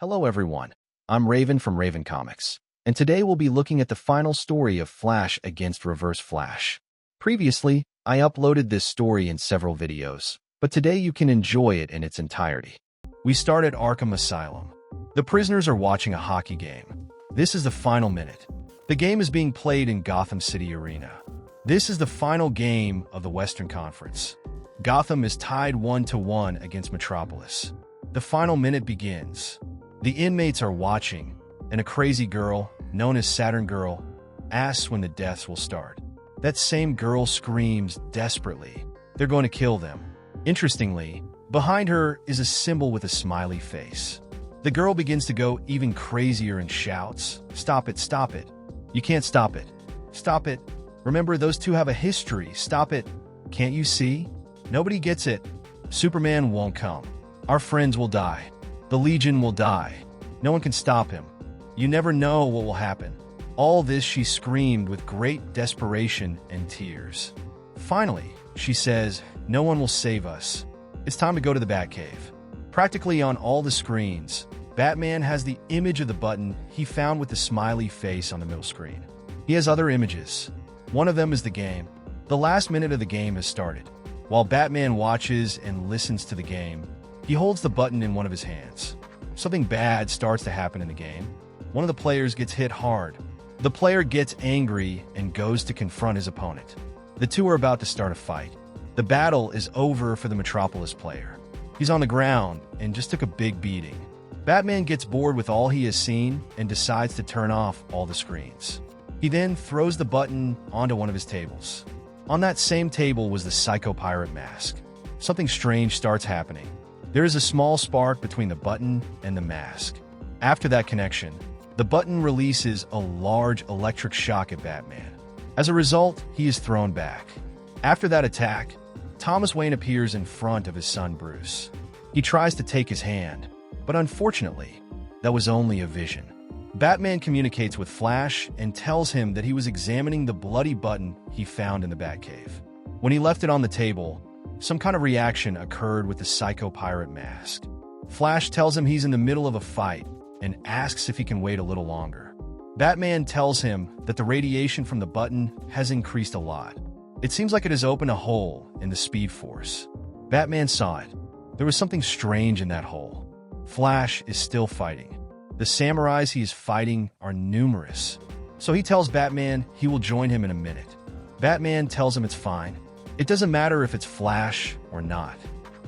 Hello everyone, I'm Raven from Raven Comics, and today we'll be looking at the final story of Flash against Reverse Flash. Previously, I uploaded this story in several videos, but today you can enjoy it in its entirety. We start at Arkham Asylum. The prisoners are watching a hockey game. This is the final minute. The game is being played in Gotham City Arena. This is the final game of the Western Conference. Gotham is tied 1-1 against Metropolis. The final minute begins. The inmates are watching, and a crazy girl, known as Saturn Girl, asks when the deaths will start. That same girl screams desperately. They're going to kill them. Interestingly, behind her is a symbol with a smiley face. The girl begins to go even crazier and shouts, "Stop it, stop it. You can't stop it. Stop it. Remember, those two have a history. Stop it. Can't you see? Nobody gets it. Superman won't come. Our friends will die. The Legion will die. No one can stop him. You never know what will happen." All this she screamed with great desperation and tears. Finally, she says, "No one will save us. It's time to go to the Batcave." Practically on all the screens, Batman has the image of the button he found with the smiley face on the middle screen. He has other images. One of them is the game. The last minute of the game has started. While Batman watches and listens to the game, he holds the button in one of his hands. Something bad starts to happen in the game. One of the players gets hit hard. The player gets angry and goes to confront his opponent. The two are about to start a fight. The battle is over for the Metropolis player. He's on the ground and just took a big beating. Batman gets bored with all he has seen and decides to turn off all the screens. He then throws the button onto one of his tables. On that same table was the Psycho Pirate mask. Something strange starts happening. There is a small spark between the button and the mask. After that connection, the button releases a large electric shock at Batman. As a result, he is thrown back. After that attack, Thomas Wayne appears in front of his son Bruce. He tries to take his hand, but unfortunately, that was only a vision. Batman communicates with Flash and tells him that he was examining the bloody button he found in the Batcave. When he left it on the table, some kind of reaction occurred with the Psycho Pirate mask. Flash tells him he's in the middle of a fight and asks if he can wait a little longer. Batman tells him that the radiation from the button has increased a lot. It seems like it has opened a hole in the Speed Force. Batman saw it. There was something strange in that hole. Flash is still fighting. The samurais he is fighting are numerous. So he tells Batman he will join him in a minute. Batman tells him it's fine. It doesn't matter if it's Flash or not.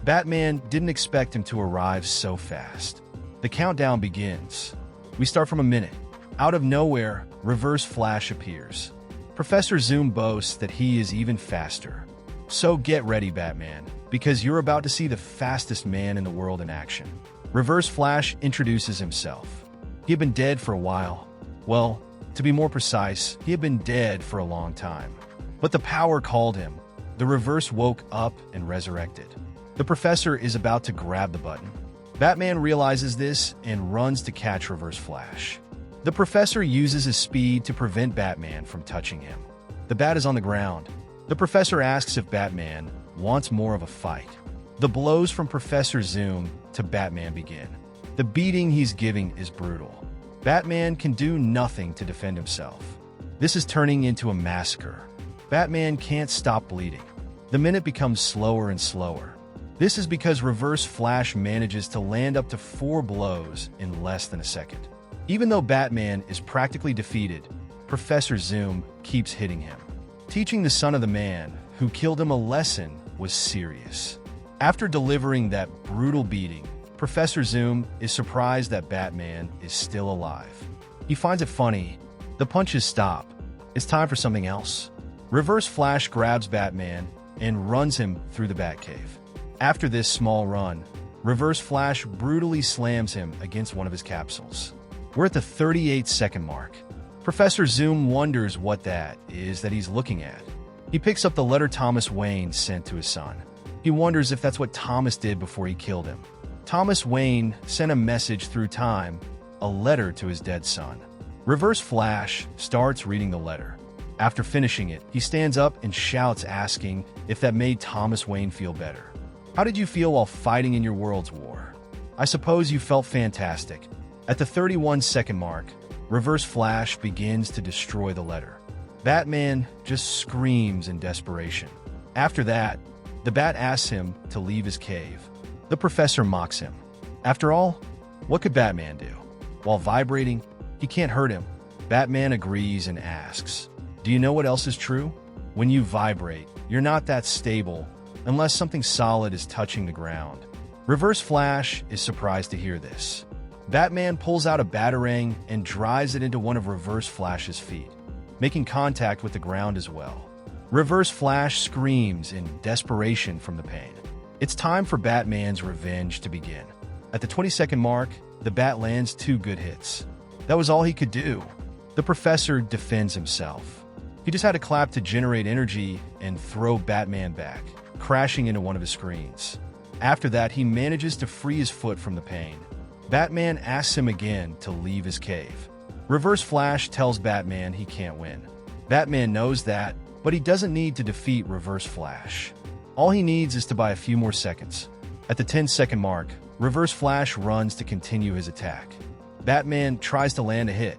Batman didn't expect him to arrive so fast. The countdown begins. We start from a minute. Out of nowhere, Reverse Flash appears. Professor Zoom boasts that he is even faster. So get ready, Batman, because you're about to see the fastest man in the world in action. Reverse Flash introduces himself. He had been dead for a while. Well, to be more precise, he had been dead for a long time. But the power called him. The Reverse woke up and resurrected. The Professor is about to grab the button. Batman realizes this and runs to catch Reverse Flash. The Professor uses his speed to prevent Batman from touching him. The Bat is on the ground. The Professor asks if Batman wants more of a fight. The blows from Professor Zoom to Batman begin. The beating he's giving is brutal. Batman can do nothing to defend himself. This is turning into a massacre. Batman can't stop bleeding. The minute becomes slower and slower. This is because Reverse Flash manages to land up to 4 blows in less than a second. Even though Batman is practically defeated, Professor Zoom keeps hitting him. Teaching the son of the man who killed him a lesson was serious. After delivering that brutal beating, Professor Zoom is surprised that Batman is still alive. He finds it funny. The punches stop. It's time for something else. Reverse Flash grabs Batman and runs him through the Batcave. After this small run, Reverse Flash brutally slams him against one of his capsules. We're at the 38-second mark. Professor Zoom wonders what that is that he's looking at. He picks up the letter Thomas Wayne sent to his son. He wonders if that's what Thomas did before he killed him. Thomas Wayne sent a message through time, a letter to his dead son. Reverse Flash starts reading the letter. After finishing it, he stands up and shouts, asking if that made Thomas Wayne feel better. How did you feel while fighting in your world's war? I suppose you felt fantastic. At the 31-second mark, Reverse Flash begins to destroy the letter. Batman just screams in desperation. After that, the Bat asks him to leave his cave. The Professor mocks him. After all, what could Batman do? While vibrating, he can't hurt him. Batman agrees and asks, "Do you know what else is true? When you vibrate, you're not that stable unless something solid is touching the ground." Reverse Flash is surprised to hear this. Batman pulls out a batarang and drives it into one of Reverse Flash's feet, making contact with the ground as well. Reverse Flash screams in desperation from the pain. It's time for Batman's revenge to begin. At the 20-second mark, the Bat lands 2 good hits. That was all he could do. The Professor defends himself. He just had to clap to generate energy and throw Batman back, crashing into one of his screens. After that, he manages to free his foot from the pain. Batman asks him again to leave his cave. Reverse Flash tells Batman he can't win. Batman knows that, but he doesn't need to defeat Reverse Flash. All he needs is to buy a few more seconds. At the 10-second mark, Reverse Flash runs to continue his attack. Batman tries to land a hit,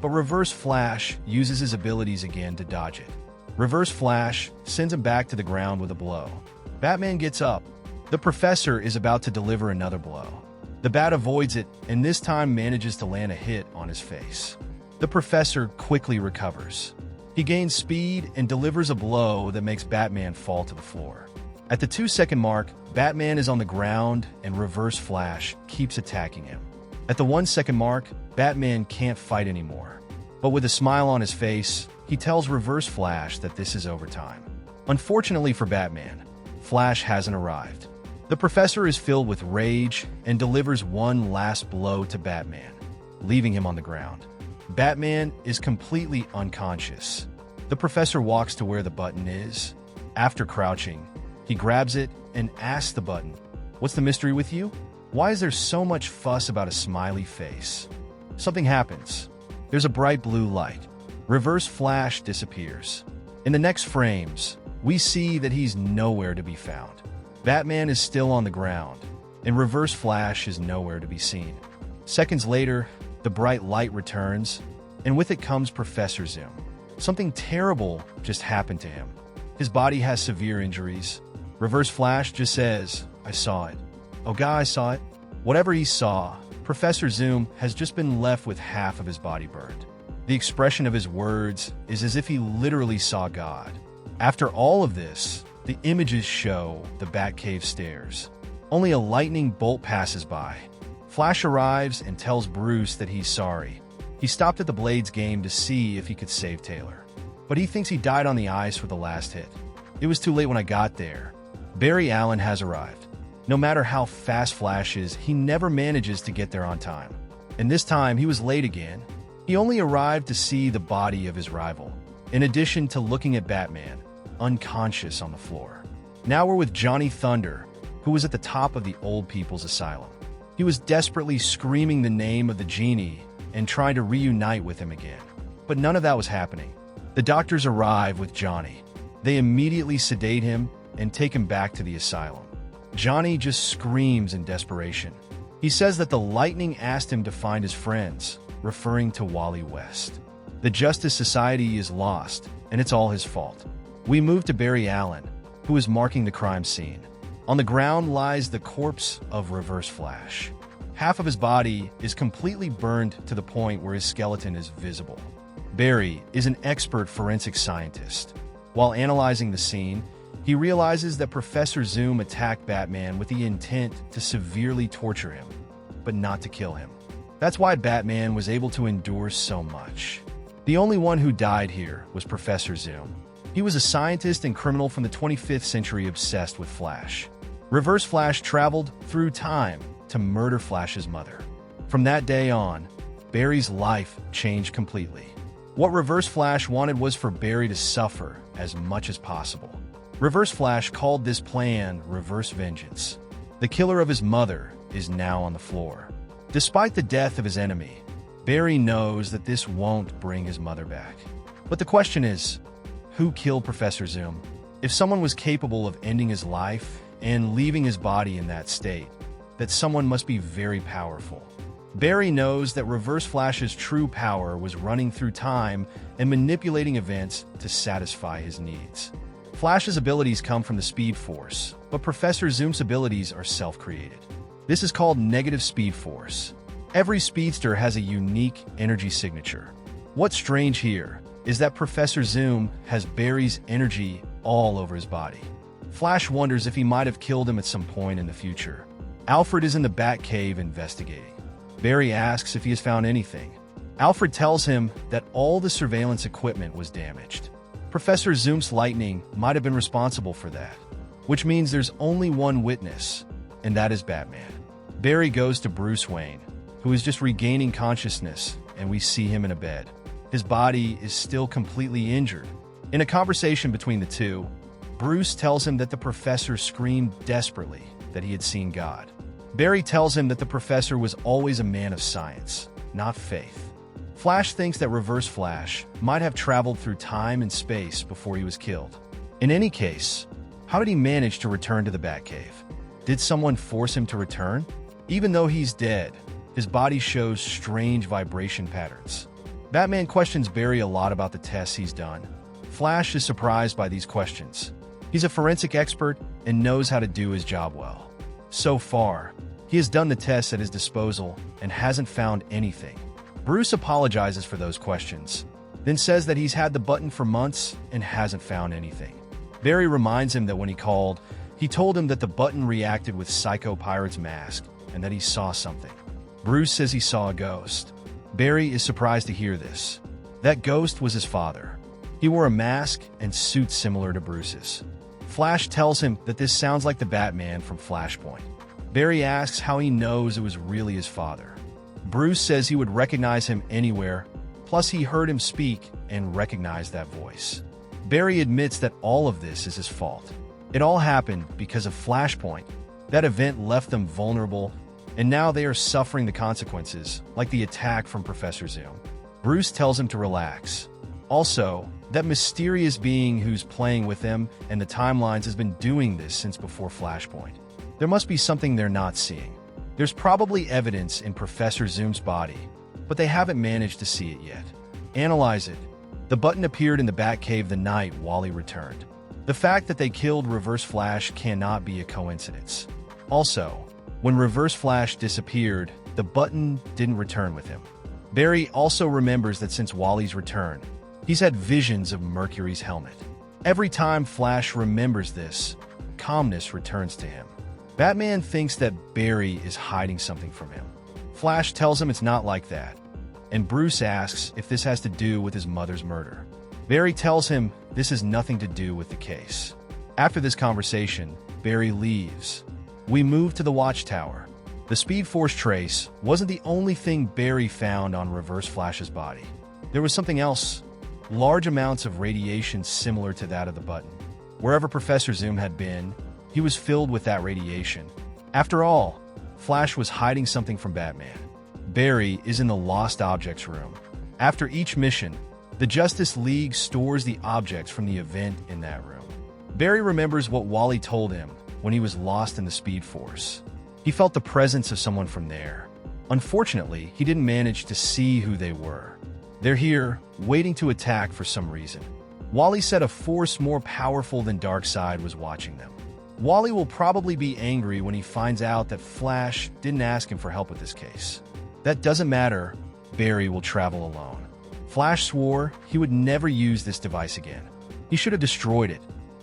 but Reverse Flash uses his abilities again to dodge it. Reverse Flash sends him back to the ground with a blow. Batman gets up. The Professor is about to deliver another blow. The Bat avoids it and this time manages to land a hit on his face. The Professor quickly recovers. He gains speed and delivers a blow that makes Batman fall to the floor. At the 2-second mark, Batman is on the ground and Reverse Flash keeps attacking him. At the 1-second mark, Batman can't fight anymore. But with a smile on his face, he tells Reverse Flash that this is overtime. Unfortunately for Batman, Flash hasn't arrived. The Professor is filled with rage and delivers one last blow to Batman, leaving him on the ground. Batman is completely unconscious. The Professor walks to where the button is. After crouching, he grabs it and asks the button, "What's the mystery with you? Why is there so much fuss about a smiley face?" Something happens. There's a bright blue light. Reverse Flash disappears. In the next frames, we see that he's nowhere to be found. Batman is still on the ground, and Reverse Flash is nowhere to be seen. Seconds later, the bright light returns, and with it comes Professor Zoom. Something terrible just happened to him. His body has severe injuries. Reverse Flash just says, "I saw it." Oh God, I saw it. Whatever he saw, Professor Zoom has just been left with half of his body burned. The expression of his words is as if he literally saw God. After all of this, the images show the Batcave stairs. Only a lightning bolt passes by. Flash arrives and tells Bruce that he's sorry. He stopped at the Blades game to see if he could save Taylor, but he thinks he died on the ice with the last hit. "It was too late when I got there." Barry Allen has arrived. No matter how fast Flash is, he never manages to get there on time. And this time, he was late again. He only arrived to see the body of his rival, in addition to looking at Batman, unconscious on the floor. Now we're with Johnny Thunder, who was at the top of the old people's asylum. He was desperately screaming the name of the genie and trying to reunite with him again. But none of that was happening. The doctors arrive with Johnny. They immediately sedate him and take him back to the asylum. Johnny just screams in desperation. He says that the lightning asked him to find his friends, referring to Wally West. The Justice Society is lost, and it's all his fault. We move to Barry Allen, who is marking the crime scene. On the ground lies the corpse of Reverse Flash. Half of his body is completely burned to the point where his skeleton is visible. Barry is an expert forensic scientist. While analyzing the scene, he realizes that Professor Zoom attacked Batman with the intent to severely torture him, but not to kill him. That's why Batman was able to endure so much. The only one who died here was Professor Zoom. He was a scientist and criminal from the 25th century obsessed with Flash. Reverse Flash traveled through time to murder Flash's mother. From that day on, Barry's life changed completely. What Reverse Flash wanted was for Barry to suffer as much as possible. Reverse Flash called this plan Reverse Vengeance. The killer of his mother is now on the floor. Despite the death of his enemy, Barry knows that this won't bring his mother back. But the question is, who killed Professor Zoom? If someone was capable of ending his life and leaving his body in that state, that someone must be very powerful. Barry knows that Reverse Flash's true power was running through time and manipulating events to satisfy his needs. Flash's abilities come from the Speed Force, but Professor Zoom's abilities are self-created. This is called negative Speed Force. Every speedster has a unique energy signature. What's strange here is that Professor Zoom has Barry's energy all over his body. Flash wonders if he might have killed him at some point in the future. Alfred is in the Batcave investigating. Barry asks if he has found anything. Alfred tells him that all the surveillance equipment was damaged. Professor Zoom's lightning might have been responsible for that, which means there's only one witness, and that is Batman. Barry goes to Bruce Wayne, who is just regaining consciousness, and we see him in a bed. His body is still completely injured. In a conversation between the two, Bruce tells him that the professor screamed desperately that he had seen God. Barry tells him that the professor was always a man of science, not faith. Flash thinks that Reverse Flash might have traveled through time and space before he was killed. In any case, how did he manage to return to the Batcave? Did someone force him to return? Even though he's dead, his body shows strange vibration patterns. Batman questions Barry a lot about the tests he's done. Flash is surprised by these questions. He's a forensic expert and knows how to do his job well. So far, he has done the tests at his disposal and hasn't found anything. Bruce apologizes for those questions, then says that he's had the button for months and hasn't found anything. Barry reminds him that when he called, he told him that the button reacted with Psycho Pirate's mask and that he saw something. Bruce says he saw a ghost. Barry is surprised to hear this. That ghost was his father. He wore a mask and suit similar to Bruce's. Flash tells him that this sounds like the Batman from Flashpoint. Barry asks how he knows it was really his father. Bruce says he would recognize him anywhere, plus he heard him speak and recognized that voice. Barry admits that all of this is his fault. It all happened because of Flashpoint. That event left them vulnerable, and now they are suffering the consequences, like the attack from Professor Zoom. Bruce tells him to relax. Also, that mysterious being who's playing with them and the timelines has been doing this since before Flashpoint. There must be something they're not seeing. There's probably evidence in Professor Zoom's body, but they haven't managed to see it yet. Analyze it. The button appeared in the Batcave the night Wally returned. The fact that they killed Reverse Flash cannot be a coincidence. Also, when Reverse Flash disappeared, the button didn't return with him. Barry also remembers that since Wally's return, he's had visions of Mercury's helmet. Every time Flash remembers this, calmness returns to him. Batman thinks that Barry is hiding something from him. Flash tells him it's not like that, and Bruce asks if this has to do with his mother's murder. Barry tells him this has nothing to do with the case. After this conversation, Barry leaves. We move to the Watchtower. The Speed Force trace wasn't the only thing Barry found on Reverse Flash's body. There was something else. Large amounts of radiation similar to that of the button. Wherever Professor Zoom had been, he was filled with that radiation. After all, Flash was hiding something from Batman. Barry is in the Lost Objects room. After each mission, the Justice League stores the objects from the event in that room. Barry remembers what Wally told him when he was lost in the Speed Force. He felt the presence of someone from there. Unfortunately, he didn't manage to see who they were. They're here, waiting to attack for some reason. Wally said a force more powerful than Darkseid was watching them. Wally will probably be angry when he finds out that Flash didn't ask him for help with this case. That doesn't matter. Barry will travel alone. Flash swore he would never use this device again. He should have destroyed it,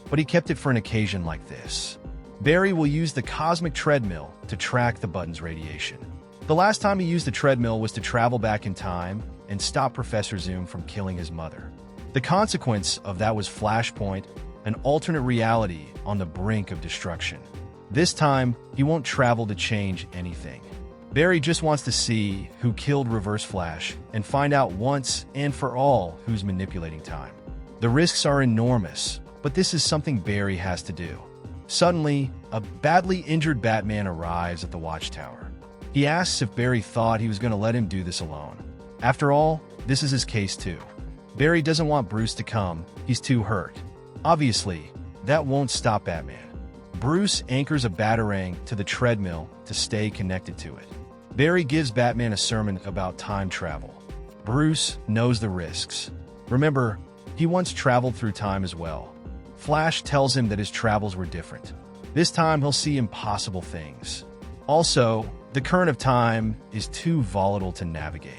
but he kept it for an occasion like this. Barry will use the cosmic treadmill to track the button's radiation. The last time he used the treadmill was to travel back in time and stop Professor Zoom from killing his mother. The consequence of that was Flashpoint, an alternate reality on the brink of destruction. This time, he won't travel to change anything. Barry just wants to see who killed Reverse Flash and find out once and for all who's manipulating time. The risks are enormous, but this is something Barry has to do. Suddenly, a badly injured Batman arrives at the Watchtower. He asks if Barry thought he was going to let him do this alone. After all, this is his case too. Barry doesn't want Bruce to come, he's too hurt. Obviously, that won't stop Batman. Bruce anchors a batarang to the treadmill to stay connected to it. Barry gives Batman a sermon about time travel. Bruce knows the risks. Remember, he once traveled through time as well. Flash tells him that his travels were different. This time he'll see impossible things. Also, the current of time is too volatile to navigate.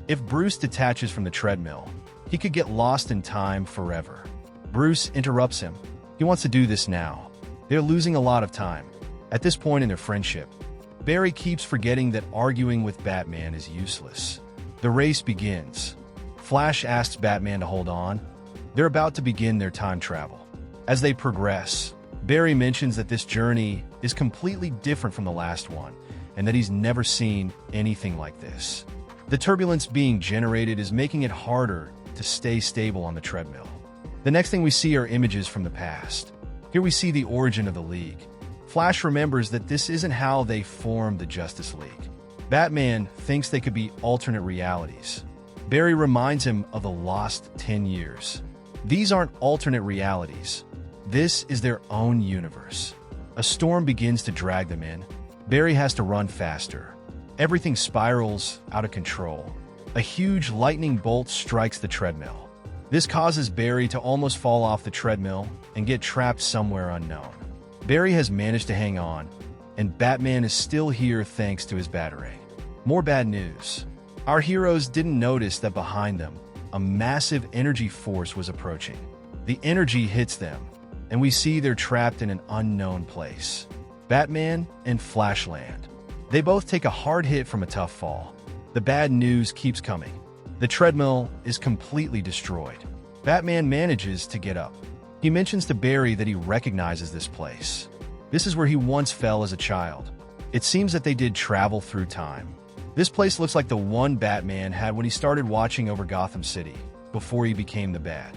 If Bruce detaches from the treadmill, he could get lost in time forever. Bruce interrupts him. He wants to do this now. They're losing a lot of time. At this point in their friendship, Barry keeps forgetting that arguing with Batman is useless. The race begins. Flash asks Batman to hold on. They're about to begin their time travel. As they progress, Barry mentions that this journey is completely different from the last one, and that he's never seen anything like this. The turbulence being generated is making it harder to stay stable on the treadmill. The next thing we see are images from the past. Here we see the origin of the League. Flash remembers that this isn't how they formed the Justice League. Batman thinks they could be alternate realities. Barry reminds him of the lost 10 years. These aren't alternate realities. This is their own universe. A storm begins to drag them in. Barry has to run faster. Everything spirals out of control. A huge lightning bolt strikes the treadmill. This causes Barry to almost fall off the treadmill and get trapped somewhere unknown. Barry has managed to hang on, and Batman is still here thanks to his batarang. More bad news. Our heroes didn't notice that behind them, a massive energy force was approaching. The energy hits them, and we see they're trapped in an unknown place. Batman and Flash land. They both take a hard hit from a tough fall. The bad news keeps coming. The treadmill is completely destroyed. Batman manages to get up. He mentions to Barry that he recognizes this place. This is where he once fell as a child. It seems that they did travel through time. This place looks like the one Batman had when he started watching over Gotham City, before he became the Bat.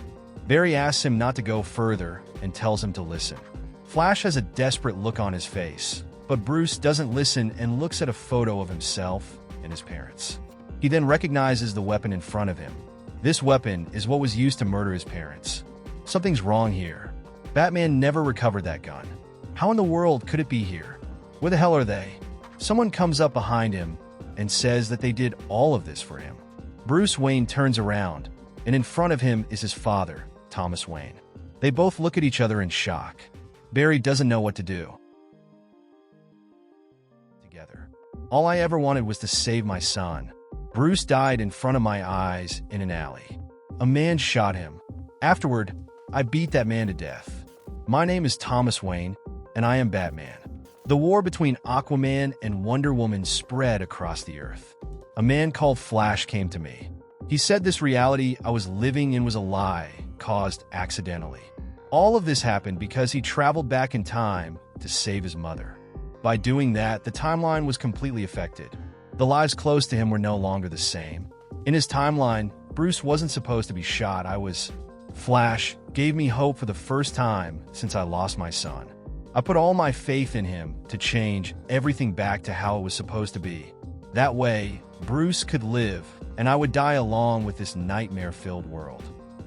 Barry asks him not to go further and tells him to listen. Flash has a desperate look on his face, but Bruce doesn't listen and looks at a photo of himself and his parents. He then recognizes the weapon in front of him. This weapon is what was used to murder his parents. Something's wrong here. Batman never recovered that gun. How in the world could it be here? Where the hell are they? Someone comes up behind him and says that they did all of this for him. Bruce Wayne turns around, and in front of him is his father, Thomas Wayne. They both look at each other in shock. Barry doesn't know what to do. Together. All I ever wanted was to save my son. Bruce died in front of my eyes in an alley. A man shot him. Afterward, I beat that man to death. My name is Thomas Wayne, and I am Batman. The war between Aquaman and Wonder Woman spread across the earth. A man called Flash came to me. He said this reality I was living in was a lie, caused accidentally. All of this happened because he traveled back in time to save his mother. By doing that, the timeline was completely affected. The lives close to him were no longer the same. In his timeline, Bruce wasn't supposed to be shot. Flash gave me hope for the first time since I lost my son. I put all my faith in him to change everything back to how it was supposed to be. That way, Bruce could live, and I would die along with this nightmare-filled world.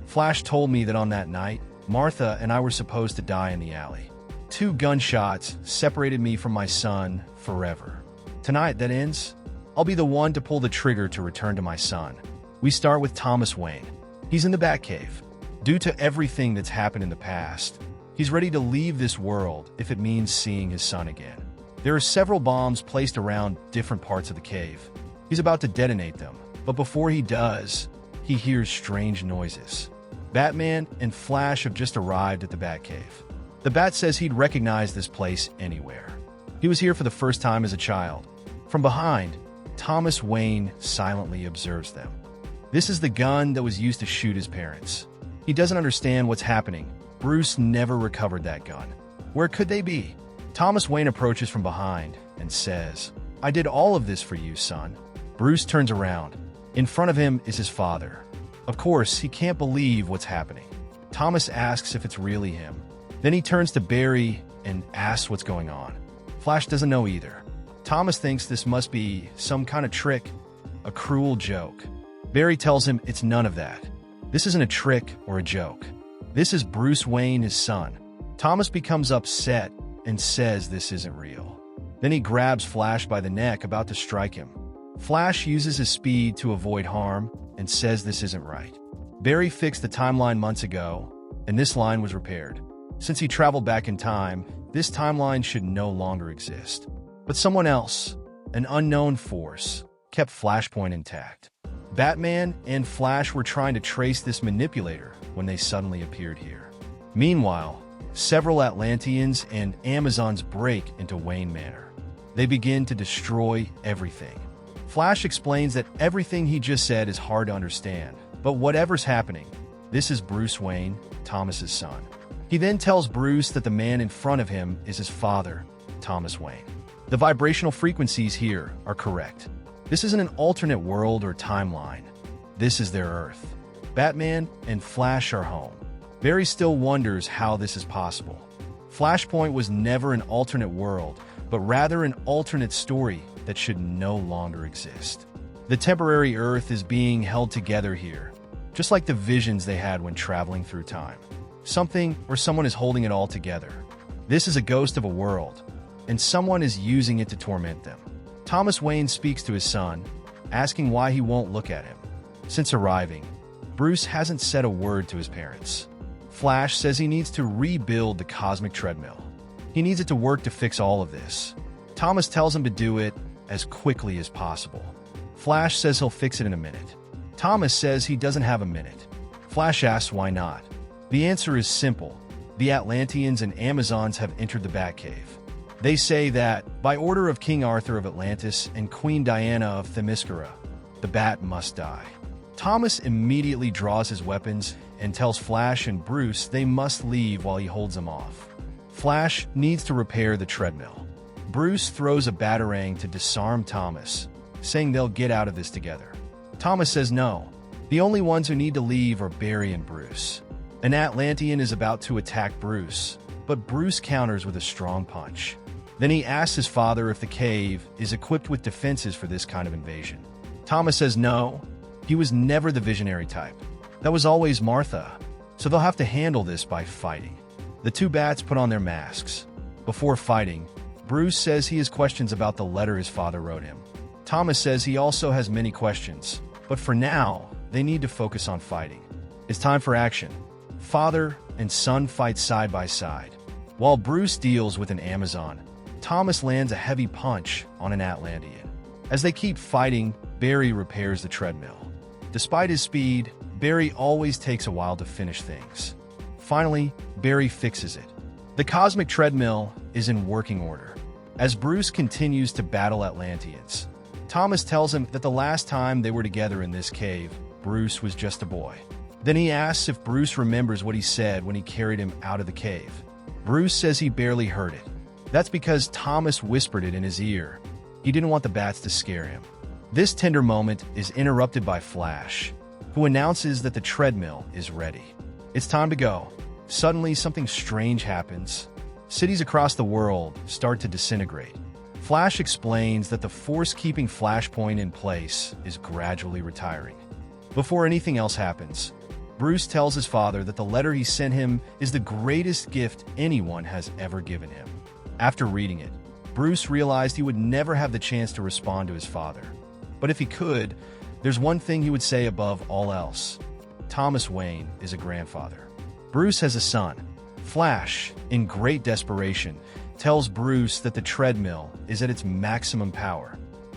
Flash told me that on that night, Martha and I were supposed to die in the alley. 2 gunshots separated me from my son forever. Tonight that ends, I'll be the one to pull the trigger to return to my son. We start with Thomas Wayne. He's in the Batcave. Due to everything that's happened in the past, he's ready to leave this world if it means seeing his son again. There are several bombs placed around different parts of the cave. He's about to detonate them, but before he does, he hears strange noises. Batman and Flash have just arrived at the Batcave. The Bat says he'd recognize this place anywhere. He was here for the first time as a child. From behind, Thomas Wayne silently observes them. This is the gun that was used to shoot his parents. He doesn't understand what's happening. Bruce never recovered that gun. Where could they be? Thomas Wayne approaches from behind and says, "I did all of this for you, son." Bruce turns around. In front of him is his father. Of course, he can't believe what's happening. Thomas asks if it's really him. Then he turns to Barry and asks what's going on. Flash doesn't know either. Thomas thinks this must be some kind of trick, a cruel joke. Barry tells him it's none of that. This isn't a trick or a joke. This is Bruce Wayne, his son. Thomas becomes upset and says this isn't real. Then he grabs Flash by the neck, about to strike him. Flash uses his speed to avoid harm and says this isn't right. Barry fixed the timeline months ago, and this line was repaired. Since he traveled back in time, this timeline should no longer exist. But someone else, an unknown force, kept Flashpoint intact. Batman and Flash were trying to trace this manipulator when they suddenly appeared here. Meanwhile, several Atlanteans and Amazons break into Wayne Manor. They begin to destroy everything. Flash explains that everything he just said is hard to understand, but whatever's happening, this is Bruce Wayne, Thomas's son. He then tells Bruce that the man in front of him is his father, Thomas Wayne. The vibrational frequencies here are correct. This isn't an alternate world or timeline. This is their Earth. Batman and Flash are home. Barry still wonders how this is possible. Flashpoint was never an alternate world, but rather an alternate story that should no longer exist. The temporary Earth is being held together here, just like the visions they had when traveling through time. Something or someone is holding it all together. This is a ghost of a world, and someone is using it to torment them. Thomas Wayne speaks to his son, asking why he won't look at him. Since arriving, Bruce hasn't said a word to his parents. Flash says he needs to rebuild the cosmic treadmill. He needs it to work to fix all of this. Thomas tells him to do it as quickly as possible. Flash says he'll fix it in a minute. Thomas says he doesn't have a minute. Flash asks why not. The answer is simple. The Atlanteans and Amazons have entered the Batcave. They say that, by order of King Arthur of Atlantis and Queen Diana of Themyscira, the Bat must die. Thomas immediately draws his weapons and tells Flash and Bruce they must leave while he holds them off. Flash needs to repair the treadmill. Bruce throws a batarang to disarm Thomas, saying they'll get out of this together. Thomas says no. The only ones who need to leave are Barry and Bruce. An Atlantean is about to attack Bruce, but Bruce counters with a strong punch. Then he asks his father if the cave is equipped with defenses for this kind of invasion. Thomas says no. He was never the visionary type. That was always Martha, so they'll have to handle this by fighting. The two bats put on their masks. Before fighting, Bruce says he has questions about the letter his father wrote him. Thomas says he also has many questions, but for now, they need to focus on fighting. It's time for action. Father and son fight side by side. While Bruce deals with an Amazon, Thomas lands a heavy punch on an Atlantean. As they keep fighting, Barry repairs the treadmill. Despite his speed, Barry always takes a while to finish things. Finally, Barry fixes it. The cosmic treadmill is in working order. As Bruce continues to battle Atlanteans, Thomas tells him that the last time they were together in this cave, Bruce was just a boy. Then he asks if Bruce remembers what he said when he carried him out of the cave. Bruce says he barely heard it. That's because Thomas whispered it in his ear. He didn't want the bats to scare him. This tender moment is interrupted by Flash, who announces that the treadmill is ready. It's time to go. Suddenly, something strange happens. Cities across the world start to disintegrate. Flash explains that the force keeping Flashpoint in place is gradually retiring. Before anything else happens, Bruce tells his father that the letter he sent him is the greatest gift anyone has ever given him. After reading it, Bruce realized he would never have the chance to respond to his father. But if he could, there's one thing he would say above all else. Thomas Wayne is a grandfather. Bruce has a son. Flash, in great desperation, tells Bruce that the treadmill is at its maximum power,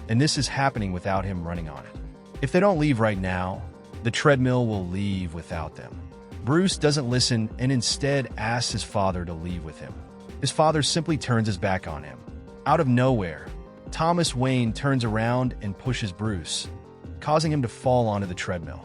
and this is happening without him running on it. If they don't leave right now, the treadmill will leave without them. Bruce doesn't listen and instead asks his father to leave with him. His father simply turns his back on him. Out of nowhere, Thomas Wayne turns around and pushes Bruce, causing him to fall onto the treadmill.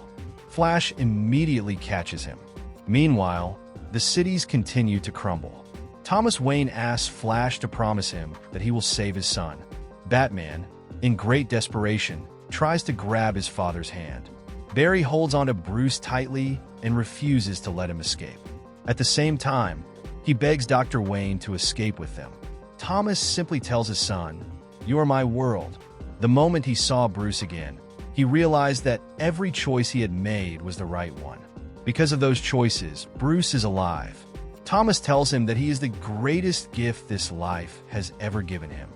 Flash immediately catches him. Meanwhile, the cities continue to crumble. Thomas Wayne asks Flash to promise him that he will save his son. Batman, in great desperation, tries to grab his father's hand. Barry holds onto Bruce tightly and refuses to let him escape. At the same time, he begs Dr. Wayne to escape with them. Thomas simply tells his son, "You are my world." The moment he saw Bruce again, he realized that every choice he had made was the right one. Because of those choices, Bruce is alive. Thomas tells him that he is the greatest gift this life has ever given him.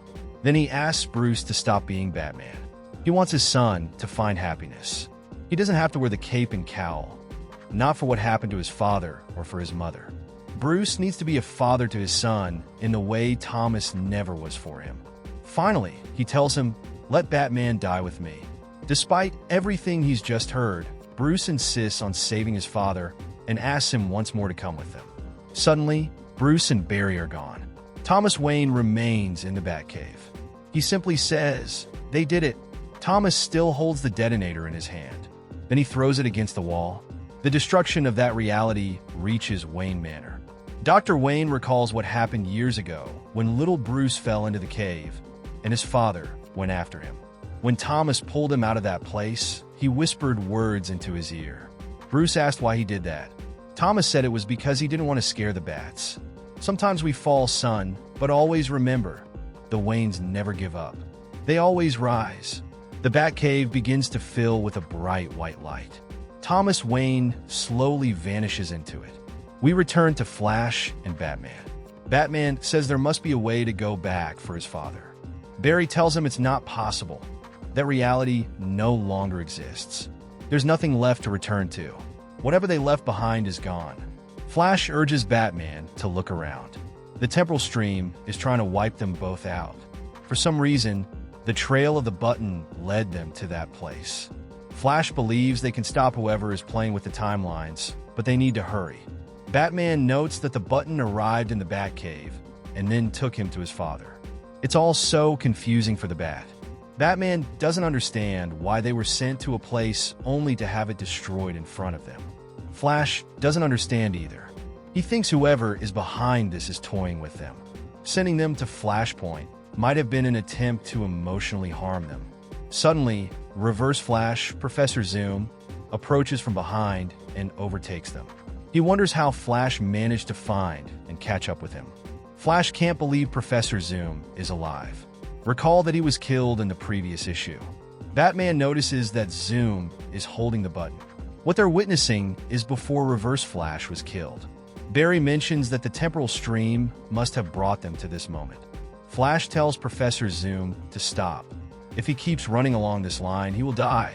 Then he asks Bruce to stop being Batman. He wants his son to find happiness. He doesn't have to wear the cape and cowl, not for what happened to his father or for his mother. Bruce needs to be a father to his son in the way Thomas never was for him. Finally, he tells him, "Let Batman die with me." Despite everything he's just heard, Bruce insists on saving his father and asks him once more to come with them. Suddenly, Bruce and Barry are gone. Thomas Wayne remains in the Batcave. He simply says, "They did it." Thomas still holds the detonator in his hand. Then he throws it against the wall. The destruction of that reality reaches Wayne Manor. Dr. Wayne recalls what happened years ago when little Bruce fell into the cave and his father went after him. When Thomas pulled him out of that place, he whispered words into his ear. Bruce asked why he did that. Thomas said it was because he didn't want to scare the bats. "Sometimes we fall, son, but always remember, the Waynes never give up. They always rise." The Batcave begins to fill with a bright white light. Thomas Wayne slowly vanishes into it. We return to Flash and Batman. Batman says there must be a way to go back for his father. Barry tells him it's not possible, that reality no longer exists. There's nothing left to return to. Whatever they left behind is gone. Flash urges Batman to look around. The temporal stream is trying to wipe them both out. For some reason, the trail of the button led them to that place. Flash believes they can stop whoever is playing with the timelines, but they need to hurry. Batman notes that the button arrived in the Batcave and then took him to his father. It's all so confusing for the Bat. Batman doesn't understand why they were sent to a place only to have it destroyed in front of them. Flash doesn't understand either. He thinks whoever is behind this is toying with them. Sending them to Flashpoint might have been an attempt to emotionally harm them. Suddenly, Reverse Flash, Professor Zoom, approaches from behind and overtakes them. He wonders how Flash managed to find and catch up with him. Flash can't believe Professor Zoom is alive. Recall that he was killed in the previous issue. Batman notices that Zoom is holding the button. What they're witnessing is before Reverse Flash was killed. Barry mentions that the temporal stream must have brought them to this moment. Flash tells Professor Zoom to stop. If he keeps running along this line, he will die.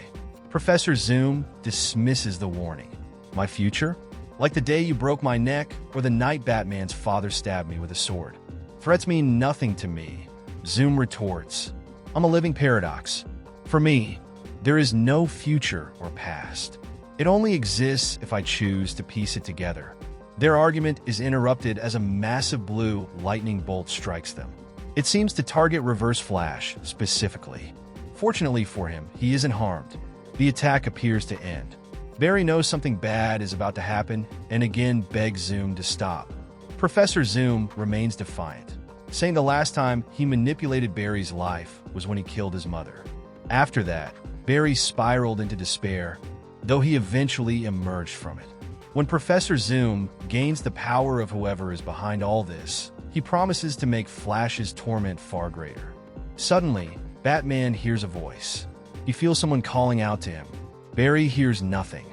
Professor Zoom dismisses the warning. "My future? Like the day you broke my neck or the night Batman's father stabbed me with a sword. Threats mean nothing to me." Zoom retorts, "I'm a living paradox. For me, there is no future or past. It only exists if I choose to piece it together." Their argument is interrupted as a massive blue lightning bolt strikes them. It seems to target Reverse Flash specifically. Fortunately for him, he isn't harmed. The attack appears to end. Barry knows something bad is about to happen and again begs Zoom to stop. Professor Zoom remains defiant, saying the last time he manipulated Barry's life was when he killed his mother. After that, Barry spiraled into despair, though he eventually emerged from it. When Professor Zoom gains the power of whoever is behind all this, he promises to make Flash's torment far greater. Suddenly, Batman hears a voice. He feels someone calling out to him. Barry hears nothing.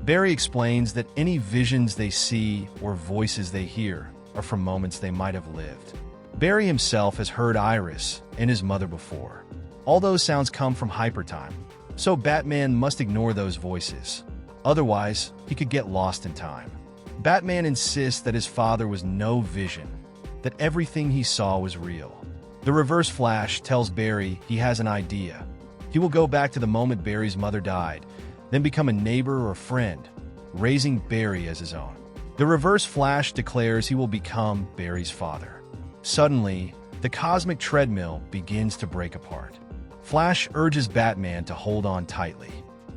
Barry explains that any visions they see or voices they hear are from moments they might have lived. Barry himself has heard Iris and his mother before. All those sounds come from hypertime, so Batman must ignore those voices. Otherwise, he could get lost in time. Batman insists that his father was no vision, that everything he saw was real. The Reverse Flash tells Barry he has an idea. He will go back to the moment Barry's mother died, then become a neighbor or friend, raising Barry as his own. The Reverse Flash declares he will become Barry's father. Suddenly, the cosmic treadmill begins to break apart. Flash urges Batman to hold on tightly.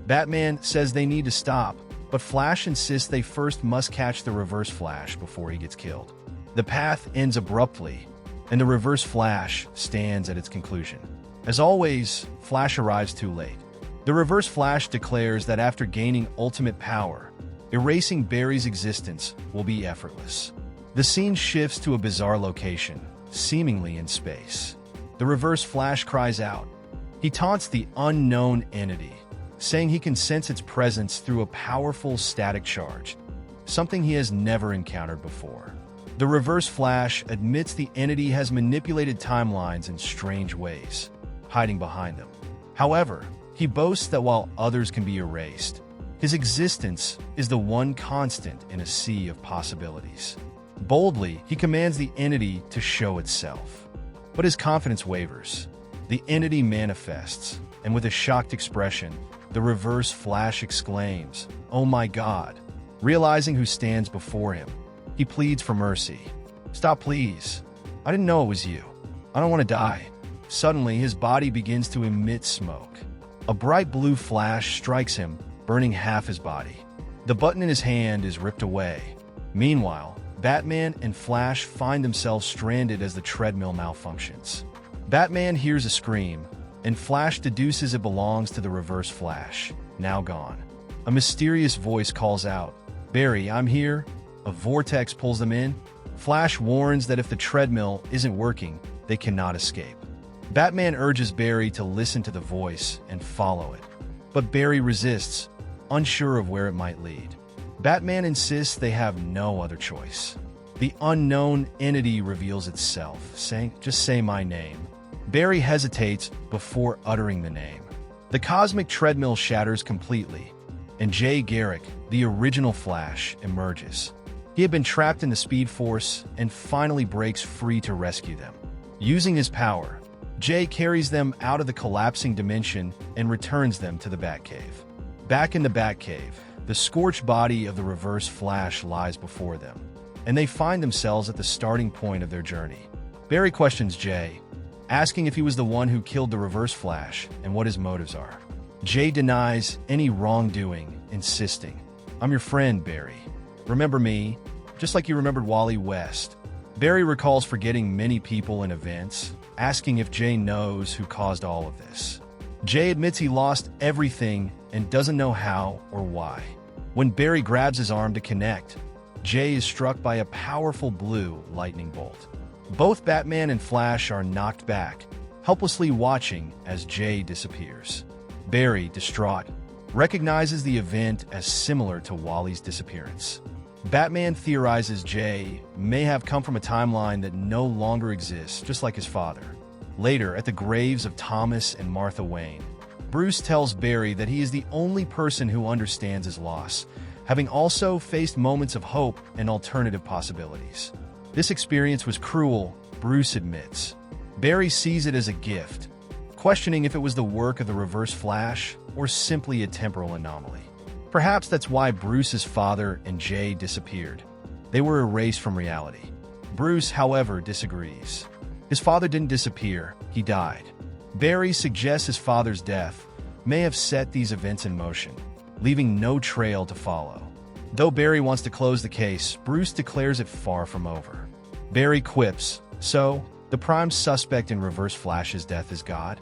Batman says they need to stop, but Flash insists they first must catch the Reverse Flash before he gets killed. The path ends abruptly, and the Reverse Flash stands at its conclusion. As always, Flash arrives too late. The Reverse Flash declares that after gaining ultimate power, erasing Barry's existence will be effortless. The scene shifts to a bizarre location, seemingly in space. The Reverse Flash cries out. He taunts the unknown entity, saying he can sense its presence through a powerful static charge, something he has never encountered before. The Reverse Flash admits the entity has manipulated timelines in strange ways, hiding behind them. However, he boasts that while others can be erased, his existence is the one constant in a sea of possibilities. Boldly, he commands the entity to show itself. But his confidence wavers. The entity manifests, and with a shocked expression, the Reverse Flash exclaims, "Oh my God!" Realizing who stands before him, he pleads for mercy. "Stop, please. I didn't know it was you. I don't want to die." Suddenly, his body begins to emit smoke. A bright blue flash strikes him, burning half his body. The button in his hand is ripped away. Meanwhile, Batman and Flash find themselves stranded as the treadmill malfunctions. Batman hears a scream, and Flash deduces it belongs to the Reverse Flash, now gone. A mysterious voice calls out, "Barry, I'm here." A vortex pulls them in. Flash warns that if the treadmill isn't working, they cannot escape. Batman urges Barry to listen to the voice and follow it. But Barry resists, unsure of where it might lead. Batman insists they have no other choice. The unknown entity reveals itself, saying, "Just say my name." Barry hesitates before uttering the name. The cosmic treadmill shatters completely, and Jay Garrick, the original Flash, emerges. He had been trapped in the Speed Force and finally breaks free to rescue them. Using his power, Jay carries them out of the collapsing dimension and returns them to the Batcave. Back in the Batcave, the scorched body of the Reverse Flash lies before them, and they find themselves at the starting point of their journey. Barry questions Jay, asking if he was the one who killed the Reverse Flash and what his motives are. Jay denies any wrongdoing, insisting, "I'm your friend, Barry. Remember me, just like you remembered Wally West." Barry recalls forgetting many people and events, asking if Jay knows who caused all of this. Jay admits he lost everything and doesn't know how or why. When Barry grabs his arm to connect, Jay is struck by a powerful blue lightning bolt. Both Batman and Flash are knocked back, helplessly watching as Jay disappears. Barry, distraught, recognizes the event as similar to Wally's disappearance. Batman theorizes Jay may have come from a timeline that no longer exists, just like his father. Later, at the graves of Thomas and Martha Wayne, Bruce tells Barry that he is the only person who understands his loss, having also faced moments of hope and alternative possibilities. This experience was cruel, Bruce admits. Barry sees it as a gift, questioning if it was the work of the Reverse Flash or simply a temporal anomaly. Perhaps that's why Bruce's father and Jay disappeared. They were erased from reality. Bruce, however, disagrees. His father didn't disappear, he died. Barry suggests his father's death may have set these events in motion, leaving no trail to follow. Though Barry wants to close the case, Bruce declares it far from over. Barry quips, "So, the prime suspect in Reverse Flash's death is God?"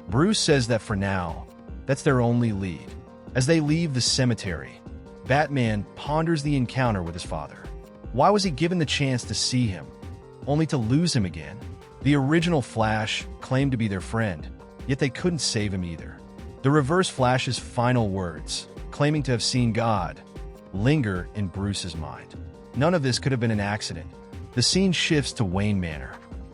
Bruce says that for now, that's their only lead. As they leave the cemetery, Batman ponders the encounter with his father. Why was he given the chance to see him, only to lose him again? The original Flash claimed to be their friend, yet they couldn't save him either. The Reverse Flash's final words, claiming to have seen God, linger in Bruce's mind. None of this could have been an accident. The scene shifts to Wayne Manor.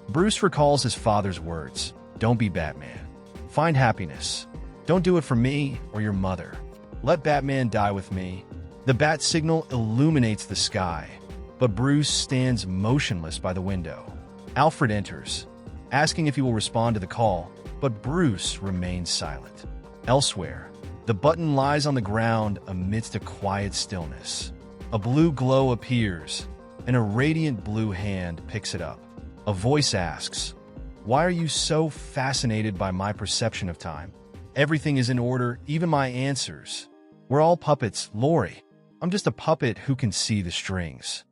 Bruce recalls his father's words, "Don't be Batman. Find happiness. Don't do it for me or your mother. Let Batman die with me." The bat signal illuminates the sky, but Bruce stands motionless by the window. Alfred enters, asking if he will respond to the call, but Bruce remains silent. Elsewhere, the button lies on the ground amidst a quiet stillness. A blue glow appears, and a radiant blue hand picks it up. A voice asks, "Why are you so fascinated by my perception of time? Everything is in order, even my answers. We're all puppets, Laurie. I'm just a puppet who can see the strings."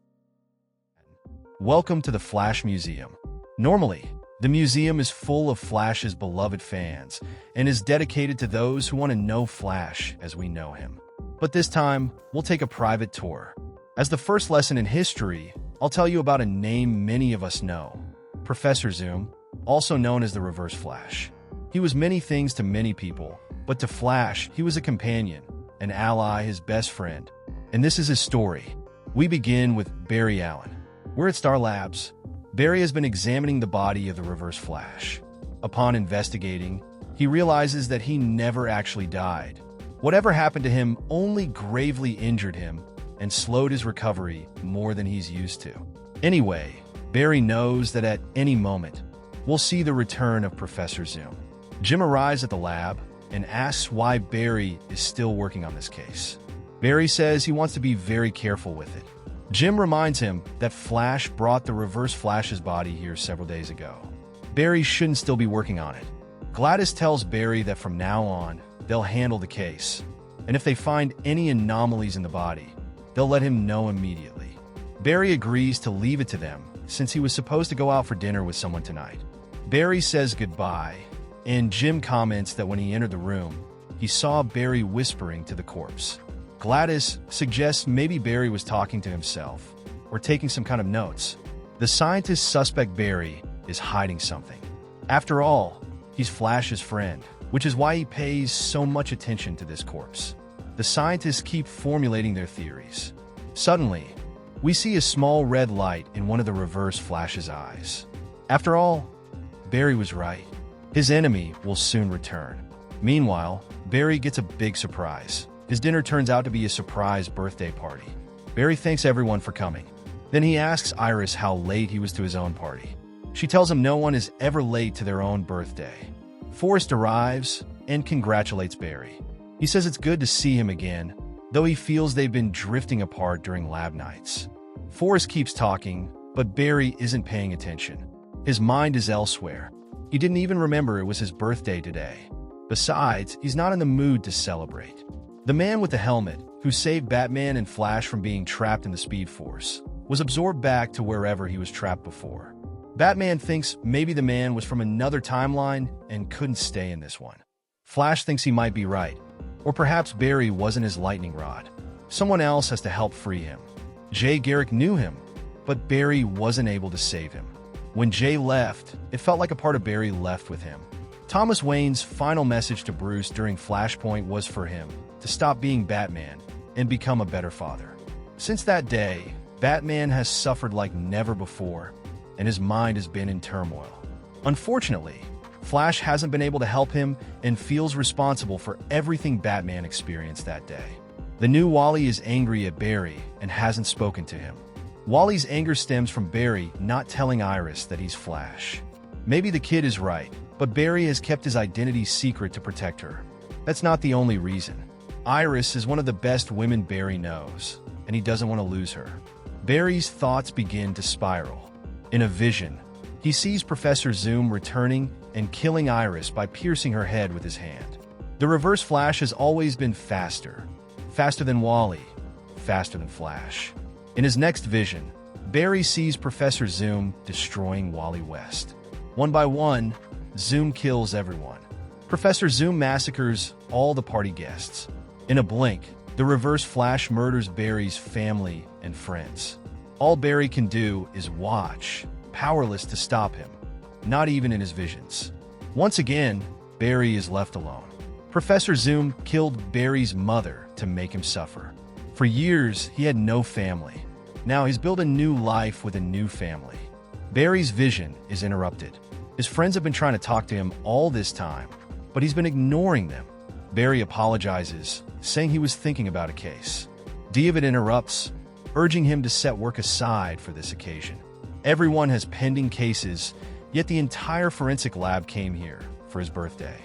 Welcome to the Flash Museum. Normally, the museum is full of Flash's beloved fans and is dedicated to those who want to know Flash as we know him. But this time, we'll take a private tour. As the first lesson in history, I'll tell you about a name many of us know, Professor Zoom, also known as the Reverse Flash. He was many things to many people, but to Flash, he was a companion, an ally, his best friend. And this is his story. We begin with Barry Allen. We're at Star Labs. Barry has been examining the body of the Reverse Flash. Upon investigating, he realizes that he never actually died. Whatever happened to him only gravely injured him and slowed his recovery more than he's used to. Anyway, Barry knows that at any moment, we'll see the return of Professor Zoom. Jim arrives at the lab and asks why Barry is still working on this case. Barry says he wants to be very careful with it. Jim reminds him that Flash brought the Reverse Flash's body here several days ago. Barry shouldn't still be working on it. Gladys tells Barry that from now on, they'll handle the case, and if they find any anomalies in the body, they'll let him know immediately. Barry agrees to leave it to them since he was supposed to go out for dinner with someone tonight. Barry says goodbye, and Jim comments that when he entered the room, he saw Barry whispering to the corpse. Gladys suggests maybe Barry was talking to himself or taking some kind of notes. The scientists suspect Barry is hiding something. After all, he's Flash's friend, which is why he pays so much attention to this corpse. The scientists keep formulating their theories. Suddenly, we see a small red light in one of the Reverse Flash's eyes. After all, Barry was right. His enemy will soon return. Meanwhile, Barry gets a big surprise. His dinner turns out to be a surprise birthday party. Barry thanks everyone for coming. Then he asks Iris how late he was to his own party. She tells him no one is ever late to their own birthday. Forrest arrives and congratulates Barry. He says it's good to see him again, though he feels they've been drifting apart during lab nights. Forrest keeps talking, but Barry isn't paying attention. His mind is elsewhere. He didn't even remember it was his birthday today. Besides, he's not in the mood to celebrate. The man with the helmet, who saved Batman and Flash from being trapped in the Speed Force, was absorbed back to wherever he was trapped before. Batman thinks maybe the man was from another timeline and couldn't stay in this one. Flash thinks he might be right, or perhaps Barry wasn't his lightning rod. Someone else has to help free him. Jay Garrick knew him, but Barry wasn't able to save him. When Jay left, it felt like a part of Barry left with him. Thomas Wayne's final message to Bruce during Flashpoint was for him to stop being Batman and become a better father. Since that day, Batman has suffered like never before, and his mind has been in turmoil. Unfortunately, Flash hasn't been able to help him and feels responsible for everything Batman experienced that day. The new Wally is angry at Barry and hasn't spoken to him. Wally's anger stems from Barry not telling Iris that he's Flash. Maybe the kid is right, but Barry has kept his identity secret to protect her. That's not the only reason. Iris is one of the best women Barry knows, and he doesn't want to lose her. Barry's thoughts begin to spiral. In a vision, he sees Professor Zoom returning and killing Iris by piercing her head with his hand. The Reverse Flash has always been faster. Faster than Wally. Faster than Flash. In his next vision, Barry sees Professor Zoom destroying Wally West. One by one, Zoom kills everyone. Professor Zoom massacres all the party guests. In a blink, the Reverse Flash murders Barry's family and friends. All Barry can do is watch, powerless to stop him, not even in his visions. Once again, Barry is left alone. Professor Zoom killed Barry's mother to make him suffer. For years, he had no family. Now he's built a new life with a new family. Barry's vision is interrupted. His friends have been trying to talk to him all this time, but he's been ignoring them. Barry apologizes, saying he was thinking about a case. David interrupts, urging him to set work aside for this occasion. Everyone has pending cases, yet the entire forensic lab came here for his birthday.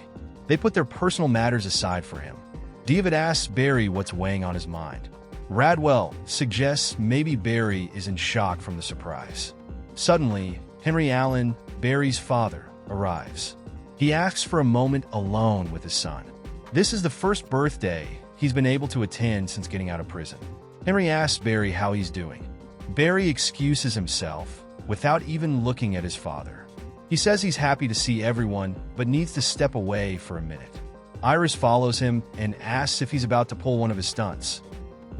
They put their personal matters aside for him. David asks Barry what's weighing on his mind. Radwell suggests maybe Barry is in shock from the surprise. Suddenly, Henry Allen, Barry's father, arrives. He asks for a moment alone with his son. This is the first birthday he's been able to attend since getting out of prison. Henry asks Barry how he's doing. Barry excuses himself without even looking at his father. He says he's happy to see everyone, but needs to step away for a minute. Iris follows him and asks if he's about to pull one of his stunts,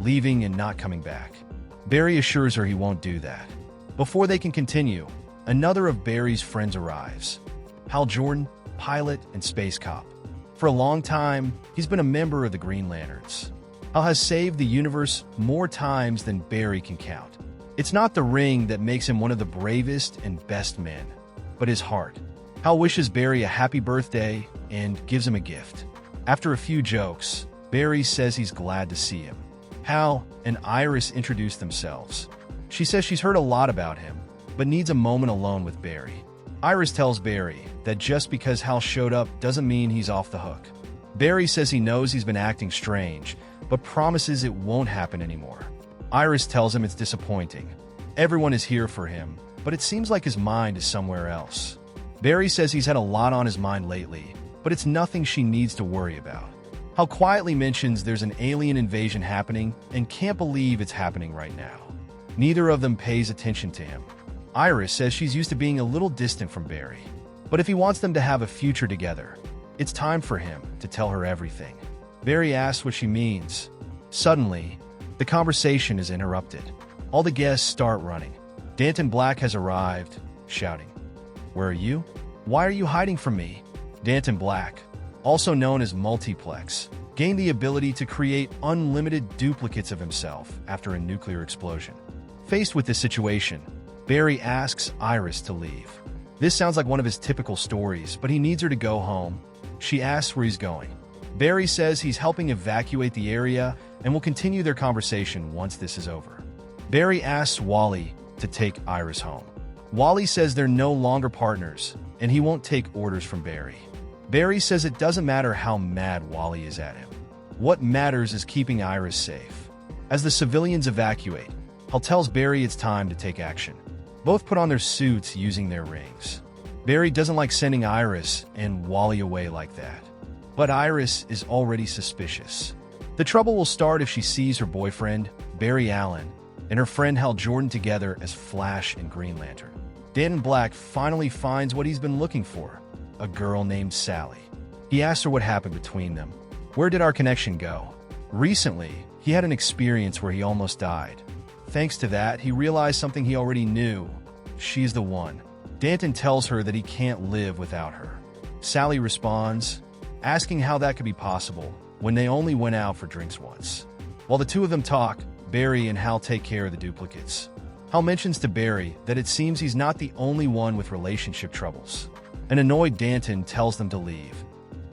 leaving and not coming back. Barry assures her he won't do that. Before they can continue, another of Barry's friends arrives. Hal Jordan, pilot and space cop. For a long time, he's been a member of the Green Lanterns. Hal has saved the universe more times than Barry can count. It's not the ring that makes him one of the bravest and best men, but his heart. Hal wishes Barry a happy birthday and gives him a gift. After a few jokes, Barry says he's glad to see him. Hal and Iris introduce themselves. She says she's heard a lot about him, but needs a moment alone with Barry. Iris tells Barry that just because Hal showed up doesn't mean he's off the hook. Barry says he knows he's been acting strange, but promises it won't happen anymore. Iris tells him it's disappointing. Everyone is here for him, but it seems like his mind is somewhere else. Barry says he's had a lot on his mind lately, but it's nothing she needs to worry about. Hal quietly mentions there's an alien invasion happening and can't believe it's happening right now. Neither of them pays attention to him. Iris says she's used to being a little distant from Barry, but if he wants them to have a future together, it's time for him to tell her everything. Barry asks what she means. Suddenly, the conversation is interrupted. All the guests start running. Danton Black has arrived, shouting, "Where are you? Why are you hiding from me?" Danton Black, also known as Multiplex, gained the ability to create unlimited duplicates of himself after a nuclear explosion. Faced with this situation, Barry asks Iris to leave. This sounds like one of his typical stories, but he needs her to go home. She asks where he's going. Barry says he's helping evacuate the area and will continue their conversation once this is over. Barry asks Wally to take Iris home. Wally says they're no longer partners, and he won't take orders from Barry. Barry says it doesn't matter how mad Wally is at him. What matters is keeping Iris safe. As the civilians evacuate, Hal tells Barry it's time to take action. Both put on their suits using their rings. Barry doesn't like sending Iris and Wally away like that. But Iris is already suspicious. The trouble will start if she sees her boyfriend, Barry Allen, and her friend Hal Jordan together as Flash and Green Lantern. Danton Black finally finds what he's been looking for, a girl named Sally. He asks her what happened between them. Where did our connection go? Recently, he had an experience where he almost died. Thanks to that, he realized something he already knew. She's the one. Danton tells her that he can't live without her. Sally responds, asking how that could be possible when they only went out for drinks once. While the two of them talk, Barry and Hal take care of the duplicates. Hal mentions to Barry that it seems he's not the only one with relationship troubles. An annoyed Danton tells them to leave.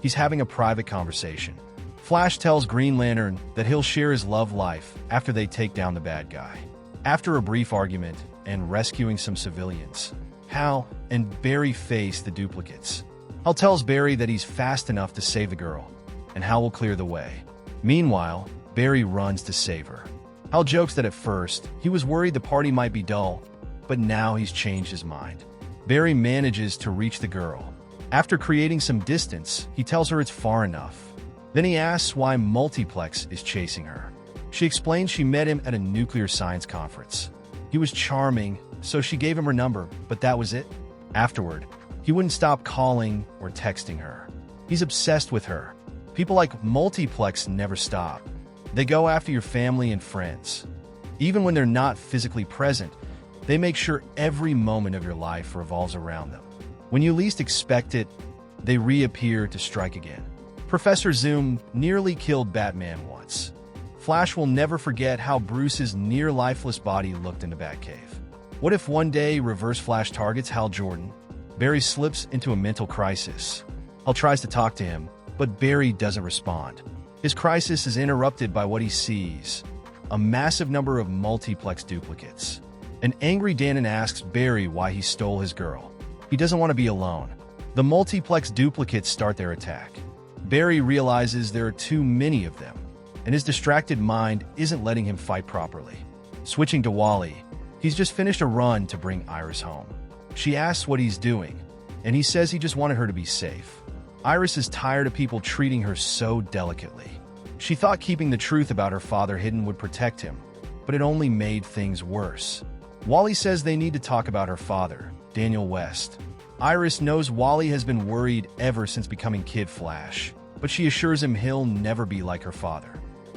He's having a private conversation. Flash tells Green Lantern that he'll share his love life after they take down the bad guy. After a brief argument and rescuing some civilians, Hal and Barry face the duplicates. Hal tells Barry that he's fast enough to save the girl, and Hal will clear the way. Meanwhile, Barry runs to save her. Hal jokes that at first, he was worried the party might be dull, but now he's changed his mind. Barry manages to reach the girl. After creating some distance, he tells her it's far enough. Then he asks why Multiplex is chasing her. She explains she met him at a nuclear science conference. He was charming, so she gave him her number, but that was it. Afterward, he wouldn't stop calling or texting her. He's obsessed with her. People like Multiplex never stop. They go after your family and friends. Even when they're not physically present, they make sure every moment of your life revolves around them. When you least expect it, they reappear to strike again. Professor Zoom nearly killed Batman once. Flash will never forget how Bruce's near-lifeless body looked in the Batcave. What if one day Reverse Flash targets Hal Jordan? Barry slips into a mental crisis. Hal tries to talk to him, but Barry doesn't respond. His crisis is interrupted by what he sees, a massive number of Multiplex duplicates. An angry Danton asks Barry why he stole his girl. He doesn't want to be alone. The Multiplex duplicates start their attack. Barry realizes there are too many of them, and his distracted mind isn't letting him fight properly. Switching to Wally, he's just finished a run to bring Iris home. She asks what he's doing, and he says he just wanted her to be safe. Iris is tired of people treating her so delicately. She thought keeping the truth about her father hidden would protect him, but it only made things worse. Wally says they need to talk about her father, Daniel West. Iris knows Wally has been worried ever since becoming Kid Flash, but she assures him he'll never be like her father.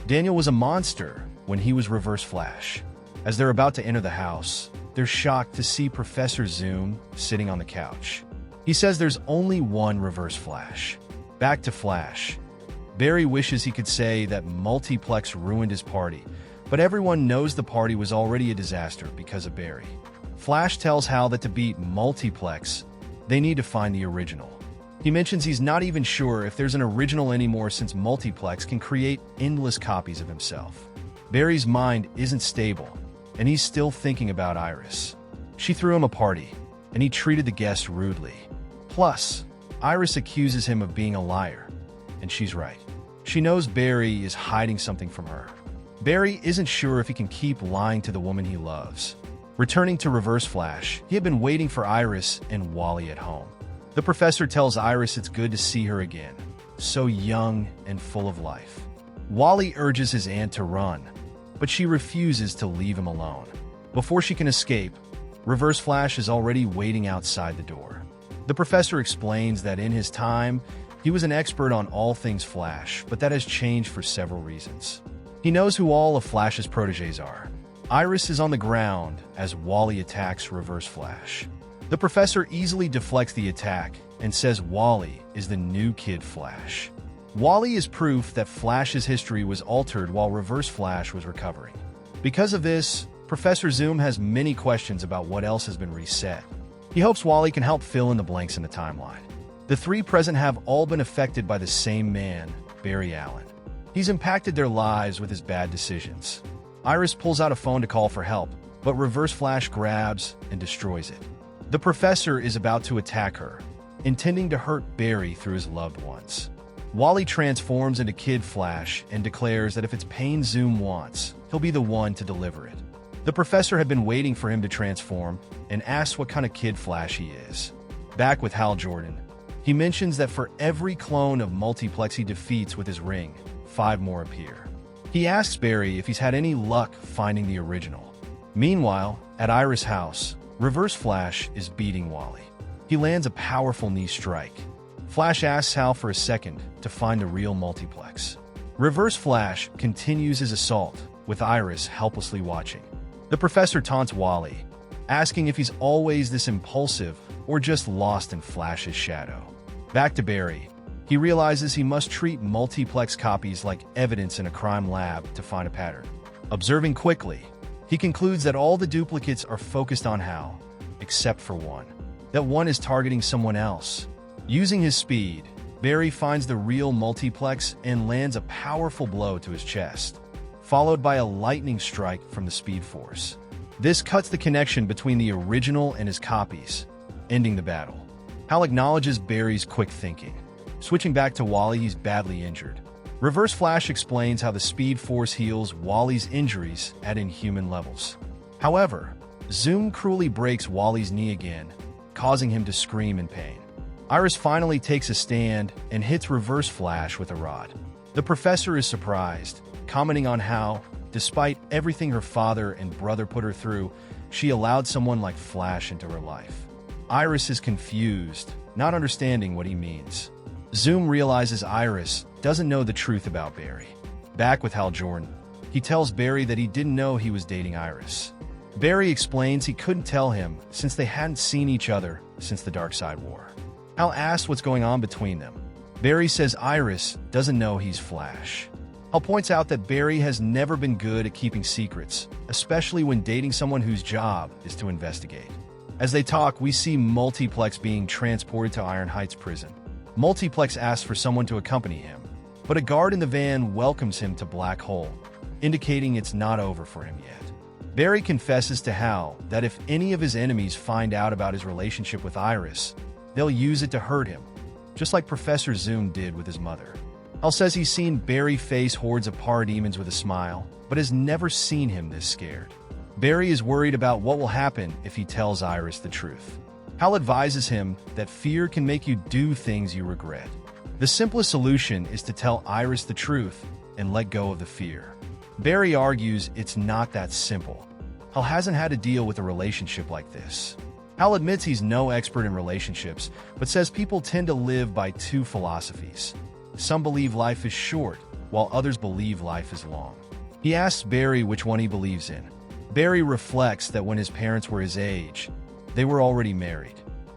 Daniel was a monster when he was Reverse Flash. As they're about to enter the house, they're shocked to see Professor Zoom sitting on the couch. He says there's only one Reverse Flash. Back to Flash. Barry wishes he could say that Multiplex ruined his party, But everyone knows the party was already a disaster because of Barry. Flash tells Hal that to beat Multiplex, they need to find the original. He mentions he's not even sure if there's an original anymore since Multiplex can create endless copies of himself. Barry's mind isn't stable, and he's still thinking about Iris. She threw him a party, and he treated the guests rudely. Plus, Iris accuses him of being a liar, and she's right. She knows Barry is hiding something from her. Barry isn't sure if he can keep lying to the woman he loves. Returning to Reverse Flash, he had been waiting for Iris and Wally at home. The professor tells Iris it's good to see her again, so young and full of life. Wally urges his aunt to run, but she refuses to leave him alone. Before she can escape, Reverse Flash is already waiting outside the door. The professor explains that in his time, he was an expert on all things Flash, but that has changed for several reasons. He knows who all of Flash's protégés are. Iris is on the ground as Wally attacks Reverse Flash. The professor easily deflects the attack and says Wally is the new Kid Flash. Wally is proof that Flash's history was altered while Reverse Flash was recovering. Because of this, Professor Zoom has many questions about what else has been reset. He hopes Wally can help fill in the blanks in the timeline. The three present have all been affected by the same man, Barry Allen. He's impacted their lives with his bad decisions. Iris pulls out a phone to call for help, but Reverse Flash grabs and destroys it. The professor is about to attack her, intending to hurt Barry through his loved ones. Wally transforms into Kid Flash and declares that if it's pain Zoom wants, he'll be the one to deliver it. The professor had been waiting for him to transform and asks what kind of Kid Flash he is. Back with Hal Jordan, he mentions that for every clone of Multiplex he defeats with his ring, 5 more appear. He asks Barry if he's had any luck finding the original. Meanwhile, at Iris' house, Reverse Flash is beating Wally. He lands a powerful knee strike. Flash asks Hal for a second to find the real Multiplex. Reverse Flash continues his assault, with Iris helplessly watching. The professor taunts Wally, asking if he's always this impulsive or just lost in Flash's shadow. Back to Barry. He realizes he must treat multiplex copies like evidence in a crime lab to find a pattern. Observing quickly, he concludes that all the duplicates are focused on Hal, except for one. That one is targeting someone else. Using his speed, Barry finds the real multiplex and lands a powerful blow to his chest, followed by a lightning strike from the Speed Force. This cuts the connection between the original and his copies, ending the battle. Hal acknowledges Barry's quick thinking. Switching back to Wally, he's badly injured. Reverse Flash explains how the Speed Force heals Wally's injuries at inhuman levels. However, Zoom cruelly breaks Wally's knee again, causing him to scream in pain. Iris finally takes a stand and hits Reverse Flash with a rod. The professor is surprised, commenting on how, despite everything her father and brother put her through, she allowed someone like Flash into her life. Iris is confused, not understanding what he means. Zoom realizes Iris doesn't know the truth about Barry. Back with Hal Jordan, he tells Barry that he didn't know he was dating Iris. Barry explains he couldn't tell him since they hadn't seen each other since the Darkseid War. Hal asks what's going on between them. Barry says Iris doesn't know he's Flash. Hal points out that Barry has never been good at keeping secrets, especially when dating someone whose job is to investigate. As they talk, we see Multiplex being transported to Iron Heights prison. Multiplex asks for someone to accompany him, but a guard in the van welcomes him to Black Hole, indicating it's not over for him yet. Barry confesses to Hal that if any of his enemies find out about his relationship with Iris, they'll use it to hurt him, just like Professor Zoom did with his mother. Hal says he's seen Barry face hordes of parademons with a smile, but has never seen him this scared. Barry is worried about what will happen if he tells Iris the truth. Hal advises him that fear can make you do things you regret. The simplest solution is to tell Iris the truth and let go of the fear. Barry argues it's not that simple. Hal hasn't had to deal with a relationship like this. Hal admits he's no expert in relationships, but says people tend to live by 2 philosophies. Some believe life is short, while others believe life is long. He asks Barry which one he believes in. Barry reflects that when his parents were his age, they were already married.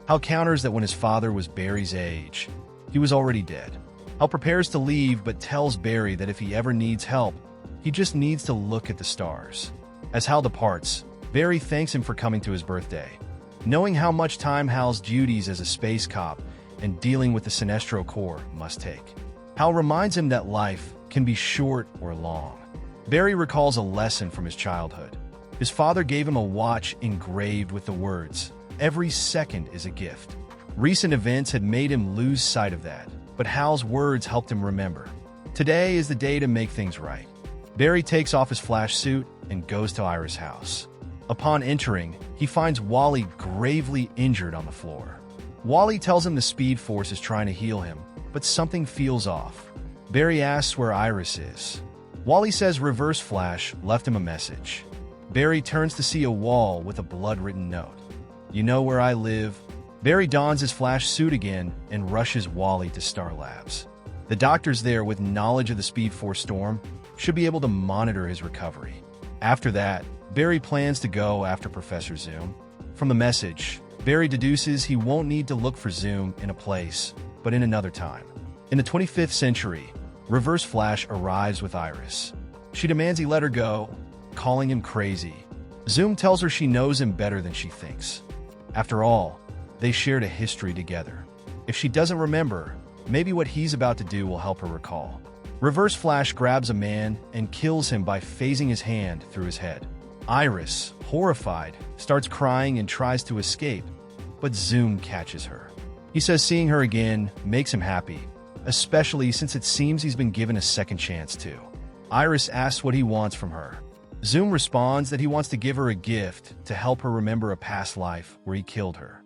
Hal counters that when his father was Barry's age, he was already dead. Hal prepares to leave but tells Barry that if he ever needs help, He just needs to look at the stars. As Hal departs, Barry thanks him for coming to his birthday. Knowing how much time Hal's duties as a space cop and dealing with the Sinestro Corps must take, Hal reminds him that life can be short or long. Barry recalls a lesson from his childhood. His father gave him a watch engraved with the words, "Every second is a gift." Recent events had made him lose sight of that, but Hal's words helped him remember. Today is the day to make things right. Barry takes off his Flash suit and goes to Iris' house. Upon entering, he finds Wally gravely injured on the floor. Wally tells him the Speed Force is trying to heal him, but something feels off. Barry asks where Iris is. Wally says Reverse Flash left him a message. Barry turns to see a wall with a blood-written note. "You know where I live." Barry dons his Flash suit again and rushes Wally to Star Labs. The doctors there with knowledge of the Speed Force storm should be able to monitor his recovery. After that, Barry plans to go after Professor Zoom. From the message, Barry deduces he won't need to look for Zoom in a place, but in another time. In the 25th century, Reverse Flash arrives with Iris. She demands he let her go, calling him crazy. Zoom tells her she knows him better than she thinks. After all, they shared a history together. If she doesn't remember, maybe what he's about to do will help her recall. Reverse Flash grabs a man and kills him by phasing his hand through his head. Iris, horrified, starts crying and tries to escape, but Zoom catches her. He says seeing her again makes him happy, especially since it seems he's been given a second chance too. Iris asks what he wants from her. Zoom responds that he wants to give her a gift to help her remember a past life where he killed her.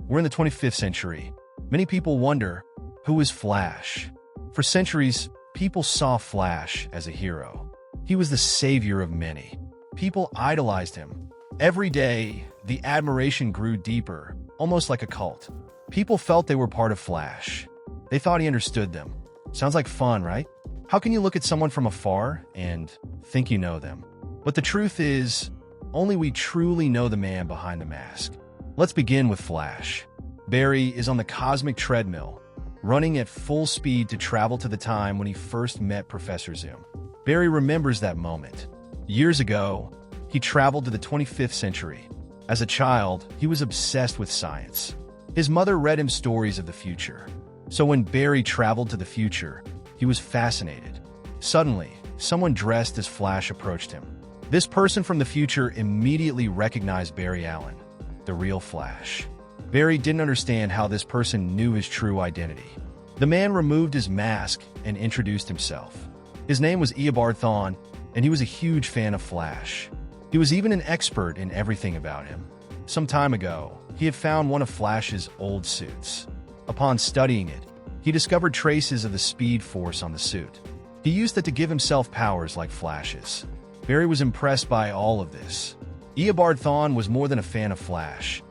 We're in the 25th century. Many people wonder, who is Flash? For centuries, people saw Flash as a hero. He was the savior of many. People idolized him. Every day, the admiration grew deeper, almost like a cult. People felt they were part of Flash. They thought he understood them. Sounds like fun, right? How can you look at someone from afar and think you know them? But the truth is, only we truly know the man behind the mask. Let's begin with Flash. Barry is on the cosmic treadmill, running at full speed to travel to the time when he first met Professor Zoom. Barry remembers that moment. Years ago, he traveled to the 25th century. As a child, he was obsessed with science. His mother read him stories of the future. So when Barry traveled to the future, he was fascinated. Suddenly, someone dressed as Flash approached him. This person from the future immediately recognized Barry Allen, the real Flash. Barry didn't understand how this person knew his true identity. The man removed his mask and introduced himself. His name was Thawne, and he was a huge fan of Flash. He was even an expert in everything about him. Some time ago, he had found one of Flash's old suits. Upon studying it, he discovered traces of the Speed Force on the suit. He used it to give himself powers like Flash's. Barry was impressed by all of this. Thawne was more than a fan of Flash.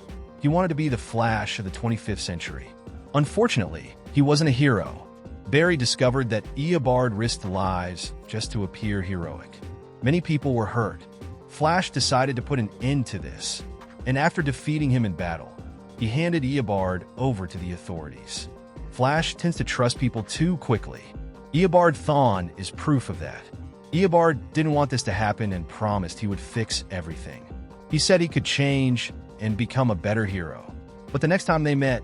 He wanted to be the Flash of the 25th century. Unfortunately, he wasn't a hero. Barry discovered that risked lives just to appear heroic. Many people were hurt. Flash decided to put an end to this, and after defeating him in battle, he handed over to the authorities. Flash tends to trust people too quickly. Thawne is proof of that. Didn't want this to happen and promised he would fix everything. He said he could change and become a better hero. But the next time they met,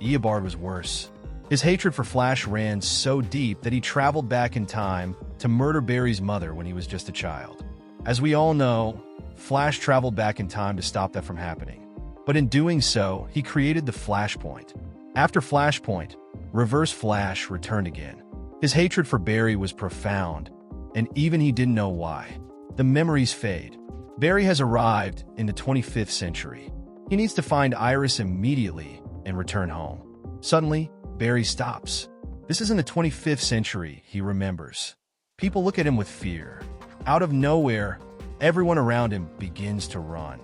was worse. His hatred for Flash ran so deep that he traveled back in time to murder Barry's mother when he was just a child. As we all know, Flash traveled back in time to stop that from happening. But in doing so, he created the Flashpoint. After Flashpoint, Reverse Flash returned again. His hatred for Barry was profound, and even he didn't know why. The memories fade. Barry has arrived in the 25th century. He needs to find Iris immediately and return home. Suddenly, Barry stops. This is in the 25th century, he remembers. People look at him with fear. Out of nowhere, everyone around him begins to run.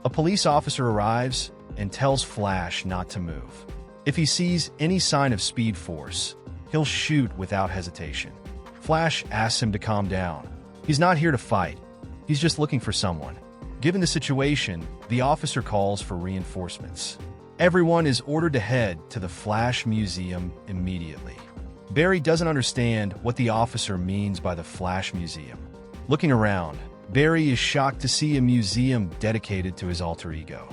A police officer arrives and tells Flash not to move. If he sees any sign of Speed Force, he'll shoot without hesitation. Flash asks him to calm down. He's not here to fight. He's just looking for someone. Given the situation, the officer calls for reinforcements. Everyone is ordered to head to the Flash Museum immediately. Barry doesn't understand what the officer means by the Flash Museum. Looking around, Barry is shocked to see a museum dedicated to his alter ego.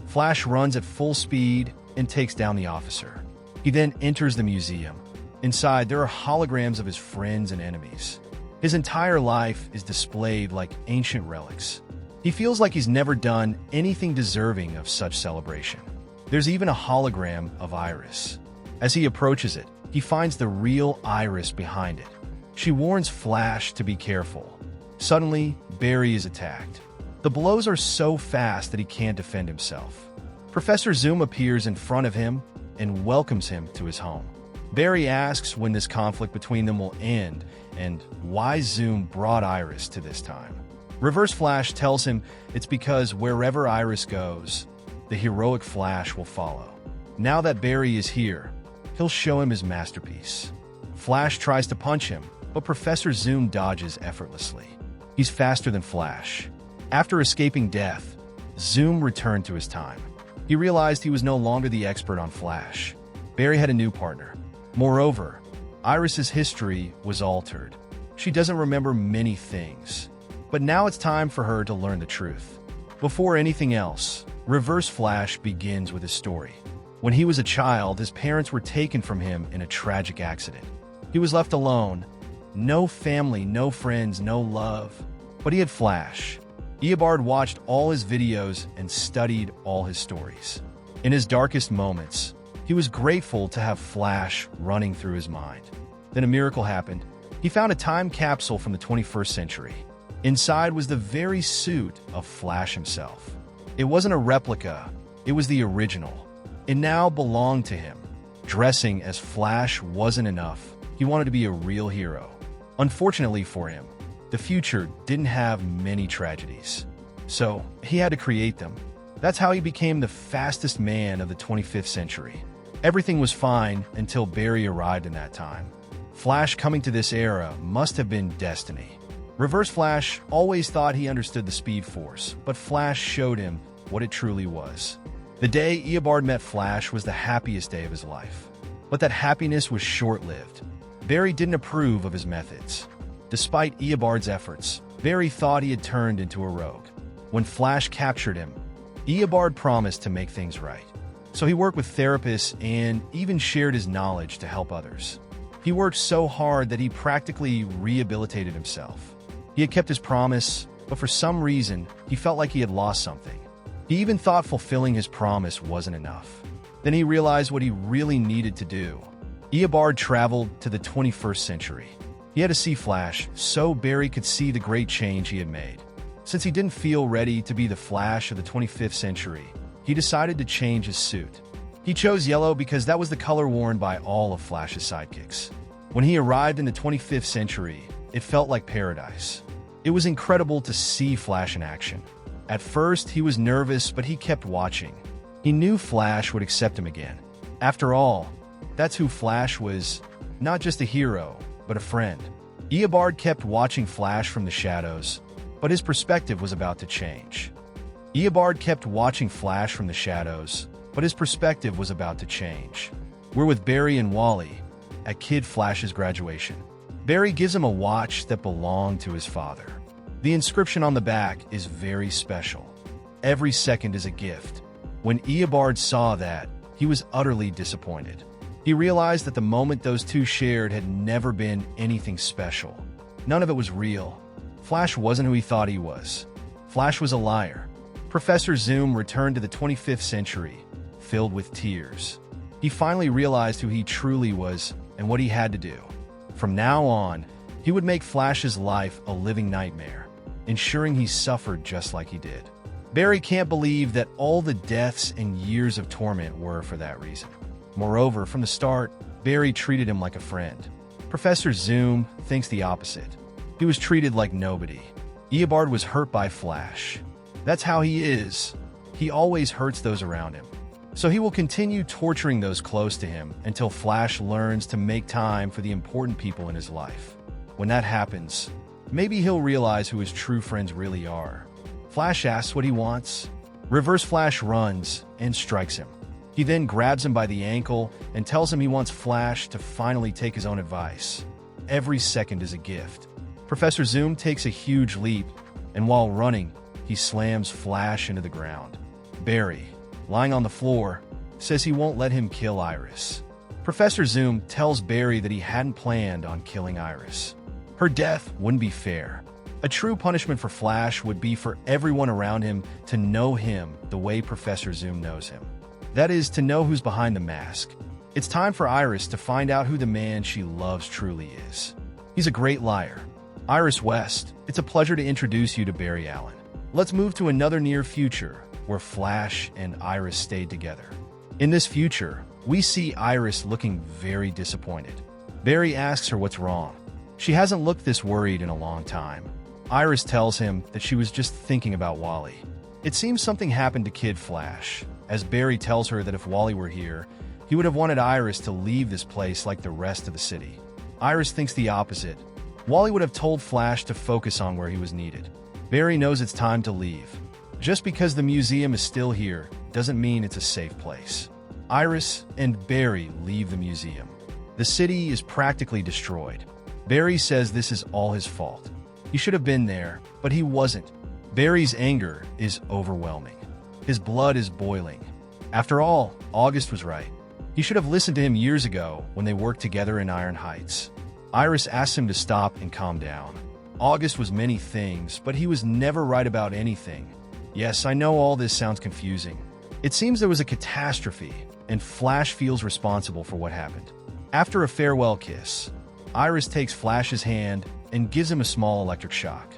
Flash runs at full speed and takes down the officer. He then enters the museum. Inside, there are holograms of his friends and enemies. His entire life is displayed like ancient relics. He feels like he's never done anything deserving of such celebration. There's even a hologram of Iris. As he approaches it, he finds the real Iris behind it. She warns Flash to be careful. Suddenly, Barry is attacked. The blows are so fast that he can't defend himself. Professor Zoom appears in front of him and welcomes him to his home. Barry asks when this conflict between them will end and why Zoom brought Iris to this time. Reverse Flash tells him it's because wherever Iris goes, the heroic Flash will follow. Now that Barry is here, he'll show him his masterpiece. Flash tries to punch him, but Professor Zoom dodges effortlessly. He's faster than Flash. After escaping death, Zoom returned to his time. He realized he was no longer the expert on Flash. Barry had a new partner. Moreover, Iris's history was altered. She doesn't remember many things. But now it's time for her to learn the truth. Before anything else, Reverse Flash begins with his story. When he was a child, his parents were taken from him in a tragic accident. He was left alone. No family, no friends, no love. But he had Flash. Eobard watched all his videos and studied all his stories. In his darkest moments, he was grateful to have Flash running through his mind. Then a miracle happened. He found a time capsule from the 21st century. Inside was the very suit of Flash himself. It wasn't a replica, it was the original. It now belonged to him. Dressing as Flash wasn't enough. He wanted to be a real hero. Unfortunately for him, the future didn't have many tragedies. So he had to create them. That's how he became the fastest man of the 25th century. Everything was fine until Barry arrived in that time. Flash coming to this era must have been destiny. Reverse Flash always thought he understood the Speed Force, but Flash showed him what it truly was. The day Eobard met Flash was the happiest day of his life. But that happiness was short-lived. Barry didn't approve of his methods. Despite Eobard's efforts, Barry thought he had turned into a rogue. When Flash captured him, Eobard promised to make things right. So he worked with therapists and even shared his knowledge to help others. He worked so hard that he practically rehabilitated himself. He had kept his promise, but for some reason, he felt like he had lost something. He even thought fulfilling his promise wasn't enough. Then he realized what he really needed to do. Eobard traveled to the 21st century. He had to see Flash so Barry could see the great change he had made. Since he didn't feel ready to be the Flash of the 25th century, he decided to change his suit. He chose yellow because that was the color worn by all of Flash's sidekicks. When he arrived in the 25th century, it felt like paradise. It was incredible to see Flash in action. At first, he was nervous, but he kept watching. He knew Flash would accept him again. After all, that's who Flash was, not just a hero, but a friend. Eobard kept watching Flash from the shadows, but his perspective was about to change. Eobard kept watching Flash from the shadows, but his perspective was about to change. We're with Barry and Wally at Kid Flash's graduation. Barry gives him a watch that belonged to his father. The inscription on the back is very special. Every second is a gift. When Eobard saw that, he was utterly disappointed. He realized that the moment those two shared had never been anything special. None of it was real. Flash wasn't who he thought he was. Flash was a liar. Professor Zoom returned to the 25th century, filled with tears. He finally realized who he truly was and what he had to do. From now on, he would make Flash's life a living nightmare, ensuring he suffered just like he did. Barry can't believe that all the deaths and years of torment were for that reason. Moreover, from the start, Barry treated him like a friend. Professor Zoom thinks the opposite. He was treated like nobody. Eobard was hurt by Flash. That's how he is. He always hurts those around him. So he will continue torturing those close to him until Flash learns to make time for the important people in his life. When that happens, maybe he'll realize who his true friends really are. Flash asks what he wants. Reverse Flash runs and strikes him. He then grabs him by the ankle and tells him he wants Flash to finally take his own advice. Every second is a gift. Professor Zoom takes a huge leap, and while running, he slams Flash into the ground. Barry, lying on the floor, says he won't let him kill Iris. Professor Zoom tells Barry that he hadn't planned on killing Iris. Her death wouldn't be fair. A true punishment for Flash would be for everyone around him to know him the way Professor Zoom knows him. That is, to know who's behind the mask. It's time for Iris to find out who the man she loves truly is. He's a great liar. Iris West, it's a pleasure to introduce you to Barry Allen. Let's move to another near future where Flash and Iris stayed together. In this future, we see Iris looking very disappointed. Barry asks her what's wrong. She hasn't looked this worried in a long time. Iris tells him that she was just thinking about Wally. It seems something happened to Kid Flash, as Barry tells her that if Wally were here, he would have wanted Iris to leave this place like the rest of the city. Iris thinks the opposite. Wally would have told Flash to focus on where he was needed. Barry knows it's time to leave. Just because the museum is still here doesn't mean it's a safe place. Iris and Barry leave the museum. The city is practically destroyed. Barry says this is all his fault. He should have been there, but he wasn't. Barry's anger is overwhelming. His blood is boiling. After all, August was right. He should have listened to him years ago when they worked together in Iron Heights. Iris asks him to stop and calm down. August was many things, but he was never right about anything. Yes, I know all this sounds confusing. It seems there was a catastrophe, and Flash feels responsible for what happened. After a farewell kiss, Iris takes Flash's hand and gives him a small electric shock.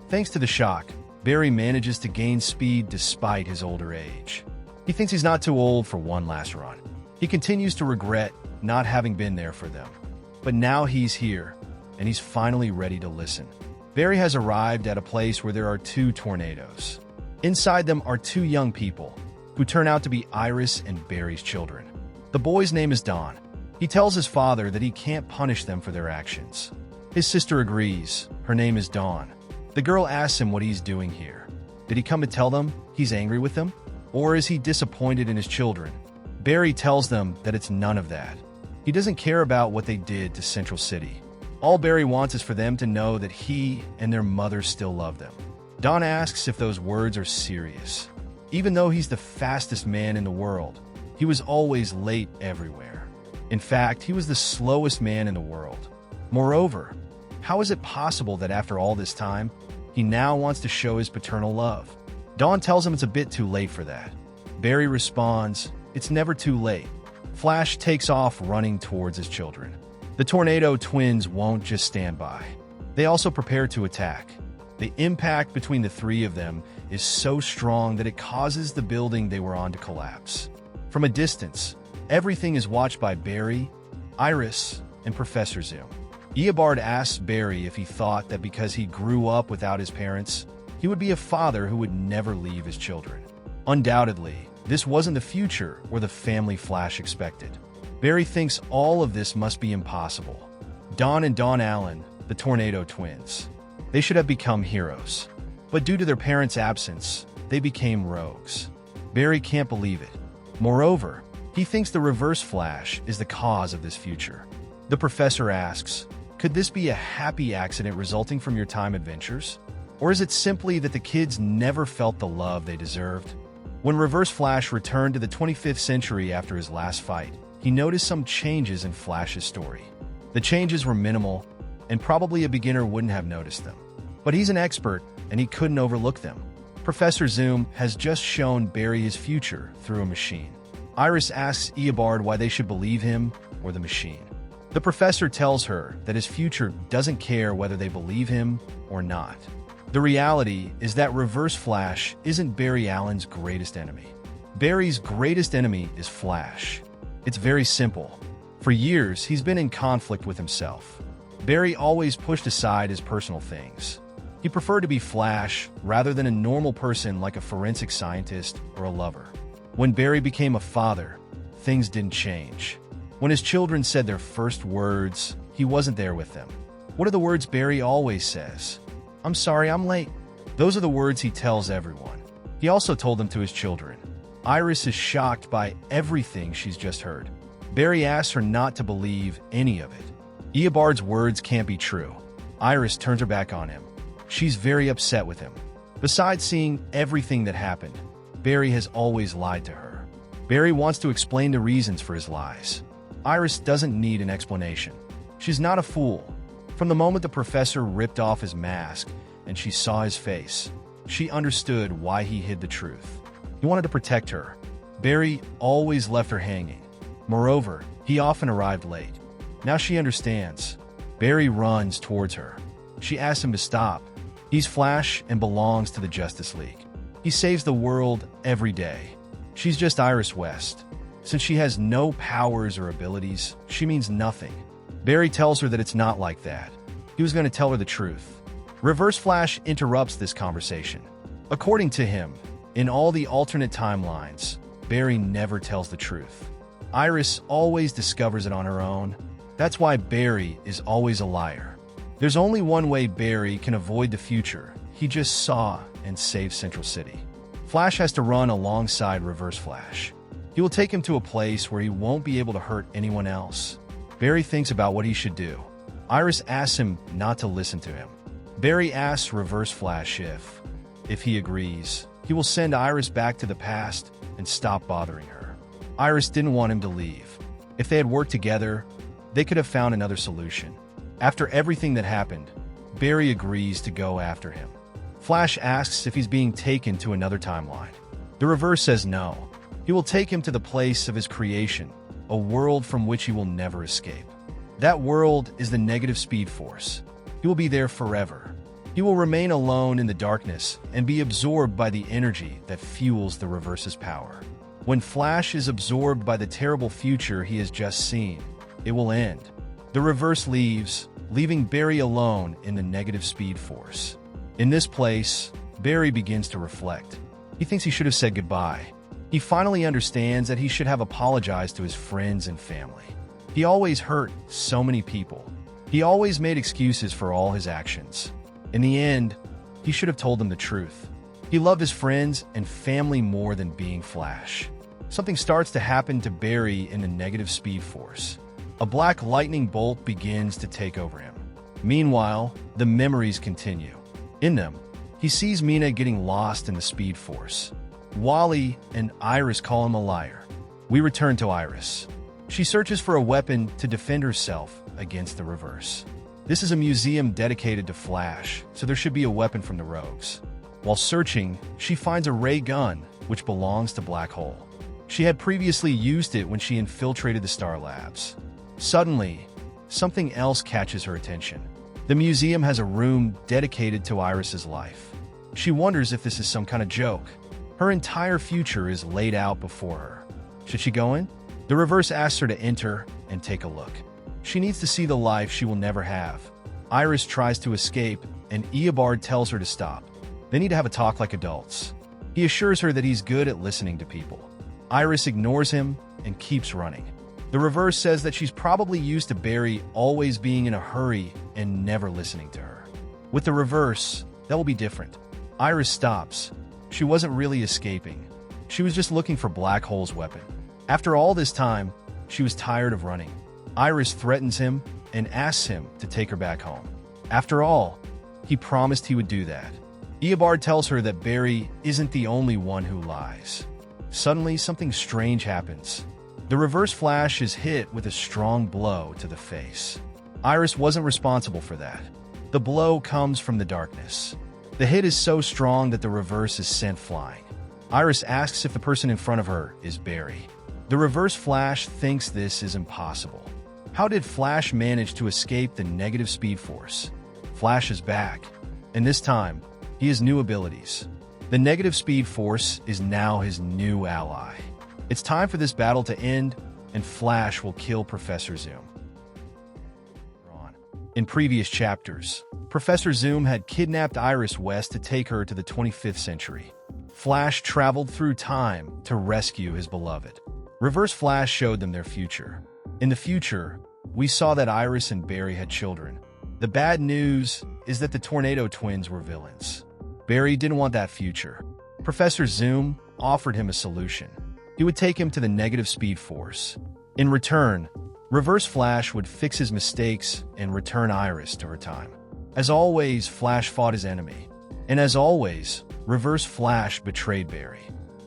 Thanks to the shock, Barry manages to gain speed despite his older age. He thinks he's not too old for one last run. He continues to regret not having been there for them. But now he's here, and he's finally ready to listen. Barry has arrived at a place where there are two tornadoes. Inside them are two young people, who turn out to be Iris and Barry's children. The boy's name is Thawne. He tells his father that he can't punish them for their actions. His sister agrees. Her name is Dawn. The girl asks him what he's doing here. Did he come to tell them he's angry with them? Or is he disappointed in his children? Barry tells them that it's none of that. He doesn't care about what they did to Central City. All Barry wants is for them to know that he and their mother still love them. Dawn asks if those words are serious. Even though he's the fastest man in the world, he was always late everywhere. In fact, he was the slowest man in the world. Moreover, how is it possible that after all this time, he now wants to show his paternal love? Dawn tells him it's a bit too late for that. Barry responds, it's never too late. Flash takes off running towards his children. The Tornado Twins won't just stand by. They also prepare to attack. The impact between the three of them is so strong that it causes the building they were on to collapse. From a distance, everything is watched by Barry, Iris, and Professor Zoom. Eobard asks Barry if he thought that because he grew up without his parents, he would be a father who would never leave his children. Undoubtedly, this wasn't the future or the family Flash expected. Barry thinks all of this must be impossible. Dawn and Dawn Allen, the Tornado Twins. They should have become heroes. But due to their parents' absence, they became rogues. Barry can't believe it. Moreover, he thinks the Reverse Flash is the cause of this future. The professor asks, could this be a happy accident resulting from your time adventures? Or is it simply that the kids never felt the love they deserved? When Reverse Flash returned to the 25th century after his last fight, he noticed some changes in Flash's story. The changes were minimal, and probably a beginner wouldn't have noticed them. But he's an expert, and he couldn't overlook them. Professor Zoom has just shown Barry his future through a machine. Iris asks Eobard why they should believe him or the machine. The professor tells her that his future doesn't care whether they believe him or not. The reality is that Reverse Flash isn't Barry Allen's greatest enemy. Barry's greatest enemy is Flash. It's very simple. For years, he's been in conflict with himself. Barry always pushed aside his personal things. He preferred to be Flash rather than a normal person like a forensic scientist or a lover. When Barry became a father, things didn't change. When his children said their first words, he wasn't there with them. What are the words Barry always says? I'm sorry I'm late. Those are the words he tells everyone. He also told them to his children. Iris is shocked by everything she's just heard. Barry asks her not to believe any of it. Eobard's words can't be true. Iris turns her back on him. She's very upset with him. Besides seeing everything that happened, Barry has always lied to her. Barry wants to explain the reasons for his lies. Iris doesn't need an explanation. She's not a fool. From the moment the professor ripped off his mask and she saw his face, she understood why he hid the truth. He wanted to protect her. Barry always left her hanging. Moreover, he often arrived late. Now she understands. Barry runs towards her. She asks him to stop. He's Flash and belongs to the Justice League. He saves the world every day. She's just Iris West. Since she has no powers or abilities, she means nothing. Barry tells her that it's not like that. He was going to tell her the truth. Reverse Flash interrupts this conversation. According to him, in all the alternate timelines, Barry never tells the truth. Iris always discovers it on her own. That's why Barry is always a liar. There's only one way Barry can avoid the future. He just saw and saved Central City. Flash has to run alongside Reverse Flash. He will take him to a place where he won't be able to hurt anyone else. Barry thinks about what he should do. Iris asks him not to listen to him. Barry asks Reverse Flash if he agrees, he will send Iris back to the past and stop bothering her. Iris didn't want him to leave. If they had worked together, they could have found another solution. After everything that happened, Barry agrees to go after him. Flash asks if he's being taken to another timeline. The Reverse says no. He will take him to the place of his creation, a world from which he will never escape. That world is the negative Speed Force. He will be there forever. He will remain alone in the darkness and be absorbed by the energy that fuels the Reverse's power. When Flash is absorbed by the terrible future he has just seen, it will end. The Reverse leaves, leaving Barry alone in the negative Speed Force. In this place, Barry begins to reflect. He thinks he should have said goodbye. He finally understands that he should have apologized to his friends and family. He always hurt so many people. He always made excuses for all his actions. In the end, he should have told them the truth. He loved his friends and family more than being Flash. Something starts to happen to Barry in the negative Speed Force. A black lightning bolt begins to take over him. Meanwhile, the memories continue. In them, he sees Mina getting lost in the Speed Force. Wally and Iris call him a liar. We return to Iris. She searches for a weapon to defend herself against the Reverse. This is a museum dedicated to Flash, so there should be a weapon from the Rogues. While searching, she finds a ray gun, which belongs to Black Hole. She had previously used it when she infiltrated the Star Labs. Suddenly, something else catches her attention. The museum has a room dedicated to Iris's life. She wonders if this is some kind of joke. Her entire future is laid out before her. Should she go in? The Reverse asks her to enter and take a look. She needs to see the life she will never have. Iris tries to escape, and Eobard tells her to stop. They need to have a talk like adults. He assures her that he's good at listening to people. Iris ignores him and keeps running. The Reverse says that she's probably used to Barry always being in a hurry and never listening to her. With the Reverse, that will be different. Iris stops. She wasn't really escaping. She was just looking for Black Hole's weapon. After all this time, she was tired of running. Iris threatens him and asks him to take her back home. After all, he promised he would do that. Eobard tells her that Barry isn't the only one who lies. Suddenly, something strange happens. The Reverse Flash is hit with a strong blow to the face. Iris wasn't responsible for that. The blow comes from the darkness. The hit is so strong that the Reverse is sent flying. Iris asks if the person in front of her is Barry. The Reverse Flash thinks this is impossible. How did Flash manage to escape the negative Speed Force? Flash is back, and this time, he has new abilities. The negative Speed Force is now his new ally. It's time for this battle to end, and Flash will kill Professor Zoom. In previous chapters, Professor Zoom had kidnapped Iris West to take her to the 25th century. Flash traveled through time to rescue his beloved. Reverse Flash showed them their future. In the future, we saw that Iris and Barry had children. The bad news is that the Tornado Twins were villains. Barry didn't want that future. Professor Zoom, offered him a solution. He would take him to the negative speed force. In return, Reverse Flash would fix his mistakes and return Iris to her time. As always, Flash fought his enemy. And as always, Reverse Flash betrayed Barry.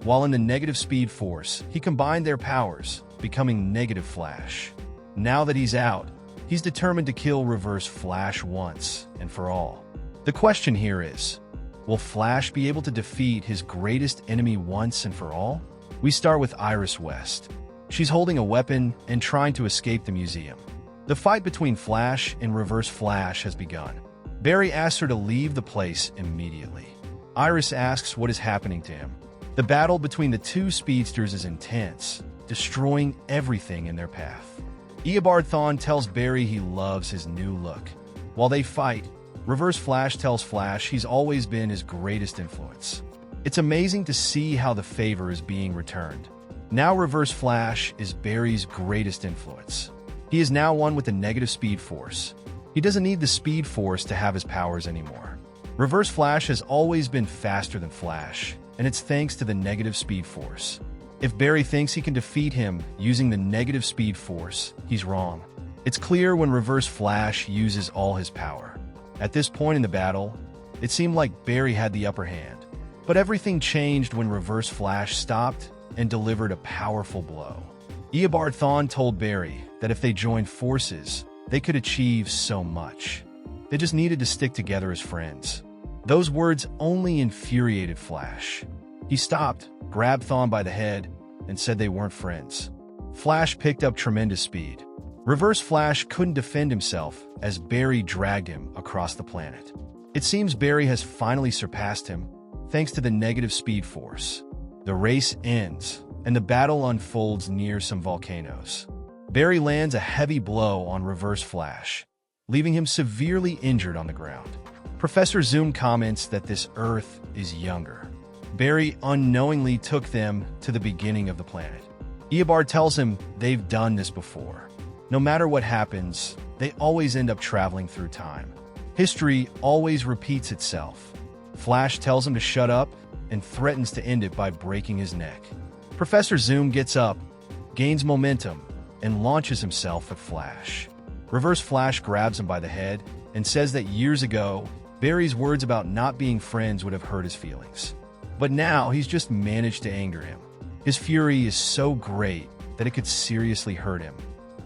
While in the negative speed force, he combined their powers, becoming Negative Flash. Now that he's out, he's determined to kill Reverse Flash once and for all. The question here is, will Flash be able to defeat his greatest enemy once and for all? We start with Iris West. She's holding a weapon and trying to escape the museum. The fight between Flash and Reverse Flash has begun. Barry asks her to leave the place immediately. Iris asks what is happening to him. The battle between the two speedsters is intense, destroying everything in their path. Eobard Thawne tells Barry he loves his new look. While they fight, Reverse Flash tells Flash he's always been his greatest influence. It's amazing to see how the favor is being returned. Now Reverse Flash is Barry's greatest influence. He is now one with the negative speed force. He doesn't need the speed force to have his powers anymore. Reverse Flash has always been faster than Flash, and it's thanks to the negative speed force. If Barry thinks he can defeat him using the negative speed force, he's wrong. It's clear when Reverse Flash uses all his power. At this point in the battle, it seemed like Barry had the upper hand. But everything changed when Reverse Flash stopped and delivered a powerful blow. Eobard Thawne told Barry that if they joined forces, they could achieve so much. They just needed to stick together as friends. Those words only infuriated Flash. He stopped, grabbed Thawne by the head, and said they weren't friends. Flash picked up tremendous speed. Reverse Flash couldn't defend himself as Barry dragged him across the planet. It seems Barry has finally surpassed him, thanks to the negative speed force. The race ends, and the battle unfolds near some volcanoes. Barry lands a heavy blow on Reverse Flash, leaving him severely injured on the ground. Professor Zoom comments that this Earth is younger. Barry unknowingly took them to the beginning of the planet. Eobard tells him they've done this before. No matter what happens, they always end up traveling through time. History always repeats itself. Flash tells him to shut up and threatens to end it by breaking his neck. Professor Zoom gets up, gains momentum, and launches himself at Flash. Reverse Flash grabs him by the head and says that years ago, Barry's words about not being friends would have hurt his feelings. But now he's just managed to anger him. His fury is so great that it could seriously hurt him.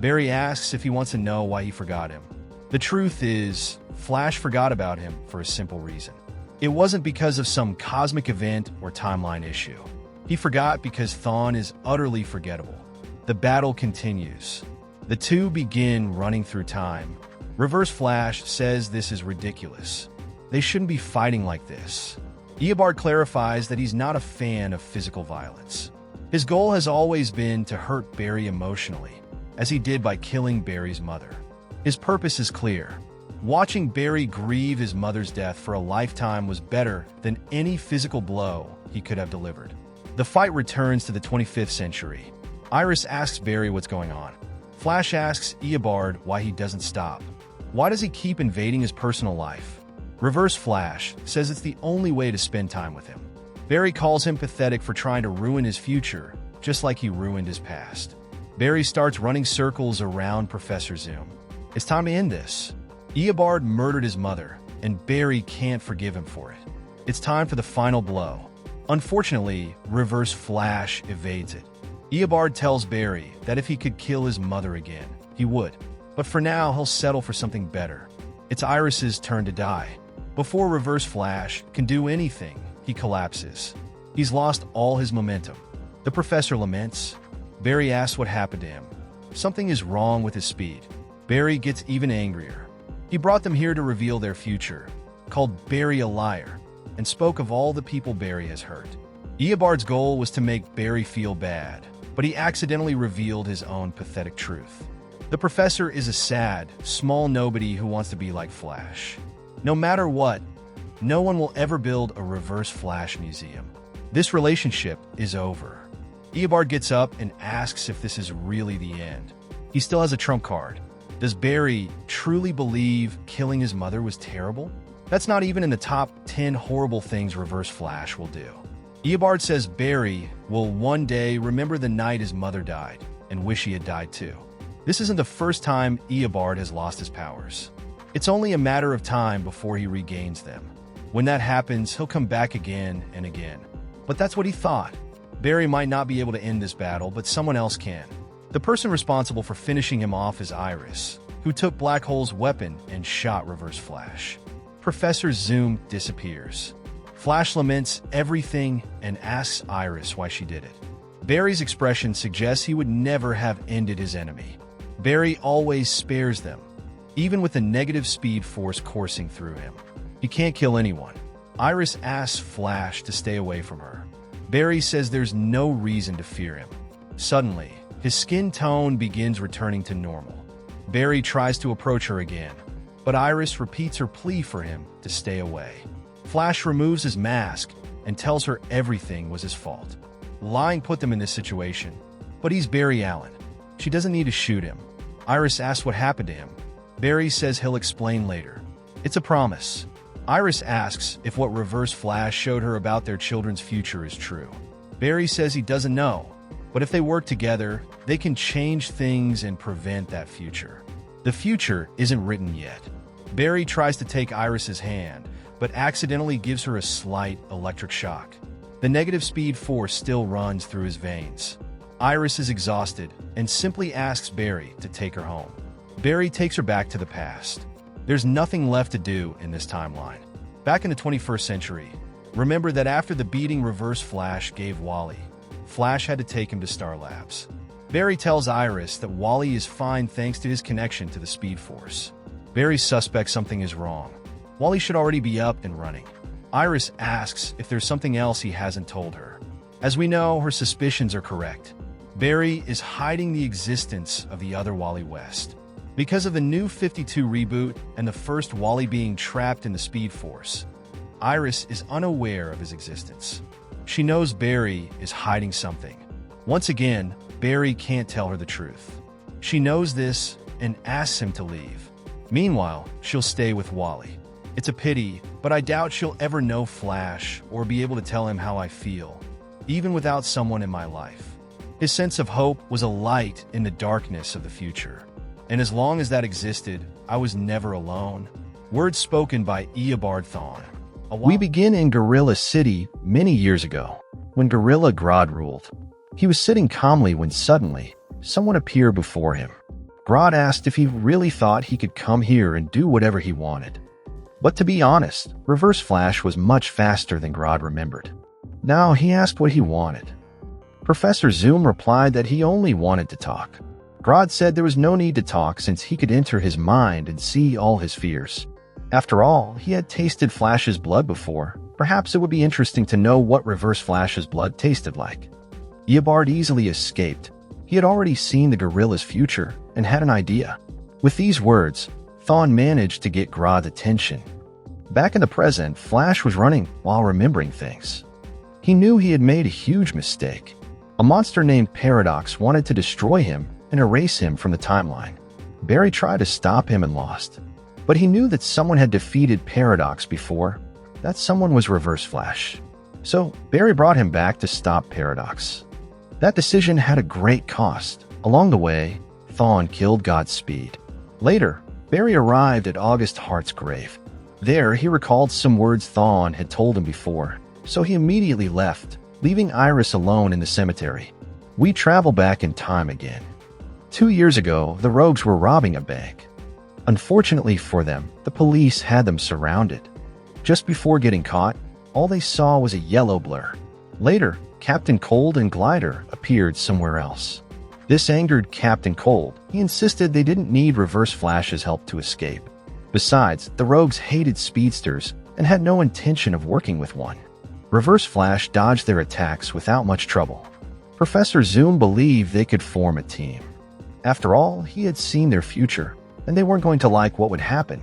Barry asks if he wants to know why he forgot him. The truth is, Flash forgot about him for a simple reason. It wasn't because of some cosmic event or timeline issue. He forgot because Thawne is utterly forgettable. The battle continues. The two begin running through time. Reverse Flash says this is ridiculous. They shouldn't be fighting like this. Eobard clarifies that he's not a fan of physical violence. His goal has always been to hurt Barry emotionally, as he did by killing Barry's mother. His purpose is clear. Watching Barry grieve his mother's death for a lifetime was better than any physical blow he could have delivered. The fight returns to the 25th century. Iris asks Barry what's going on. Flash asks Eobard why he doesn't stop. Why does he keep invading his personal life? Reverse Flash says it's the only way to spend time with him. Barry calls him pathetic for trying to ruin his future, just like he ruined his past. Barry starts running circles around Professor Zoom. It's time to end this. Eobard murdered his mother, and Barry can't forgive him for it. It's time for the final blow. Unfortunately, Reverse Flash evades it. Eobard tells Barry that if he could kill his mother again, he would. But for now, he'll settle for something better. It's Iris's turn to die. Before Reverse Flash can do anything, he collapses. He's lost all his momentum. The professor laments. Barry asks what happened to him. Something is wrong with his speed. Barry gets even angrier. He brought them here to reveal their future, called Barry a liar, and spoke of all the people Barry has hurt. Eobard's goal was to make Barry feel bad, but he accidentally revealed his own pathetic truth. The professor is a sad, small nobody who wants to be like Flash. No matter what, no one will ever build a Reverse Flash museum. This relationship is over. Eobard gets up and asks if this is really the end. He still has a trump card. Does Barry truly believe killing his mother was terrible? That's not even in the top 10 horrible things Reverse Flash will do. Eobard says Barry will one day remember the night his mother died and wish he had died too. This isn't the first time Eobard has lost his powers. It's only a matter of time before he regains them. When that happens, he'll come back again and again. But that's what he thought. Barry might not be able to end this battle, but someone else can. The person responsible for finishing him off is Iris, who took Black Hole's weapon and shot Reverse Flash. Professor Zoom disappears. Flash laments everything and asks Iris why she did it. Barry's expression suggests he would never have ended his enemy. Barry always spares them, even with the negative speed force coursing through him. He can't kill anyone. Iris asks Flash to stay away from her. Barry says there's no reason to fear him. Suddenly, his skin tone begins returning to normal. Barry tries to approach her again, but Iris repeats her plea for him to stay away. Flash removes his mask and tells her everything was his fault. Lying put them in this situation, but he's Barry Allen. She doesn't need to shoot him. Iris asks what happened to him. Barry says he'll explain later. It's a promise. Iris asks if what Reverse Flash showed her about their children's future is true. Barry says he doesn't know, but if they work together, they can change things and prevent that future. The future isn't written yet. Barry tries to take Iris's hand, but accidentally gives her a slight electric shock. The negative speed force still runs through his veins. Iris is exhausted and simply asks Barry to take her home. Barry takes her back to the past. There's nothing left to do in this timeline. Back in the 21st century, remember that after the beating Reverse Flash gave Wally, Flash had to take him to Star Labs. Barry tells Iris that Wally is fine thanks to his connection to the Speed Force. Barry suspects something is wrong. Wally should already be up and running. Iris asks if there's something else he hasn't told her. As we know, her suspicions are correct. Barry is hiding the existence of the other Wally West. Because of the New 52 reboot and the first Wally being trapped in the Speed Force, Iris is unaware of his existence. She knows Barry is hiding something. Once again, Barry can't tell her the truth. She knows this and asks him to leave. Meanwhile, she'll stay with Wally. It's a pity, but I doubt she'll ever know Flash or be able to tell him how I feel, even without someone in my life. His sense of hope was a light in the darkness of the future. And as long as that existed, I was never alone. Words spoken by Eobard Thawne. We begin in Gorilla City many years ago, when Gorilla Grodd ruled. He was sitting calmly when suddenly, someone appeared before him. Grodd asked if he really thought he could come here and do whatever he wanted. But to be honest, Reverse Flash was much faster than Grodd remembered. Now he asked what he wanted. Professor Zoom replied that he only wanted to talk. Grodd said there was no need to talk since he could enter his mind and see all his fears. After all, he had tasted Flash's blood before. Perhaps it would be interesting to know what Reverse Flash's blood tasted like. Eobard easily escaped. He had already seen the gorilla's future and had an idea. With these words, Thawne managed to get Grodd's attention. Back in the present, Flash was running while remembering things. He knew he had made a huge mistake. A monster named Paradox wanted to destroy him and erase him from the timeline. Barry tried to stop him and lost. But he knew that someone had defeated Paradox before. That someone was Reverse Flash. So Barry brought him back to stop Paradox. That decision had a great cost. Along the way, Thawne killed Godspeed. Later, Barry arrived at August Hart's grave. There, he recalled some words Thawne had told him before, so he immediately left, leaving Iris alone in the cemetery. We travel back in time again. 2 years ago, the rogues were robbing a bank. Unfortunately for them, the police had them surrounded. Just before getting caught, all they saw was a yellow blur. Later, Captain Cold and Glider appeared somewhere else. This angered Captain Cold. He insisted they didn't need Reverse Flash's help to escape. Besides, the rogues hated speedsters and had no intention of working with one. Reverse Flash dodged their attacks without much trouble. Professor Zoom believed they could form a team. After all, he had seen their future, and they weren't going to like what would happen.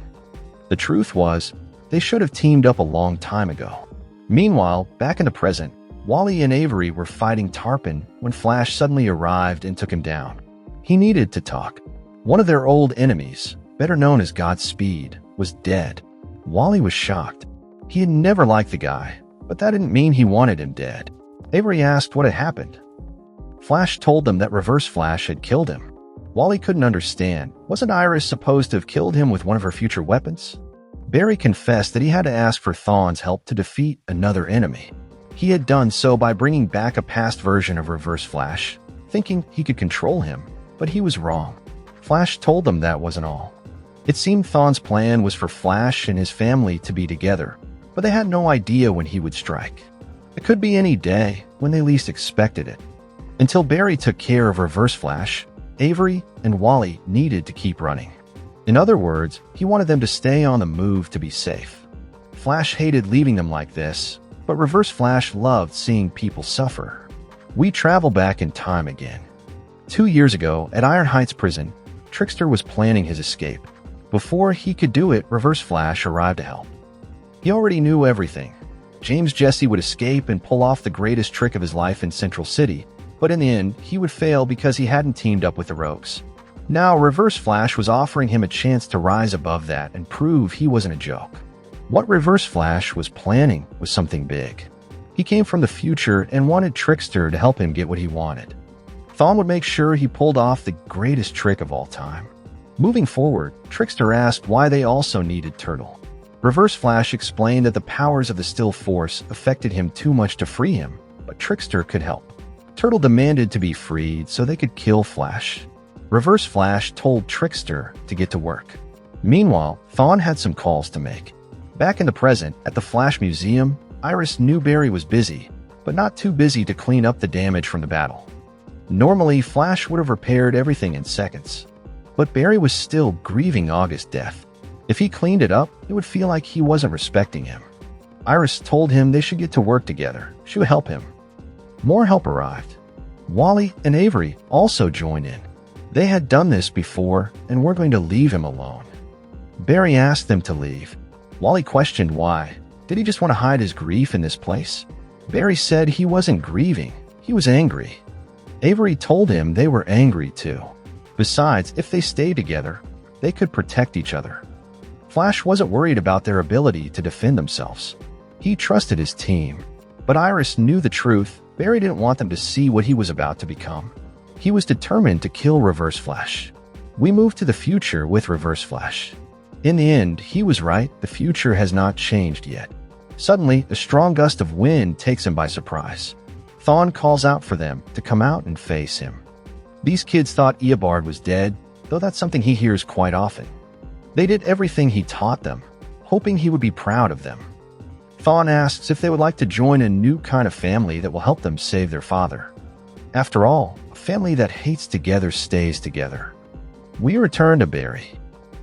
The truth was, they should have teamed up a long time ago. Meanwhile, back in the present, Wally and Avery were fighting Tarpon when Flash suddenly arrived and took him down. He needed to talk. One of their old enemies, better known as Godspeed, was dead. Wally was shocked. He had never liked the guy, but that didn't mean he wanted him dead. Avery asked what had happened. Flash told them that Reverse Flash had killed him. Wally couldn't understand. Wasn't Iris supposed to have killed him with one of her future weapons? Barry confessed that he had to ask for Thawne's help to defeat another enemy. He had done so by bringing back a past version of Reverse Flash, thinking he could control him, but he was wrong. Flash told them that wasn't all. It seemed Thawne's plan was for Flash and his family to be together, but they had no idea when he would strike. It could be any day, when they least expected it. Until Barry took care of Reverse Flash, Avery and Wally needed to keep running. In other words, he wanted them to stay on the move to be safe. Flash hated leaving them like this, but Reverse Flash loved seeing people suffer. We travel back in time again. 2 years ago, at Iron Heights Prison, Trickster was planning his escape. Before he could do it, Reverse Flash arrived to help. He already knew everything. James Jesse would escape and pull off the greatest trick of his life in Central City, but in the end, he would fail because he hadn't teamed up with the Rogues. Now, Reverse Flash was offering him a chance to rise above that and prove he wasn't a joke. What Reverse Flash was planning was something big. He came from the future and wanted Trickster to help him get what he wanted. Thawne would make sure he pulled off the greatest trick of all time. Moving forward, Trickster asked why they also needed Turtle. Reverse Flash explained that the powers of the Still Force affected him too much to free him, but Trickster could help. Turtle demanded to be freed so they could kill Flash. Reverse Flash told Trickster to get to work. Meanwhile, Thawne had some calls to make. Back in the present, at the Flash Museum, Iris knew Barry was busy, but not too busy to clean up the damage from the battle. Normally, Flash would have repaired everything in seconds, but Barry was still grieving August's death. If he cleaned it up, it would feel like he wasn't respecting him. Iris told him they should get to work together. She would help him. More help arrived. Wally and Avery also joined in. They had done this before and were going to leave him alone. Barry asked them to leave. Wally questioned why. Did he just want to hide his grief in this place? Barry said he wasn't grieving. He was angry. Avery told him they were angry too. Besides, if they stayed together, they could protect each other. Flash wasn't worried about their ability to defend themselves. He trusted his team. But Iris knew the truth. Barry didn't want them to see what he was about to become. He was determined to kill Reverse Flash. We moved to the future with Reverse Flash. In the end, he was right. The future has not changed yet. Suddenly, a strong gust of wind takes him by surprise. Thawne calls out for them to come out and face him. These kids thought Eobard was dead, though that's something he hears quite often. They did everything he taught them, hoping he would be proud of them. Thawne asks if they would like to join a new kind of family that will help them save their father. After all, a family that hates together stays together. We return to Barry.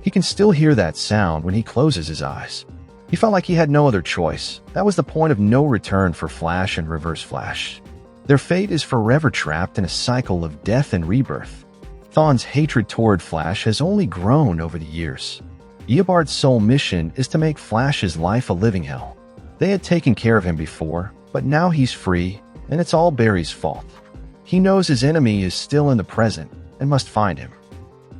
He can still hear that sound when he closes his eyes. He felt like he had no other choice. That was the point of no return for Flash and Reverse Flash. Their fate is forever trapped in a cycle of death and rebirth. Thawne's hatred toward Flash has only grown over the years. Eobard's sole mission is to make Flash's life a living hell. They had taken care of him before, but now he's free, and it's all Barry's fault. He knows his enemy is still in the present and must find him.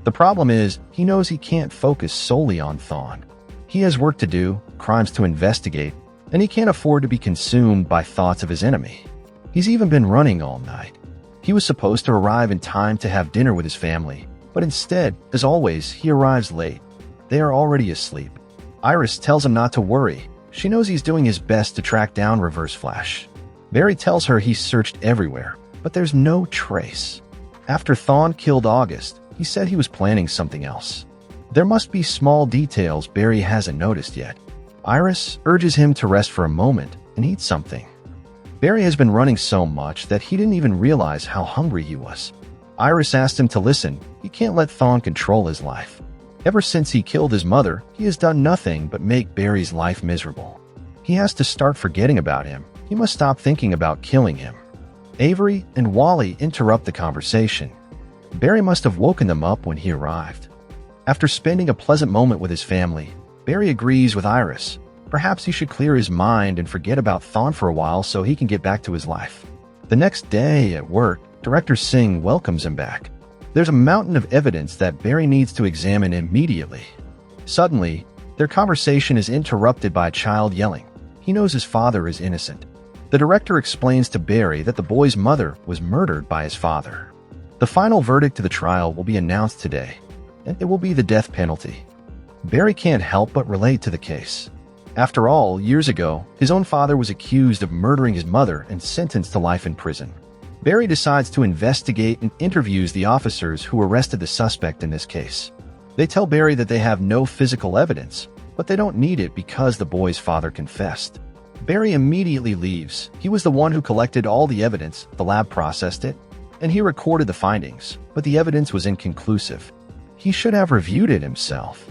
The problem is, he knows he can't focus solely on Thawne. He has work to do, crimes to investigate, and he can't afford to be consumed by thoughts of his enemy. He's even been running all night. He was supposed to arrive in time to have dinner with his family, but instead, as always, he arrives late. They are already asleep. Iris tells him not to worry. She knows he's doing his best to track down Reverse Flash. Barry tells her he's searched everywhere, but there's no trace. After Thawne killed August, he said he was planning something else. There must be small details Barry hasn't noticed yet. Iris urges him to rest for a moment and eat something. Barry has been running so much that he didn't even realize how hungry he was. Iris asked him to listen. He can't let Thawne control his life. Ever since he killed his mother, he has done nothing but make Barry's life miserable. He has to start forgetting about him. He must stop thinking about killing him. Avery and Wally interrupt the conversation. Barry must have woken them up when he arrived. After spending a pleasant moment with his family, Barry agrees with Iris. Perhaps he should clear his mind and forget about Thawne for a while so he can get back to his life. The next day at work, Director Singh welcomes him back. There's a mountain of evidence that Barry needs to examine immediately. Suddenly, their conversation is interrupted by a child yelling. He knows his father is innocent. The director explains to Barry that the boy's mother was murdered by his father. The final verdict to the trial will be announced today, and it will be the death penalty. Barry can't help but relate to the case. After all, years ago, his own father was accused of murdering his mother and sentenced to life in prison. Barry decides to investigate and interviews the officers who arrested the suspect in this case. They tell Barry that they have no physical evidence, but they don't need it because the boy's father confessed. Barry immediately leaves. He was the one who collected all the evidence, the lab processed it, and he recorded the findings, but the evidence was inconclusive. He should have reviewed it himself.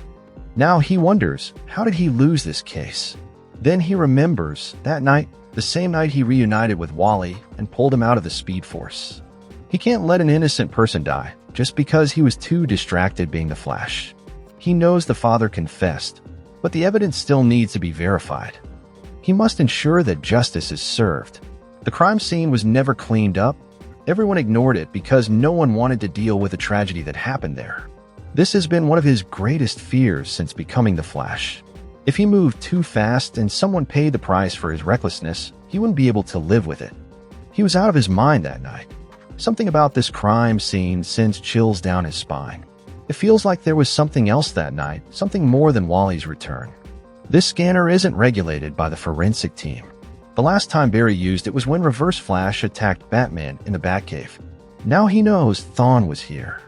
Now he wonders, how did he lose this case? Then he remembers that night, the same night he reunited with Wally and pulled him out of the Speed Force. He can't let an innocent person die just because he was too distracted being the Flash. He knows the father confessed, but the evidence still needs to be verified. He must ensure that justice is served. The crime scene was never cleaned up. Everyone ignored it because no one wanted to deal with the tragedy that happened there. This has been one of his greatest fears since becoming the Flash. If he moved too fast and someone paid the price for his recklessness, he wouldn't be able to live with it. He was out of his mind that night. Something about this crime scene sends chills down his spine. It feels like there was something else that night, something more than Wally's return. This scanner isn't regulated by the forensic team. The last time Barry used it was when Reverse Flash attacked Batman in the Batcave. Now he knows Thawne was here.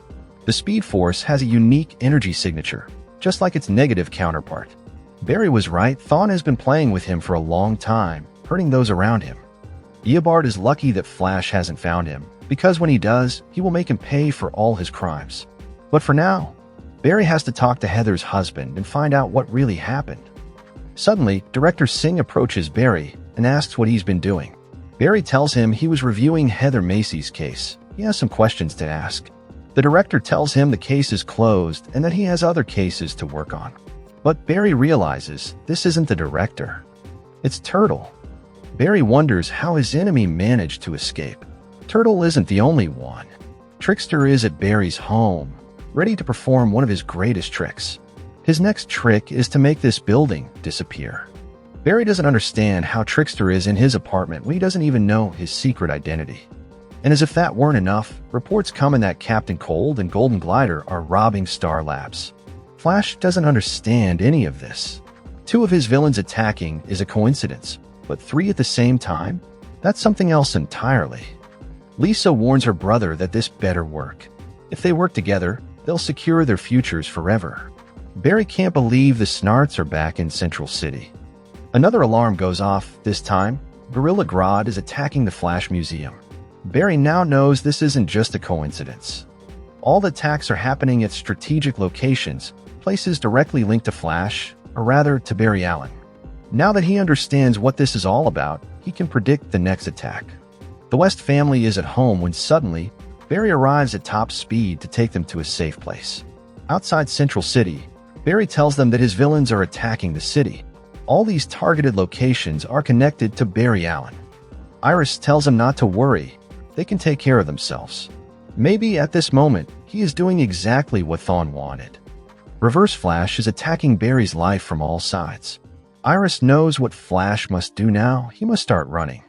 The Speed Force has a unique energy signature, just like its negative counterpart. Barry was right, Thawne has been playing with him for a long time, hurting those around him. Eobard is lucky that Flash hasn't found him, because when he does, he will make him pay for all his crimes. But for now, Barry has to talk to Heather's husband and find out what really happened. Suddenly, Director Singh approaches Barry and asks what he's been doing. Barry tells him he was reviewing Heather Macy's case. He has some questions to ask. The director tells him the case is closed and that he has other cases to work on. But Barry realizes this isn't the director. It's Turtle. Barry wonders how his enemy managed to escape. Turtle isn't the only one. Trickster is at Barry's home, ready to perform one of his greatest tricks. His next trick is to make this building disappear. Barry doesn't understand how Trickster is in his apartment when he doesn't even know his secret identity. And as if that weren't enough, reports come in that Captain Cold and Golden Glider are robbing Star Labs. Flash doesn't understand any of this. 2 of his villains attacking is a coincidence, but 3 at the same time? That's something else entirely. Lisa warns her brother that this better work. If they work together, they'll secure their futures forever. Barry can't believe the Snarts are back in Central City. Another alarm goes off. This time, Gorilla Grodd is attacking the Flash Museum. Barry now knows this isn't just a coincidence. All the attacks are happening at strategic locations, places directly linked to Flash, or rather to Barry Allen. Now that he understands what this is all about, he can predict the next attack. The West family is at home when suddenly, Barry arrives at top speed to take them to a safe place. Outside Central City, Barry tells them that his villains are attacking the city. All these targeted locations are connected to Barry Allen. Iris tells him not to worry, they can take care of themselves. Maybe at this moment, he is doing exactly what Thawne wanted. Reverse Flash is attacking Barry's life from all sides. Iris knows what Flash must do now. He must start running.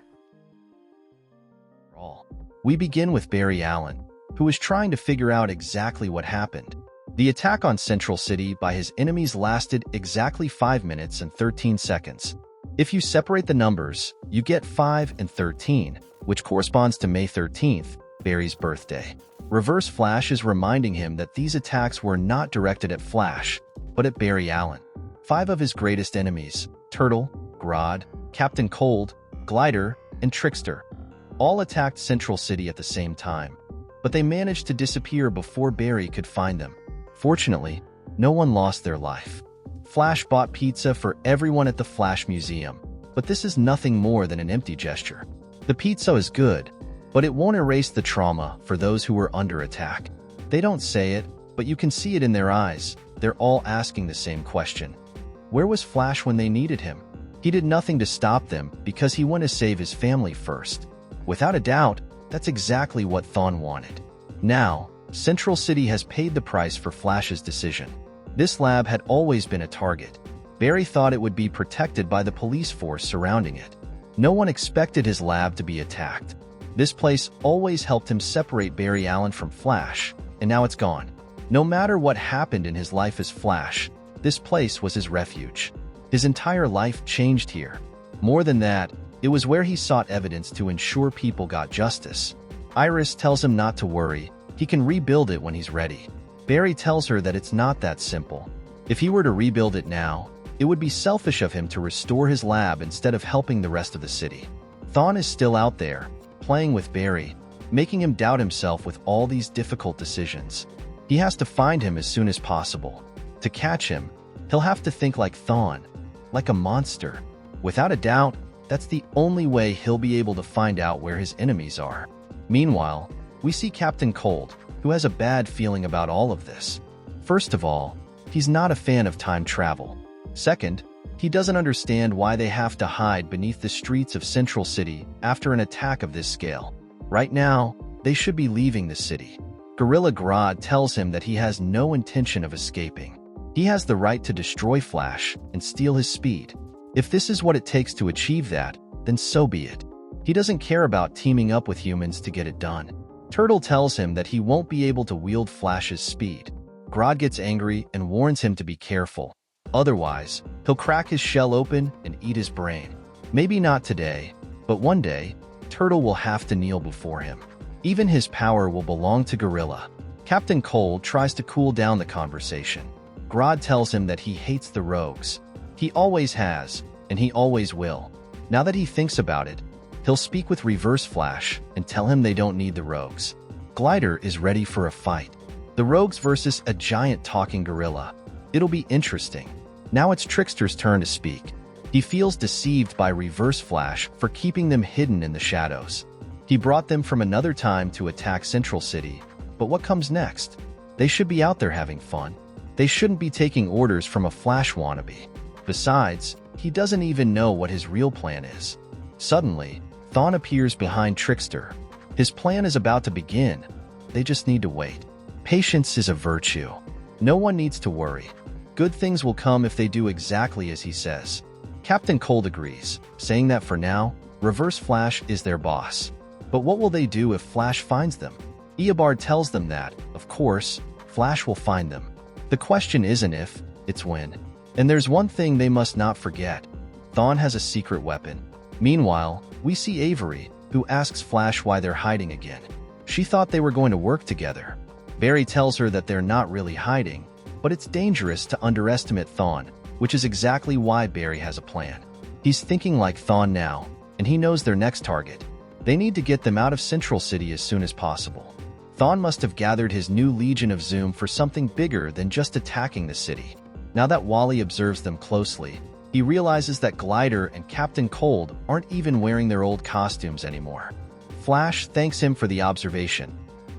We begin with Barry Allen, who is trying to figure out exactly what happened. The attack on Central City by his enemies lasted exactly 5 minutes and 13 seconds. If you separate the numbers, you get 5 and 13, which corresponds to May 13th, Barry's birthday. Reverse Flash is reminding him that these attacks were not directed at Flash, but at Barry Allen. 5 of his greatest enemies, Turtle, Grodd, Captain Cold, Glider, and Trickster, all attacked Central City at the same time, but they managed to disappear before Barry could find them. Fortunately, no one lost their life. Flash bought pizza for everyone at the Flash Museum, but this is nothing more than an empty gesture. The pizza is good, but it won't erase the trauma for those who were under attack. They don't say it, but you can see it in their eyes. They're all asking the same question. Where was Flash when they needed him? He did nothing to stop them because he wanted to save his family first. Without a doubt, that's exactly what Thawne wanted. Now, Central City has paid the price for Flash's decision. This lab had always been a target. Barry thought it would be protected by the police force surrounding it. No one expected his lab to be attacked. This place always helped him separate Barry Allen from Flash, and now it's gone. No matter what happened in his life as Flash, this place was his refuge. His entire life changed here. More than that, it was where he sought evidence to ensure people got justice. Iris tells him not to worry, he can rebuild it when he's ready. Barry tells her that it's not that simple. If he were to rebuild it now, it would be selfish of him to restore his lab instead of helping the rest of the city. Thawne is still out there, playing with Barry, making him doubt himself with all these difficult decisions. He has to find him as soon as possible. To catch him, he'll have to think like Thawne, like a monster. Without a doubt, that's the only way he'll be able to find out where his enemies are. Meanwhile, we see Captain Cold, who has a bad feeling about all of this. First of all, he's not a fan of time travel. Second, he doesn't understand why they have to hide beneath the streets of Central City after an attack of this scale. Right now, they should be leaving the city. Gorilla Grodd tells him that he has no intention of escaping. He has the right to destroy Flash and steal his speed. If this is what it takes to achieve that, then so be it. He doesn't care about teaming up with humans to get it done. Turtle tells him that he won't be able to wield Flash's speed. Grodd gets angry and warns him to be careful. Otherwise, he'll crack his shell open and eat his brain. Maybe not today, but one day, Turtle will have to kneel before him. Even his power will belong to Gorilla. Captain Cold tries to cool down the conversation. Grodd tells him that he hates the rogues. He always has, and he always will. Now that he thinks about it, he'll speak with Reverse Flash and tell him they don't need the rogues. Glider is ready for a fight. The rogues versus a giant talking gorilla. It'll be interesting. Now it's Trickster's turn to speak. He feels deceived by Reverse Flash for keeping them hidden in the shadows. He brought them from another time to attack Central City, but what comes next? They should be out there having fun. They shouldn't be taking orders from a Flash wannabe. Besides, he doesn't even know what his real plan is. Suddenly, Thawne appears behind Trickster. His plan is about to begin. They just need to wait. Patience is a virtue. No one needs to worry. Good things will come if they do exactly as he says. Captain Cold agrees, saying that for now, Reverse Flash is their boss. But what will they do if Flash finds them? Eobard tells them that, of course, Flash will find them. The question isn't if, it's when. And there's one thing they must not forget. Thawne has a secret weapon. Meanwhile, we see Avery, who asks Flash why they're hiding again. She thought they were going to work together. Barry tells her that they're not really hiding, but it's dangerous to underestimate Thawne, which is exactly why Barry has a plan. He's thinking like Thawne now, and he knows their next target. They need to get them out of Central City as soon as possible. Thawne must have gathered his new Legion of Zoom for something bigger than just attacking the city. Now that Wally observes them closely, he realizes that Glider and Captain Cold aren't even wearing their old costumes anymore. Flash thanks him for the observation.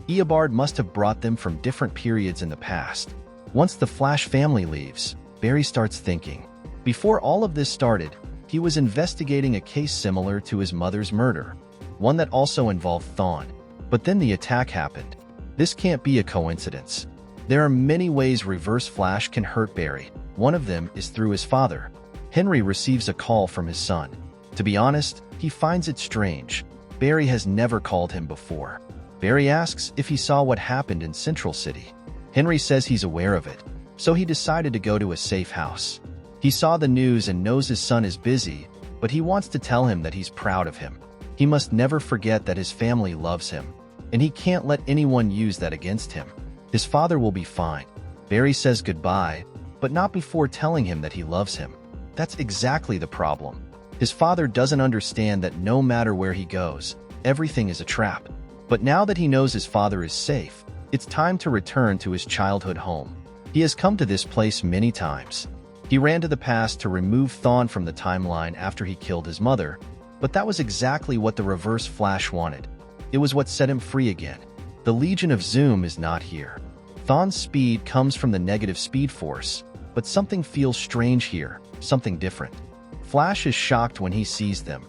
Eobard must have brought them from different periods in the past. Once the Flash family leaves, Barry starts thinking. Before all of this started, he was investigating a case similar to his mother's murder, one that also involved Thawne. But then the attack happened. This can't be a coincidence. There are many ways Reverse Flash can hurt Barry. One of them is through his father. Henry receives a call from his son. To be honest, he finds it strange. Barry has never called him before. Barry asks if he saw what happened in Central City. Henry says he's aware of it, so he decided to go to a safe house. He saw the news and knows his son is busy, but he wants to tell him that he's proud of him. He must never forget that his family loves him, and he can't let anyone use that against him. His father will be fine. Barry says goodbye, but not before telling him that he loves him. That's exactly the problem. His father doesn't understand that no matter where he goes, everything is a trap. But now that he knows his father is safe, it's time to return to his childhood home. He has come to this place many times. He ran to the past to remove Thawne from the timeline after he killed his mother, but that was exactly what the Reverse Flash wanted. It was what set him free again. The Legion of Zoom is not here. Thawne's speed comes from the negative speed force, but something feels strange here, something different. Flash is shocked when he sees them.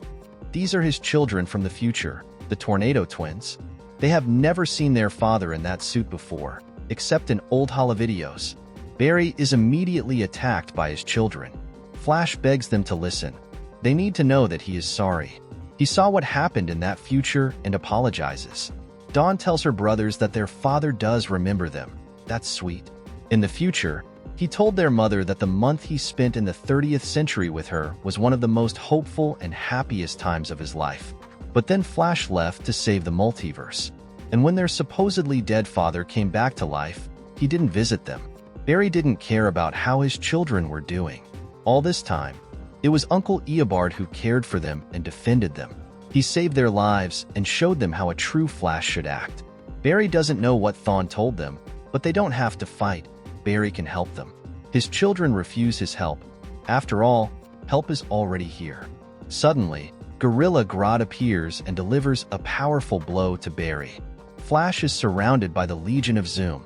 These are his children from the future, the Tornado Twins. They have never seen their father in that suit before, except in old holovideos. Barry is immediately attacked by his children. Flash begs them to listen. They need to know that he is sorry. He saw what happened in that future and apologizes. Thawne tells her brothers that their father does remember them. That's sweet. In the future, he told their mother that the month he spent in the 30th century with her was one of the most hopeful and happiest times of his life. But then Flash left to save the multiverse. And when their supposedly dead father came back to life, he didn't visit them. Barry didn't care about how his children were doing. All this time, it was Uncle Eobard who cared for them and defended them. He saved their lives and showed them how a true Flash should act. Barry doesn't know what Thawne told them, but they don't have to fight. Barry can help them. His children refuse his help. After all, help is already here. Suddenly, Gorilla Grodd appears and delivers a powerful blow to Barry. Flash is surrounded by the Legion of Zoom.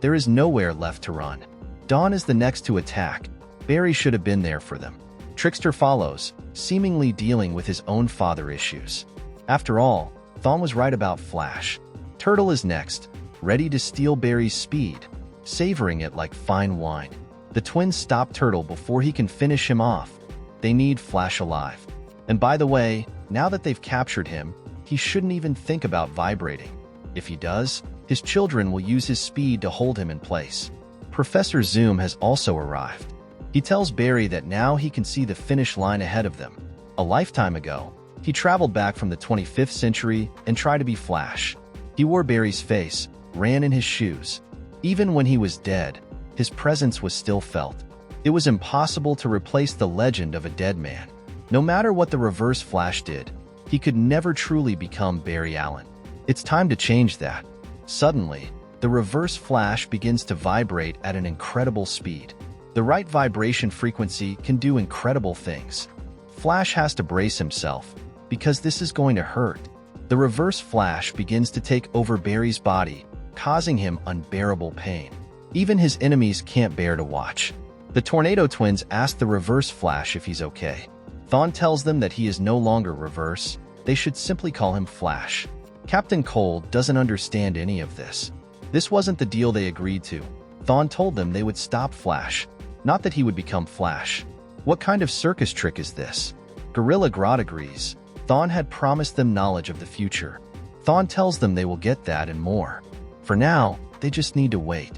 There is nowhere left to run. Dawn is the next to attack. Barry should have been there for them. Trickster follows, seemingly dealing with his own father issues. After all, Thawne was right about Flash. Turtle is next, ready to steal Barry's speed, savoring it like fine wine. The twins stop Turtle before he can finish him off. They need Flash alive. And by the way, now that they've captured him, he shouldn't even think about vibrating. If he does, his children will use his speed to hold him in place. Professor Zoom has also arrived. He tells Barry that now he can see the finish line ahead of them. A lifetime ago, he traveled back from the 25th century and tried to be Flash. He wore Barry's face, ran in his shoes. Even when he was dead, his presence was still felt. It was impossible to replace the legend of a dead man. No matter what the Reverse Flash did, he could never truly become Barry Allen. It's time to change that. Suddenly, the Reverse Flash begins to vibrate at an incredible speed. The right vibration frequency can do incredible things. Flash has to brace himself, because this is going to hurt. The Reverse Flash begins to take over Barry's body, causing him unbearable pain. Even his enemies can't bear to watch. The Tornado Twins ask the Reverse Flash if he's okay. Thawne tells them that he is no longer Reverse. They should simply call him Flash. Captain Cold doesn't understand any of this. This wasn't the deal they agreed to. Thawne told them they would stop Flash, not that he would become Flash. What kind of circus trick is this? Gorilla Grodd agrees. Thawne had promised them knowledge of the future. Thawne tells them they will get that and more. For now, they just need to wait.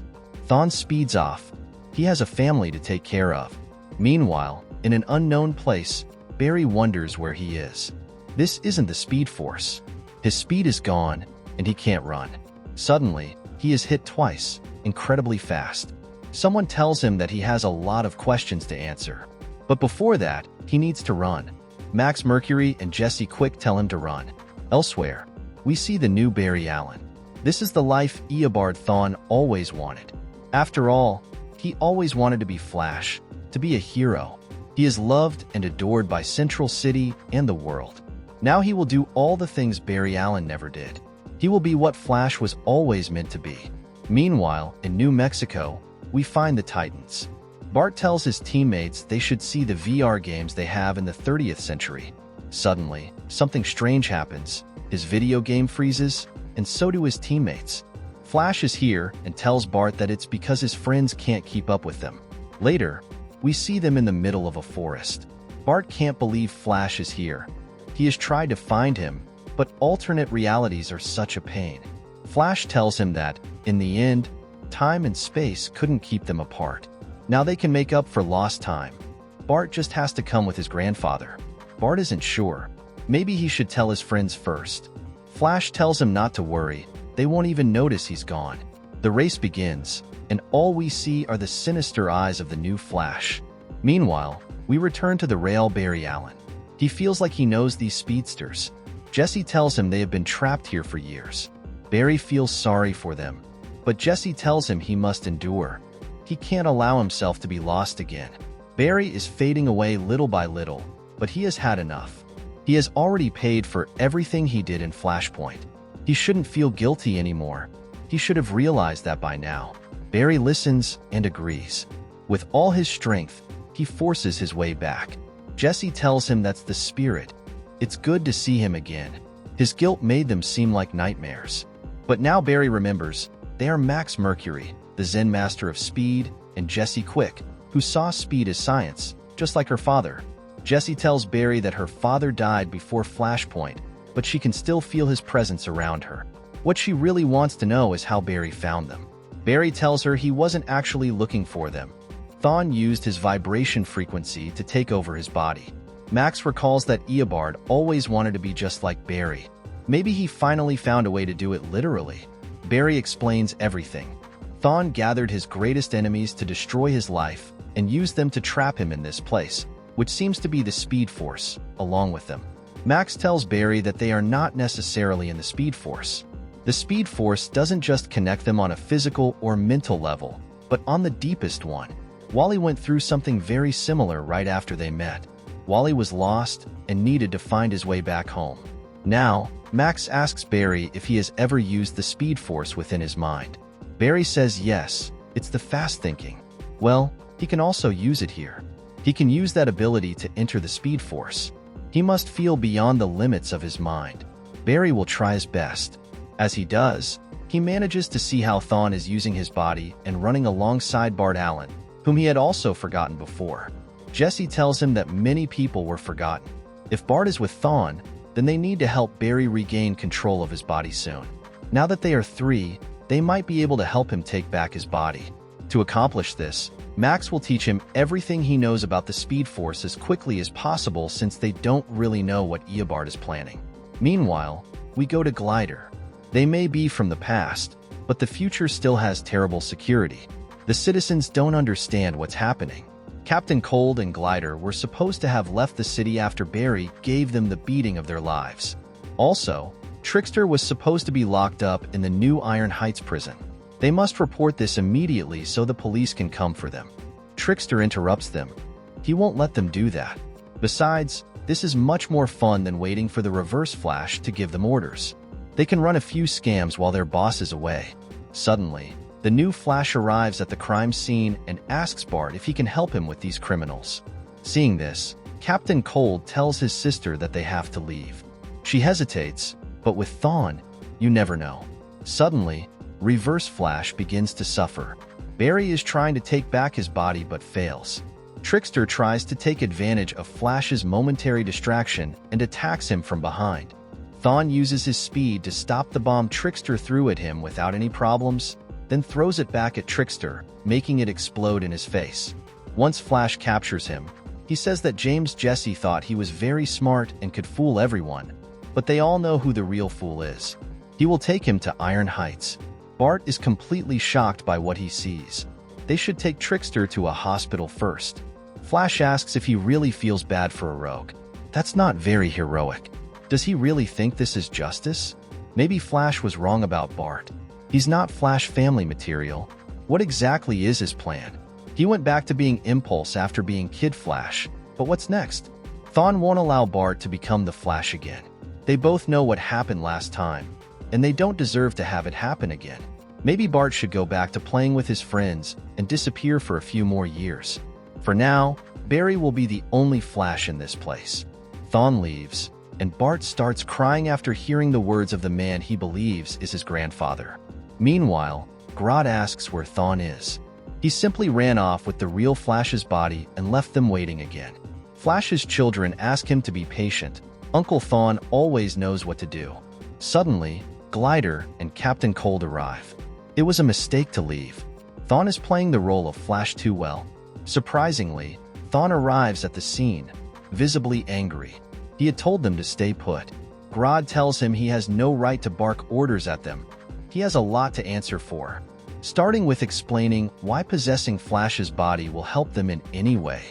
Thawne speeds off. He has a family to take care of. Meanwhile, in an unknown place, Barry wonders where he is. This isn't the Speed Force. His speed is gone, and he can't run. Suddenly, he is hit twice, incredibly fast. Someone tells him that he has a lot of questions to answer. But before that, he needs to run. Max Mercury and Jesse Quick tell him to run. Elsewhere, we see the new Barry Allen. This is the life Eobard Thawne always wanted. After all, he always wanted to be Flash, to be a hero. He is loved and adored by Central City and the world. Now he will do all the things Barry Allen never did. He will be what Flash was always meant to be. Meanwhile, in New Mexico, we find the Titans. Bart tells his teammates they should see the VR games they have in the 30th century. Suddenly, something strange happens. His video game freezes, and so do his teammates. Flash is here and tells Bart that it's because his friends can't keep up with them. Later, we see them in the middle of a forest. Bart can't believe Flash is here. He has tried to find him, but alternate realities are such a pain. Flash tells him that, in the end, time and space couldn't keep them apart. Now they can make up for lost time. Bart just has to come with his grandfather. Bart isn't sure. Maybe he should tell his friends first. Flash tells him not to worry. They won't even notice he's gone. The race begins, and all we see are the sinister eyes of the new Flash. Meanwhile, we return to the rail Barry Allen. He feels like he knows these speedsters. Jesse tells him they have been trapped here for years. Barry feels sorry for them, but Jesse tells him he must endure. He can't allow himself to be lost again. Barry is fading away little by little, but he has had enough. He has already paid for everything he did in Flashpoint. He shouldn't feel guilty anymore. He should have realized that by now. Barry listens and agrees. With all his strength, he forces his way back. Jesse tells him that's the spirit. It's good to see him again. His guilt made them seem like nightmares. But now Barry remembers, they are Max Mercury, the Zen Master of Speed, and Jesse Quick, who saw speed as science. just like her father. Jessie tells Barry that her father died before Flashpoint, but she can still feel his presence around her. What she really wants to know is how Barry found them. Barry tells her he wasn't actually looking for them. Thawne used his vibration frequency to take over his body. Max recalls that Eobard always wanted to be just like Barry. Maybe he finally found a way to do it literally. Barry explains everything. Thawne gathered his greatest enemies to destroy his life and used them to trap him in this place, which seems to be the Speed Force, along with them. Max tells Barry that they are not necessarily in the Speed Force. The Speed Force doesn't just connect them on a physical or mental level, but on the deepest one. Wally went through something very similar right after they met. Wally was lost and needed to find his way back home. Now, Max asks Barry if he has ever used the Speed Force within his mind. Barry says yes, it's the fast thinking. Well, he can also use it here. He can use that ability to enter the Speed Force. He must feel beyond the limits of his mind. Barry will try his best. As he does, he manages to see how Thawne is using his body and running alongside Bart Allen, whom he had also forgotten before. Jessie tells him that many people were forgotten. If Bart is with Thawne, then they need to help Barry regain control of his body soon. Now that they are three, they might be able to help him take back his body. To accomplish this, Max will teach him everything he knows about the Speed Force as quickly as possible since they don't really know what Eobard is planning. Meanwhile, we go to Glider. They may be from the past, but the future still has terrible security. The citizens don't understand what's happening. Captain Cold and Glider were supposed to have left the city after Barry gave them the beating of their lives. Also, Trickster was supposed to be locked up in the new Iron Heights prison. They must report this immediately so the police can come for them. Trickster interrupts them. He won't let them do that. Besides, this is much more fun than waiting for the Reverse Flash to give them orders. They can run a few scams while their boss is away. Suddenly, the new Flash arrives at the crime scene and asks Bart if he can help him with these criminals. Seeing this, Captain Cold tells his sister that they have to leave. She hesitates, but with Thawne, you never know. Suddenly, Reverse Flash begins to suffer. Barry is trying to take back his body but fails. Trickster tries to take advantage of Flash's momentary distraction and attacks him from behind. Thawne uses his speed to stop the bomb Trickster threw at him without any problems, then throws it back at Trickster, making it explode in his face. Once Flash captures him, he says that James Jessie thought he was very smart and could fool everyone, but they all know who the real fool is. He will take him to Iron Heights. Bart is completely shocked by what he sees. They should take Trickster to a hospital first. Flash asks if he really feels bad for a rogue. That's not very heroic. Does he really think this is justice? Maybe Flash was wrong about Bart. He's not Flash family material. What exactly is his plan? He went back to being Impulse after being Kid Flash, but what's next? Thawne won't allow Bart to become the Flash again. They both know what happened last time, and they don't deserve to have it happen again. Maybe Bart should go back to playing with his friends and disappear for a few more years. For now, Barry will be the only Flash in this place. Thawne leaves, and Bart starts crying after hearing the words of the man he believes is his grandfather. Meanwhile, Grodd asks where Thawne is. He simply ran off with the real Flash's body and left them waiting again. Flash's children ask him to be patient. Uncle Thawne always knows what to do. Suddenly, Glider and Captain Cold arrive. It was a mistake to leave. Thawne is playing the role of Flash too well. Surprisingly, Thawne arrives at the scene, visibly angry. He had told them to stay put. Grodd tells him he has no right to bark orders at them. He has a lot to answer for, starting with explaining why possessing Flash's body will help them in any way.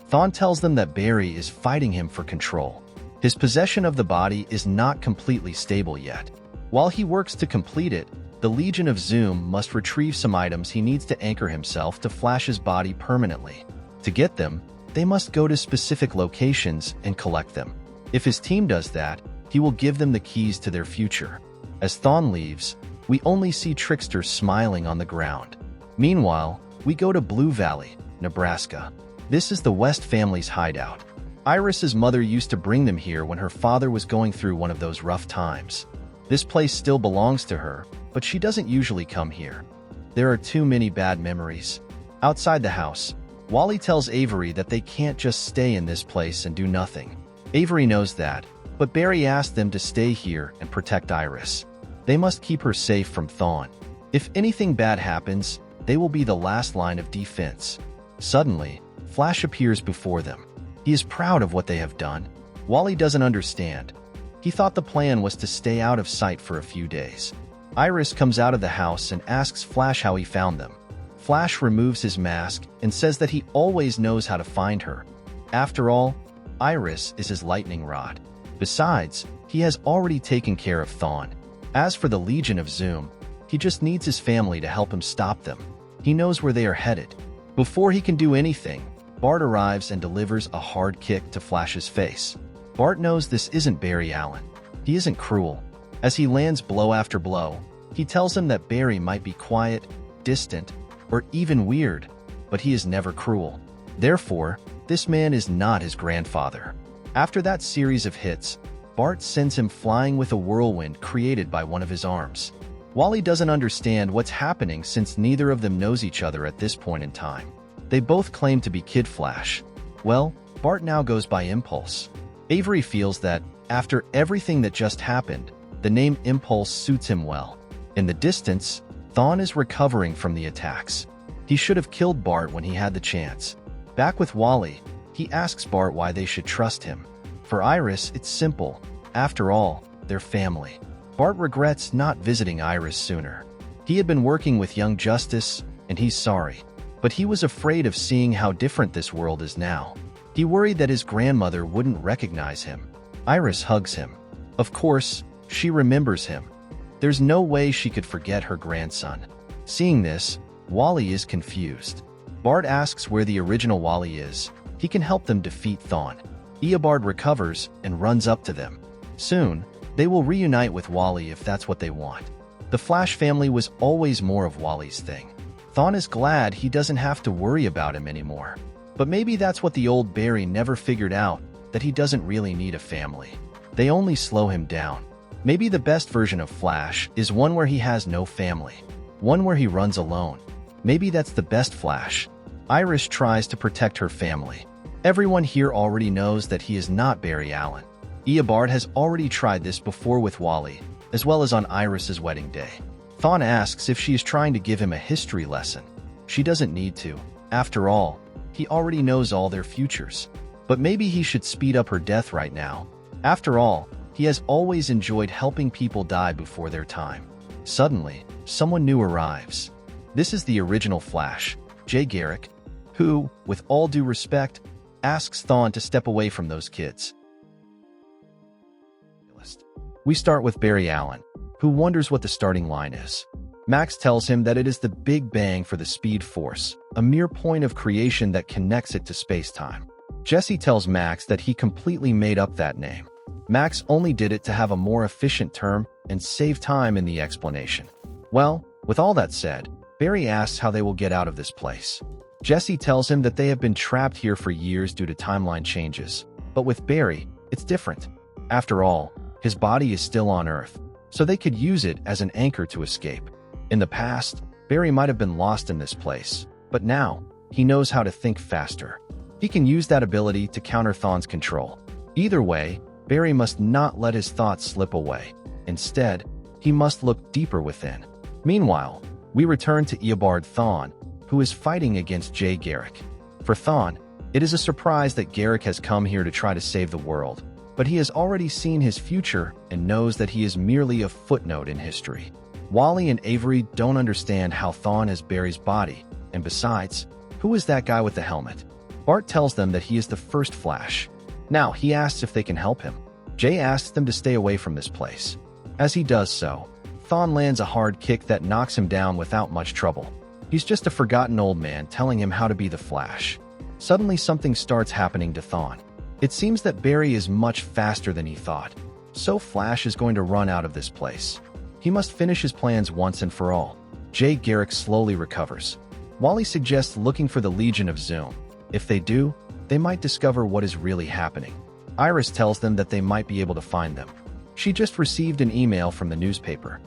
Thawne tells them that Barry is fighting him for control. His possession of the body is not completely stable yet. While he works to complete it, the Legion of Zoom must retrieve some items he needs to anchor himself to Flash's body permanently. To get them, they must go to specific locations and collect them. If his team does that, he will give them the keys to their future. As Thawne leaves, we only see Trickster smiling on the ground. Meanwhile, we go to Blue Valley, Nebraska. This is the West family's hideout. Iris's mother used to bring them here when her father was going through one of those rough times. This place still belongs to her, but she doesn't usually come here. There are too many bad memories. Outside the house, Wally tells Avery that they can't just stay in this place and do nothing. Avery knows that, but Barry asks them to stay here and protect Iris. They must keep her safe from Thawne. If anything bad happens, they will be the last line of defense. Suddenly, Flash appears before them. He is proud of what they have done. Wally doesn't understand. He thought the plan was to stay out of sight for a few days. Iris comes out of the house and asks Flash how he found them. Flash removes his mask and says that he always knows how to find her. After all, Iris is his lightning rod. Besides, he has already taken care of Thawne. As for the Legion of Zoom, he just needs his family to help him stop them. He knows where they are headed. Before he can do anything, Bart arrives and delivers a hard kick to Flash's face. Bart knows this isn't Barry Allen. He isn't cruel. As he lands blow after blow, he tells him that Barry might be quiet, distant, or even weird, but he is never cruel. Therefore, this man is not his grandfather. After that series of hits, Bart sends him flying with a whirlwind created by one of his arms. Wally doesn't understand what's happening since neither of them knows each other at this point in time. They both claim to be Kid Flash. Well, Bart now goes by Impulse. Avery feels that, after everything that just happened, the name Impulse suits him well. In the distance, Thawne is recovering from the attacks. He should have killed Bart when he had the chance. Back with Wally, he asks Bart why they should trust him. For Iris, it's simple. After all, they're family. Bart regrets not visiting Iris sooner. He had been working with Young Justice, and he's sorry. But he was afraid of seeing how different this world is now. He worried that his grandmother wouldn't recognize him. Iris hugs him. Of course, she remembers him. There's no way she could forget her grandson. Seeing this, Wally is confused. Bart asks where the original Wally is. He can help them defeat Thawne. Eobard recovers and runs up to them. Soon, they will reunite with Wally if that's what they want. The Flash family was always more of Wally's thing. Thawne is glad he doesn't have to worry about him anymore. But maybe that's what the old Barry never figured out, that he doesn't really need a family. They only slow him down. Maybe the best version of Flash is one where he has no family, one where he runs alone. Maybe that's the best Flash. Iris tries to protect her family. Everyone here already knows that he is not Barry Allen. Eobard has already tried this before with Wally, as well as on Iris's wedding day. Thawne asks if she is trying to give him a history lesson. She doesn't need to. After all, he already knows all their futures. But maybe he should speed up her death right now. After all, he has always enjoyed helping people die before their time. Suddenly, someone new arrives. This is the original Flash, Jay Garrick, who, with all due respect, asks Thawne to step away from those kids. We start with Barry Allen, who wonders what the starting line is. Max tells him that it is the Big Bang for the Speed Force, a mere point of creation that connects it to space-time. Jesse tells Max that he completely made up that name. Max only did it to have a more efficient term and save time in the explanation. Well, with all that said, Barry asks how they will get out of this place. Jesse tells him that they have been trapped here for years due to timeline changes. But with Barry, it's different. After all, his body is still on Earth, so they could use it as an anchor to escape. In the past, Barry might have been lost in this place, but now, he knows how to think faster. He can use that ability to counter Thawne's control. Either way, Barry must not let his thoughts slip away. Instead, he must look deeper within. Meanwhile, we return to Eobard Thawne, who is fighting against Jay Garrick. For Thawne, it is a surprise that Garrick has come here to try to save the world, but he has already seen his future and knows that he is merely a footnote in history. Wally and Avery don't understand how Thawne has Barry's body, and besides, who is that guy with the helmet? Bart tells them that he is the first Flash. Now, he asks if they can help him. Jay asks them to stay away from this place. As he does so, Thawne lands a hard kick that knocks him down without much trouble. He's just a forgotten old man telling him how to be the Flash. Suddenly something starts happening to Thawne. It seems that Barry is much faster than he thought, so Flash is going to run out of this place. He must finish his plans once and for all. Jay Garrick slowly recovers. Wally suggests looking for the Legion of Zoom. If they do, they might discover what is really happening. Iris tells them that they might be able to find them. She just received an email from the newspaper.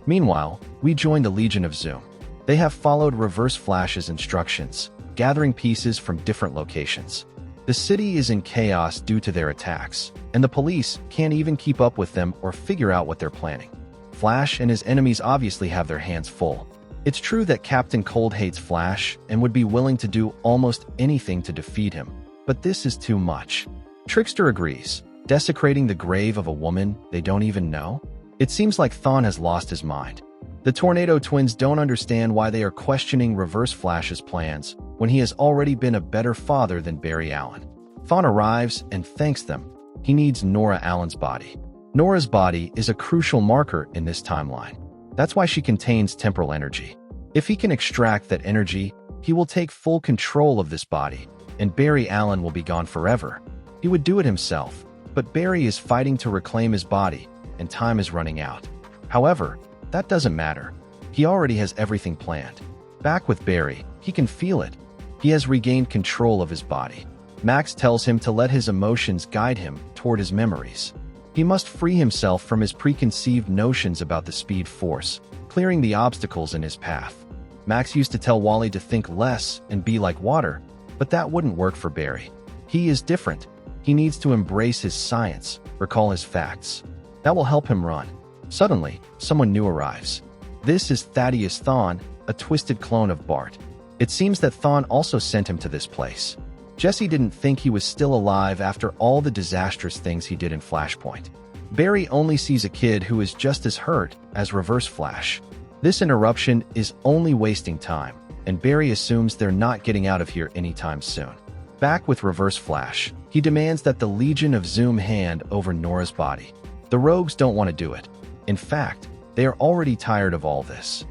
Meanwhile, we join the Legion of Zoom. They have followed Reverse Flash's instructions, gathering pieces from different locations. The city is in chaos due to their attacks, and the police can't even keep up with them or figure out what they're planning. Flash and his enemies obviously have their hands full. It's true that Captain Cold hates Flash and would be willing to do almost anything to defeat him, but this is too much. Trickster agrees, desecrating the grave of a woman they don't even know? It seems like Thawne has lost his mind. The Tornado Twins don't understand why they are questioning Reverse Flash's plans when he has already been a better father than Barry Allen. Thawne arrives and thanks them. He needs Nora Allen's body. Nora's body is a crucial marker in this timeline. That's why she contains temporal energy. If he can extract that energy, he will take full control of this body, and Barry Allen will be gone forever. He would do it himself, but Barry is fighting to reclaim his body, and time is running out. However, that doesn't matter. He already has everything planned. Back with Barry, he can feel it. He has regained control of his body. Max tells him to let his emotions guide him toward his memories. He must free himself from his preconceived notions about the Speed Force, clearing the obstacles in his path. Max used to tell Wally to think less and be like water, but that wouldn't work for Barry. He is different. He needs to embrace his science, recall his facts. That will help him run. Suddenly, someone new arrives. This is Thaddeus Thawne, a twisted clone of Bart. It seems that Thawne also sent him to this place. Jesse didn't think he was still alive after all the disastrous things he did in Flashpoint. Barry only sees a kid who is just as hurt as Reverse Flash. This interruption is only wasting time, and Barry assumes they're not getting out of here anytime soon. Back with Reverse Flash, he demands that the Legion of Zoom hand over Nora's body. The Rogues don't want to do it. In fact, they are already tired of all this.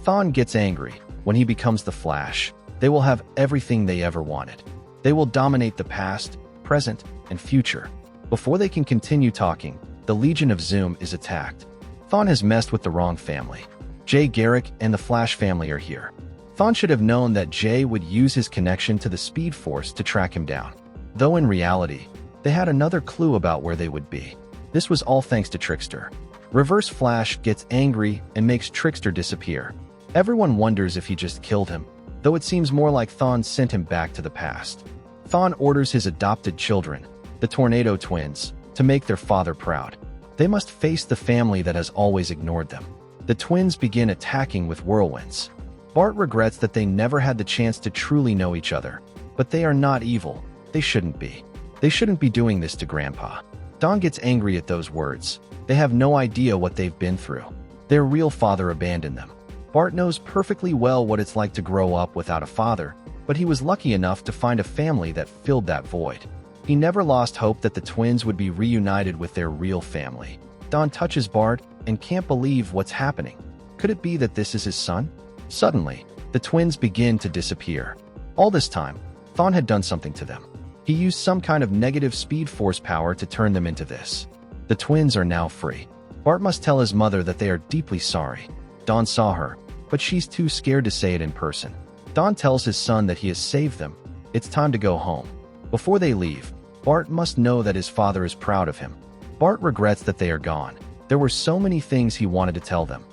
Thawne gets angry. When he becomes the Flash, they will have everything they ever wanted. They will dominate the past, present, and future. Before they can continue talking, the Legion of Zoom is attacked. Thawne has messed with the wrong family. Jay Garrick and the Flash family are here. Thawne should have known that Jay would use his connection to the Speed Force to track him down. Though in reality, they had another clue about where they would be. This was all thanks to Trickster. Reverse Flash gets angry and makes Trickster disappear. Everyone wonders if he just killed him, though it seems more like Thawne sent him back to the past. Thawne orders his adopted children, the Tornado Twins, to make their father proud. They must face the family that has always ignored them. The twins begin attacking with whirlwinds. Bart regrets that they never had the chance to truly know each other, but they are not evil. They shouldn't be. They shouldn't be doing this to Grandpa. Don gets angry at those words. They have no idea what they've been through. Their real father abandoned them. Bart knows perfectly well what it's like to grow up without a father, but he was lucky enough to find a family that filled that void. He never lost hope that the twins would be reunited with their real family. Don touches Bart and can't believe what's happening. Could it be that this is his son? Suddenly, the twins begin to disappear. All this time, Thawne had done something to them. He used some kind of negative Speed Force power to turn them into this. The twins are now free. Bart must tell his mother that they are deeply sorry. Dawn saw her, but she's too scared to say it in person. Don tells his son that he has saved them. It's time to go home. Before they leave, Bart must know that his father is proud of him. Bart regrets that they are gone. There were so many things he wanted to tell them.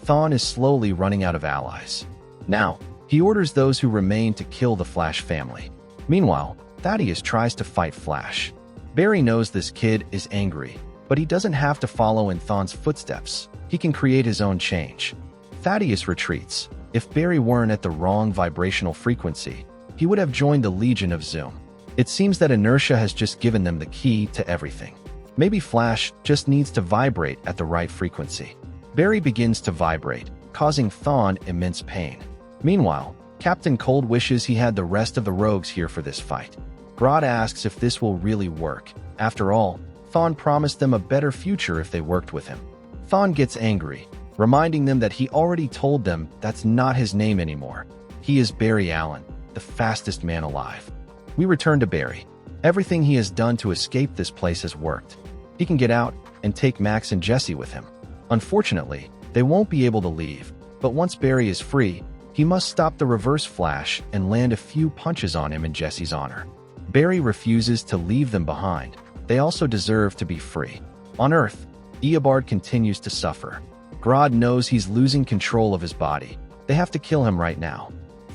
Thawne is slowly running out of allies. Now, he orders those who remain to kill the Flash family. Meanwhile, Thaddeus tries to fight Flash. Barry knows this kid is angry, but he doesn't have to follow in Thawne's footsteps. He can create his own change. Thaddeus retreats. If Barry weren't at the wrong vibrational frequency, he would have joined the Legion of Zoom. It seems that inertia has just given them the key to everything. Maybe Flash just needs to vibrate at the right frequency. Barry begins to vibrate, causing Thawne immense pain. Meanwhile, Captain Cold wishes he had the rest of the Rogues here for this fight. Grodd asks if this will really work. After all, Thawne promised them a better future if they worked with him. Thawne gets angry, reminding them that he already told them that's not his name anymore. He is Barry Allen, the fastest man alive. We return to Barry. Everything he has done to escape this place has worked. He can get out and take Max and Jesse with him. Unfortunately, they won't be able to leave, but once Barry is free, he must stop the Reverse Flash and land a few punches on him in Jesse's honor. Barry refuses to leave them behind. They also deserve to be free. On Earth, Eobard continues to suffer. Grodd knows he's losing control of his body. They have to kill him right now.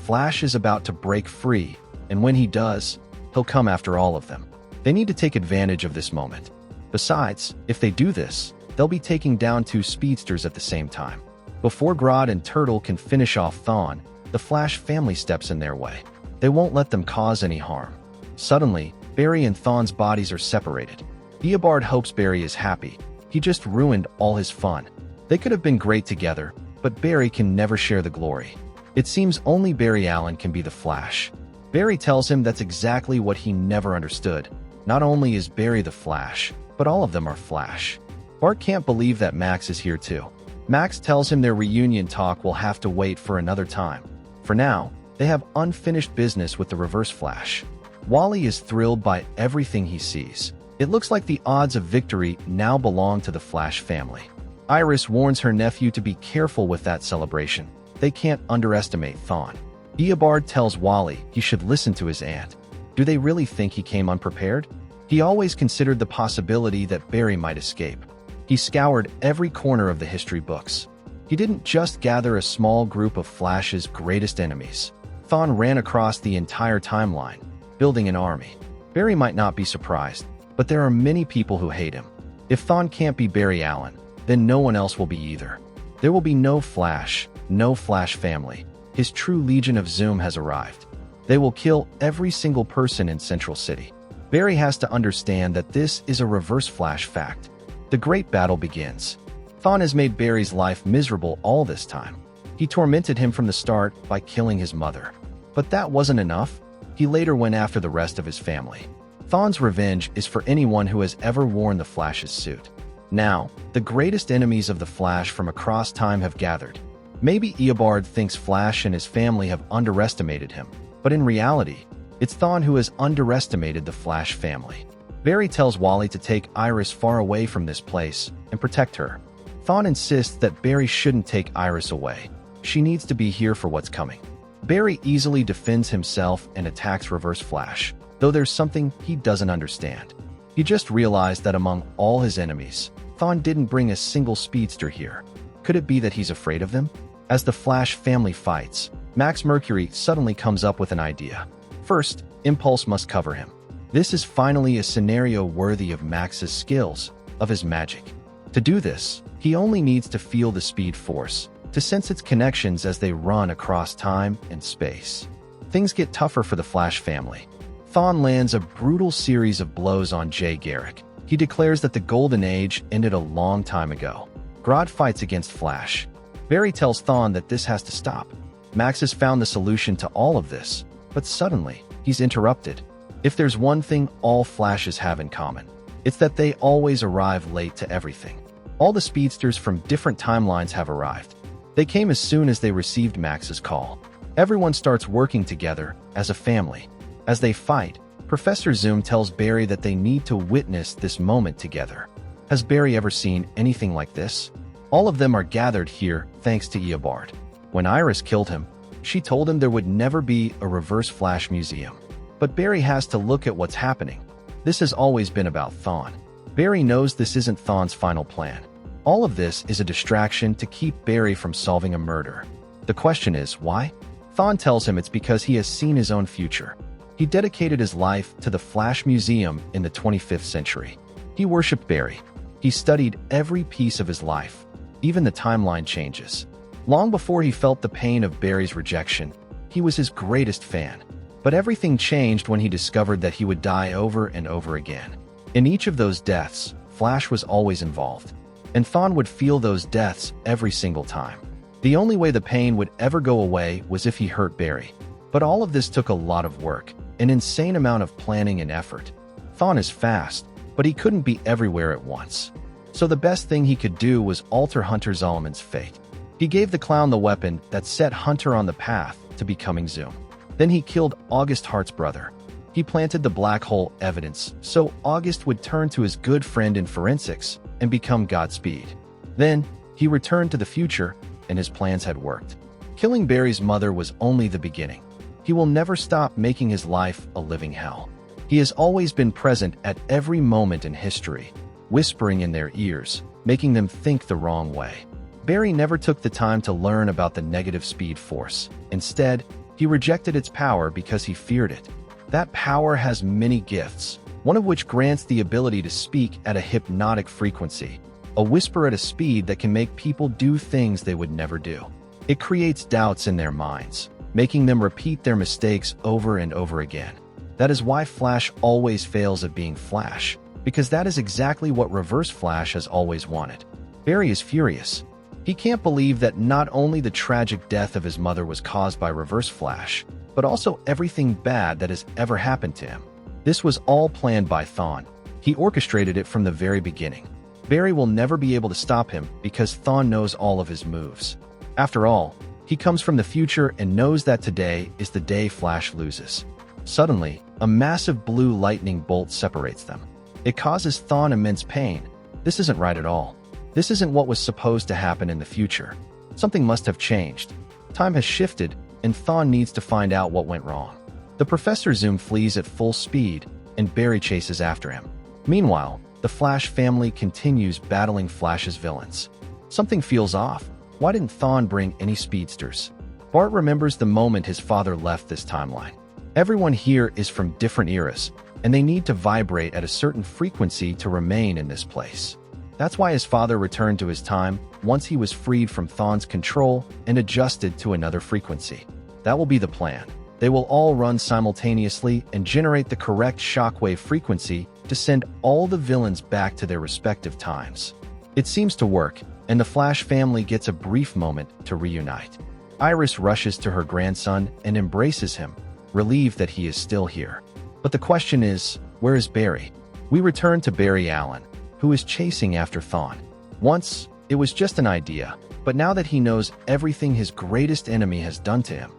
Flash is about to break free, and when he does, he'll come after all of them. They need to take advantage of this moment. Besides, if they do this, they'll be taking down two speedsters at the same time. Before Grodd and Turtle can finish off Thawne, the Flash family steps in their way. They won't let them cause any harm. Suddenly, Barry and Thawne's bodies are separated. Eobard hopes Barry is happy. He just ruined all his fun. They could have been great together, but Barry can never share the glory. It seems only Barry Allen can be the Flash. Barry tells him that's exactly what he never understood. Not only is Barry the Flash, but all of them are Flash. Bart can't believe that Max is here too. Max tells him their reunion talk will have to wait for another time. For now, they have unfinished business with the Reverse Flash. Wally is thrilled by everything he sees. It looks like the odds of victory now belong to the Flash family. Iris warns her nephew to be careful with that celebration. They can't underestimate Thawne. Eobard tells Wally he should listen to his aunt. Do they really think he came unprepared? He always considered the possibility that Barry might escape. He scoured every corner of the history books. He didn't just gather a small group of Flash's greatest enemies. Thawne ran across the entire timeline, building an army. Barry might not be surprised, but there are many people who hate him. If Thawne can't be Barry Allen, then no one else will be either. There will be no Flash, no Flash family. His true Legion of Zoom has arrived. They will kill every single person in Central City. Barry has to understand that this is a Reverse Flash fact. The great battle begins. Thawne has made Barry's life miserable all this time. He tormented him from the start by killing his mother. But that wasn't enough. He later went after the rest of his family. Thawne's revenge is for anyone who has ever worn the Flash's suit. Now, the greatest enemies of the Flash from across time have gathered. Maybe Eobard thinks Flash and his family have underestimated him, but in reality, it's Thawne who has underestimated the Flash family. Barry tells Wally to take Iris far away from this place and protect her. Thawne insists that Barry shouldn't take Iris away. She needs to be here for what's coming. Barry easily defends himself and attacks Reverse Flash, though there's something he doesn't understand. He just realized that among all his enemies, Thawne didn't bring a single speedster here. Could it be that he's afraid of them? As the Flash family fights, Max Mercury suddenly comes up with an idea. First, Impulse must cover him. This is finally a scenario worthy of Max's skills, of his magic. To do this, he only needs to feel the Speed Force, to sense its connections as they run across time and space. Things get tougher for the Flash family. Thawne lands a brutal series of blows on Jay Garrick. He declares that the Golden Age ended a long time ago. Grodd fights against Flash. Barry tells Thawne that this has to stop. Max has found the solution to all of this, but suddenly, he's interrupted. If there's one thing all Flashes have in common, it's that they always arrive late to everything. All the speedsters from different timelines have arrived. They came as soon as they received Max's call. Everyone starts working together as a family. As they fight, Professor Zoom tells Barry that they need to witness this moment together. Has Barry ever seen anything like this? All of them are gathered here thanks to Eobard. When Iris killed him, she told him there would never be a Reverse Flash museum. But Barry has to look at what's happening. This has always been about Thawne. Barry knows this isn't Thawne's final plan. All of this is a distraction to keep Barry from solving a murder. The question is, why? Thawne tells him it's because he has seen his own future. He dedicated his life to the Flash Museum in the 25th century. He worshipped Barry. He studied every piece of his life, even the timeline changes. Long before he felt the pain of Barry's rejection, he was his greatest fan. But everything changed when he discovered that he would die over and over again. In each of those deaths, Flash was always involved. And Thawne would feel those deaths every single time. The only way the pain would ever go away was if he hurt Barry. But all of this took a lot of work, an insane amount of planning and effort. Thawne is fast, but he couldn't be everywhere at once. So the best thing he could do was alter Hunter Zolomond's fate. He gave the clown the weapon that set Hunter on the path to becoming Zoom. Then he killed August Hart's brother. He planted the black hole evidence so August would turn to his good friend in forensics and become Godspeed. Then, he returned to the future, and his plans had worked. Killing Barry's mother was only the beginning. He will never stop making his life a living hell. He has always been present at every moment in history, whispering in their ears, making them think the wrong way. Barry never took the time to learn about the negative Speed Force. Instead, He rejected its power because he feared it. That power has many gifts, one of which grants the ability to speak at a hypnotic frequency, a whisper at a speed that can make people do things they would never do. It creates doubts in their minds, making them repeat their mistakes over and over again. That is why Flash always fails at being Flash, because that is exactly what Reverse Flash has always wanted. Barry is furious. He can't believe that not only the tragic death of his mother was caused by Reverse Flash, but also everything bad that has ever happened to him. This was all planned by Thawne. He orchestrated it from the very beginning. Barry will never be able to stop him because Thawne knows all of his moves. After all, he comes from the future and knows that today is the day Flash loses. Suddenly, a massive blue lightning bolt separates them. It causes Thawne immense pain. This isn't right at all. This isn't what was supposed to happen in the future. Something must have changed. Time has shifted, and Thawne needs to find out what went wrong. The Professor Zoom flees at full speed, and Barry chases after him. Meanwhile, the Flash family continues battling Flash's villains. Something feels off. Why didn't Thawne bring any speedsters? Bart remembers the moment his father left this timeline. Everyone here is from different eras, and they need to vibrate at a certain frequency to remain in this place. That's why his father returned to his time once he was freed from Thawne's control and adjusted to another frequency. That will be the plan. They will all run simultaneously and generate the correct shockwave frequency to send all the villains back to their respective times. It seems to work, and the Flash family gets a brief moment to reunite. Iris rushes to her grandson and embraces him, relieved that he is still here. But the question is, where is Barry? We return to Barry Allen, who is chasing after Thawne. Once, it was just an idea, but now that he knows everything his greatest enemy has done to him,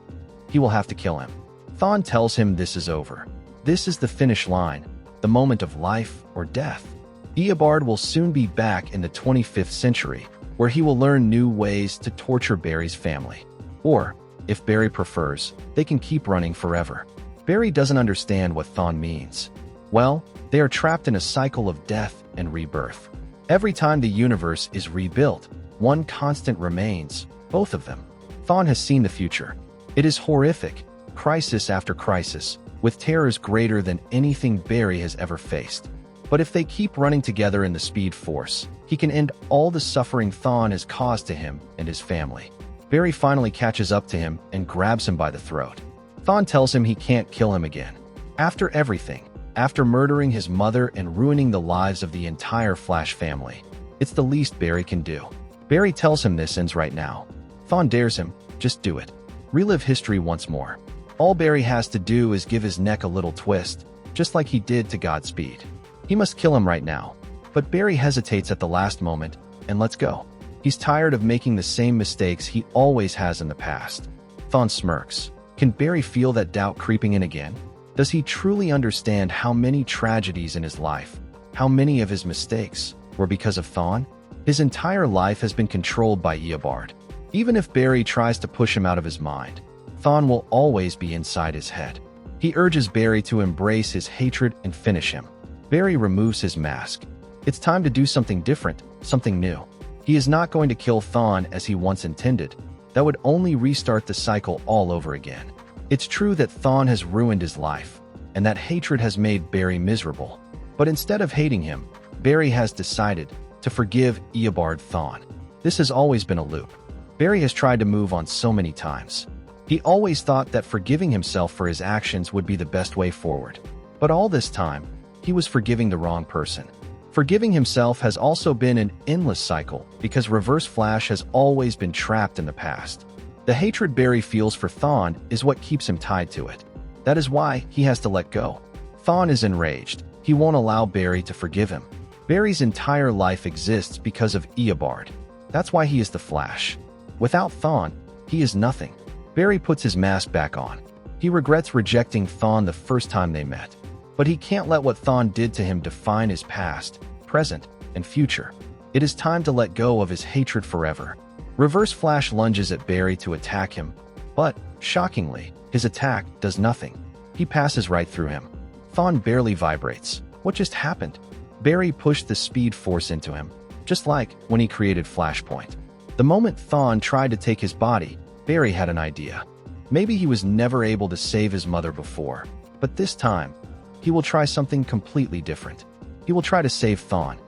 he will have to kill him. Thawne tells him this is over. This is the finish line, the moment of life or death. Eobard will soon be back in the 25th century, where he will learn new ways to torture Barry's family. Or, if Barry prefers, they can keep running forever. Barry doesn't understand what Thawne means. Well, they are trapped in a cycle of death and rebirth. Every time the universe is rebuilt, one constant remains, both of them. Thawne has seen the future. It is horrific, crisis after crisis, with terrors greater than anything Barry has ever faced. But if they keep running together in the Speed Force, he can end all the suffering Thawne has caused to him and his family. Barry finally catches up to him and grabs him by the throat. Thawne tells him he can't kill him again. After everything, after murdering his mother and ruining the lives of the entire Flash family, it's the least Barry can do. Barry tells him this ends right now. Thawne dares him, just do it. Relive history once more. All Barry has to do is give his neck a little twist, just like he did to Godspeed. He must kill him right now. But Barry hesitates at the last moment and lets go. He's tired of making the same mistakes he always has in the past. Thawne smirks. Can Barry feel that doubt creeping in again? Does he truly understand how many tragedies in his life, how many of his mistakes, were because of Thawne? His entire life has been controlled by Eobard. Even if Barry tries to push him out of his mind, Thawne will always be inside his head. He urges Barry to embrace his hatred and finish him. Barry removes his mask. It's time to do something different, something new. He is not going to kill Thawne as he once intended. That would only restart the cycle all over again. It's true that Thawne has ruined his life, and that hatred has made Barry miserable. But instead of hating him, Barry has decided to forgive Eobard Thawne. This has always been a loop. Barry has tried to move on so many times. He always thought that forgiving himself for his actions would be the best way forward. But all this time, he was forgiving the wrong person. Forgiving himself has also been an endless cycle because Reverse Flash has always been trapped in the past. The hatred Barry feels for Thawne is what keeps him tied to it. That is why he has to let go. Thawne is enraged. He won't allow Barry to forgive him. Barry's entire life exists because of Eobard. That's why he is the Flash. Without Thawne, he is nothing. Barry puts his mask back on. He regrets rejecting Thawne the first time they met. But he can't let what Thawne did to him define his past, present, and future. It is time to let go of his hatred forever. Reverse Flash lunges at Barry to attack him, but, shockingly, his attack does nothing. He passes right through him. Thawne barely vibrates. What just happened? Barry pushed the Speed Force into him, just like when he created Flashpoint. The moment Thawne tried to take his body, Barry had an idea. Maybe he was never able to save his mother before, but this time, he will try something completely different. He will try to save Thawne.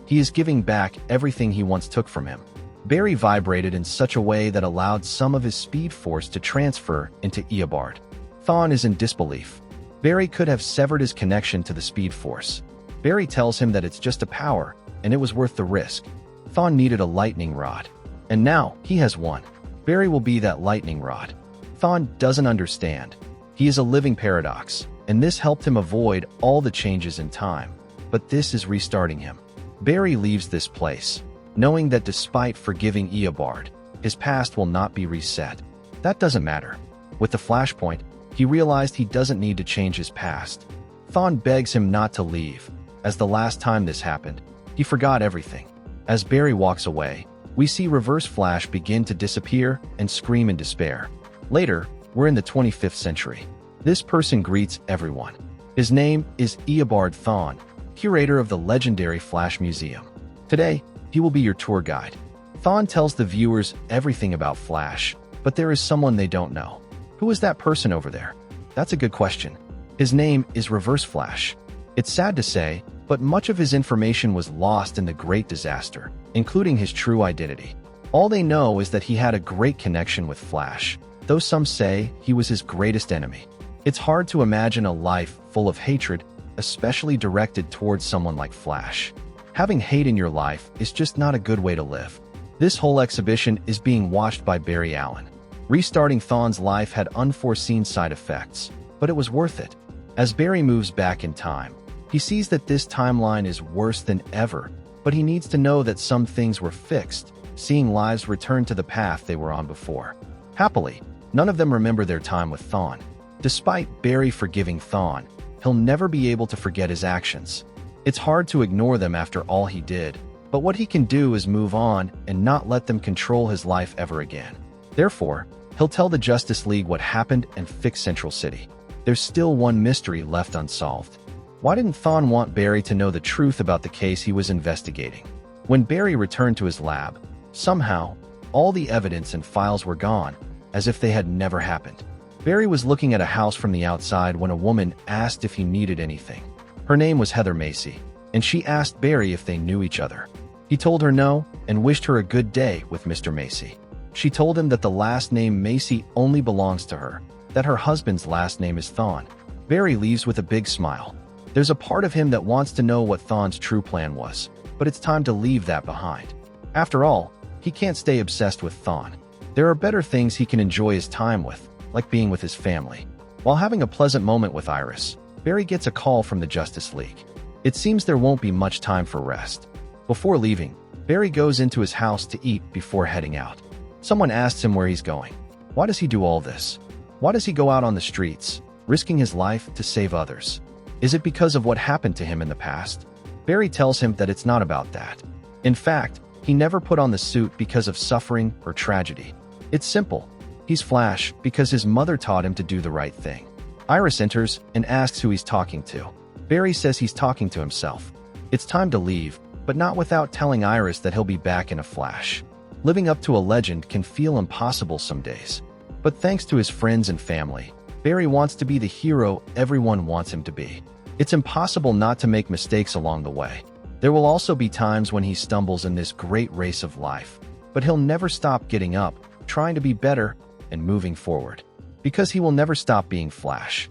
He is giving back everything he once took from him. Barry vibrated in such a way that allowed some of his speed force to transfer into Eobard. Thawne is in disbelief. Barry could have severed his connection to the speed force. Barry tells him that it's just a power, and it was worth the risk. Thawne needed a lightning rod, and now he has one. Barry will be that lightning rod. Thawne doesn't understand. He is a living paradox, and this helped him avoid all the changes in time. But this is restarting him. Barry leaves this place, knowing that despite forgiving Eobard, his past will not be reset. That doesn't matter. With the flashpoint, he realized he doesn't need to change his past. Thawne begs him not to leave, as the last time this happened, he forgot everything. As Barry walks away, we see Reverse Flash begin to disappear and scream in despair. Later, we're in the 25th century. This person greets everyone. His name is Eobard Thawne, curator of the legendary Flash Museum. Today, he will be your tour guide. Thawne tells the viewers everything about Flash, but there is someone they don't know. Who is that person over there? That's a good question. His name is Reverse Flash. It's sad to say, but much of his information was lost in the Great Disaster, including his true identity. All they know is that he had a great connection with Flash, though some say he was his greatest enemy. It's hard to imagine a life full of hatred, especially directed towards someone like Flash. Having hate in your life is just not a good way to live. This whole exhibition is being watched by Barry Allen. Restarting Thawne's life had unforeseen side effects, but it was worth it. As Barry moves back in time, he sees that this timeline is worse than ever, but he needs to know that some things were fixed, seeing lives return to the path they were on before. Happily, none of them remember their time with Thawne. Despite Barry forgiving Thawne, he'll never be able to forget his actions. It's hard to ignore them after all he did, but what he can do is move on and not let them control his life ever again. Therefore, he'll tell the Justice League what happened and fix Central City. There's still one mystery left unsolved. Why didn't Thawne want Barry to know the truth about the case he was investigating? When Barry returned to his lab, somehow, all the evidence and files were gone, as if they had never happened. Barry was looking at a house from the outside when a woman asked if he needed anything. Her name was Heather Macy, and she asked Barry if they knew each other. He told her no and wished her a good day with Mr. Macy. She told him that the last name Macy only belongs to her, that her husband's last name is Thawne. Barry leaves with a big smile. There's a part of him that wants to know what Thawne's true plan was, but it's time to leave that behind. After all, he can't stay obsessed with Thawne. There are better things he can enjoy his time with, like being with his family. While having a pleasant moment with Iris, Barry gets a call from the Justice League. It seems there won't be much time for rest. Before leaving, Barry goes into his house to eat before heading out. Someone asks him where he's going. Why does he do all this? Why does he go out on the streets, risking his life to save others? Is it because of what happened to him in the past? Barry tells him that it's not about that. In fact, he never put on the suit because of suffering or tragedy. It's simple. He's Flash because his mother taught him to do the right thing. Iris enters and asks who he's talking to. Barry says he's talking to himself. It's time to leave, but not without telling Iris that he'll be back in a flash. Living up to a legend can feel impossible some days. But thanks to his friends and family, Barry wants to be the hero everyone wants him to be. It's impossible not to make mistakes along the way. There will also be times when he stumbles in this great race of life, but he'll never stop getting up, trying to be better, and moving forward. Because he will never stop being Flash.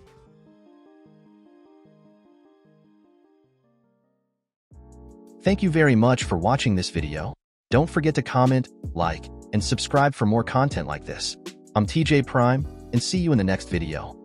Thank you very much for watching this video. Don't forget to comment, like, and subscribe for more content like this. I'm TJ Prime, and see you in the next video.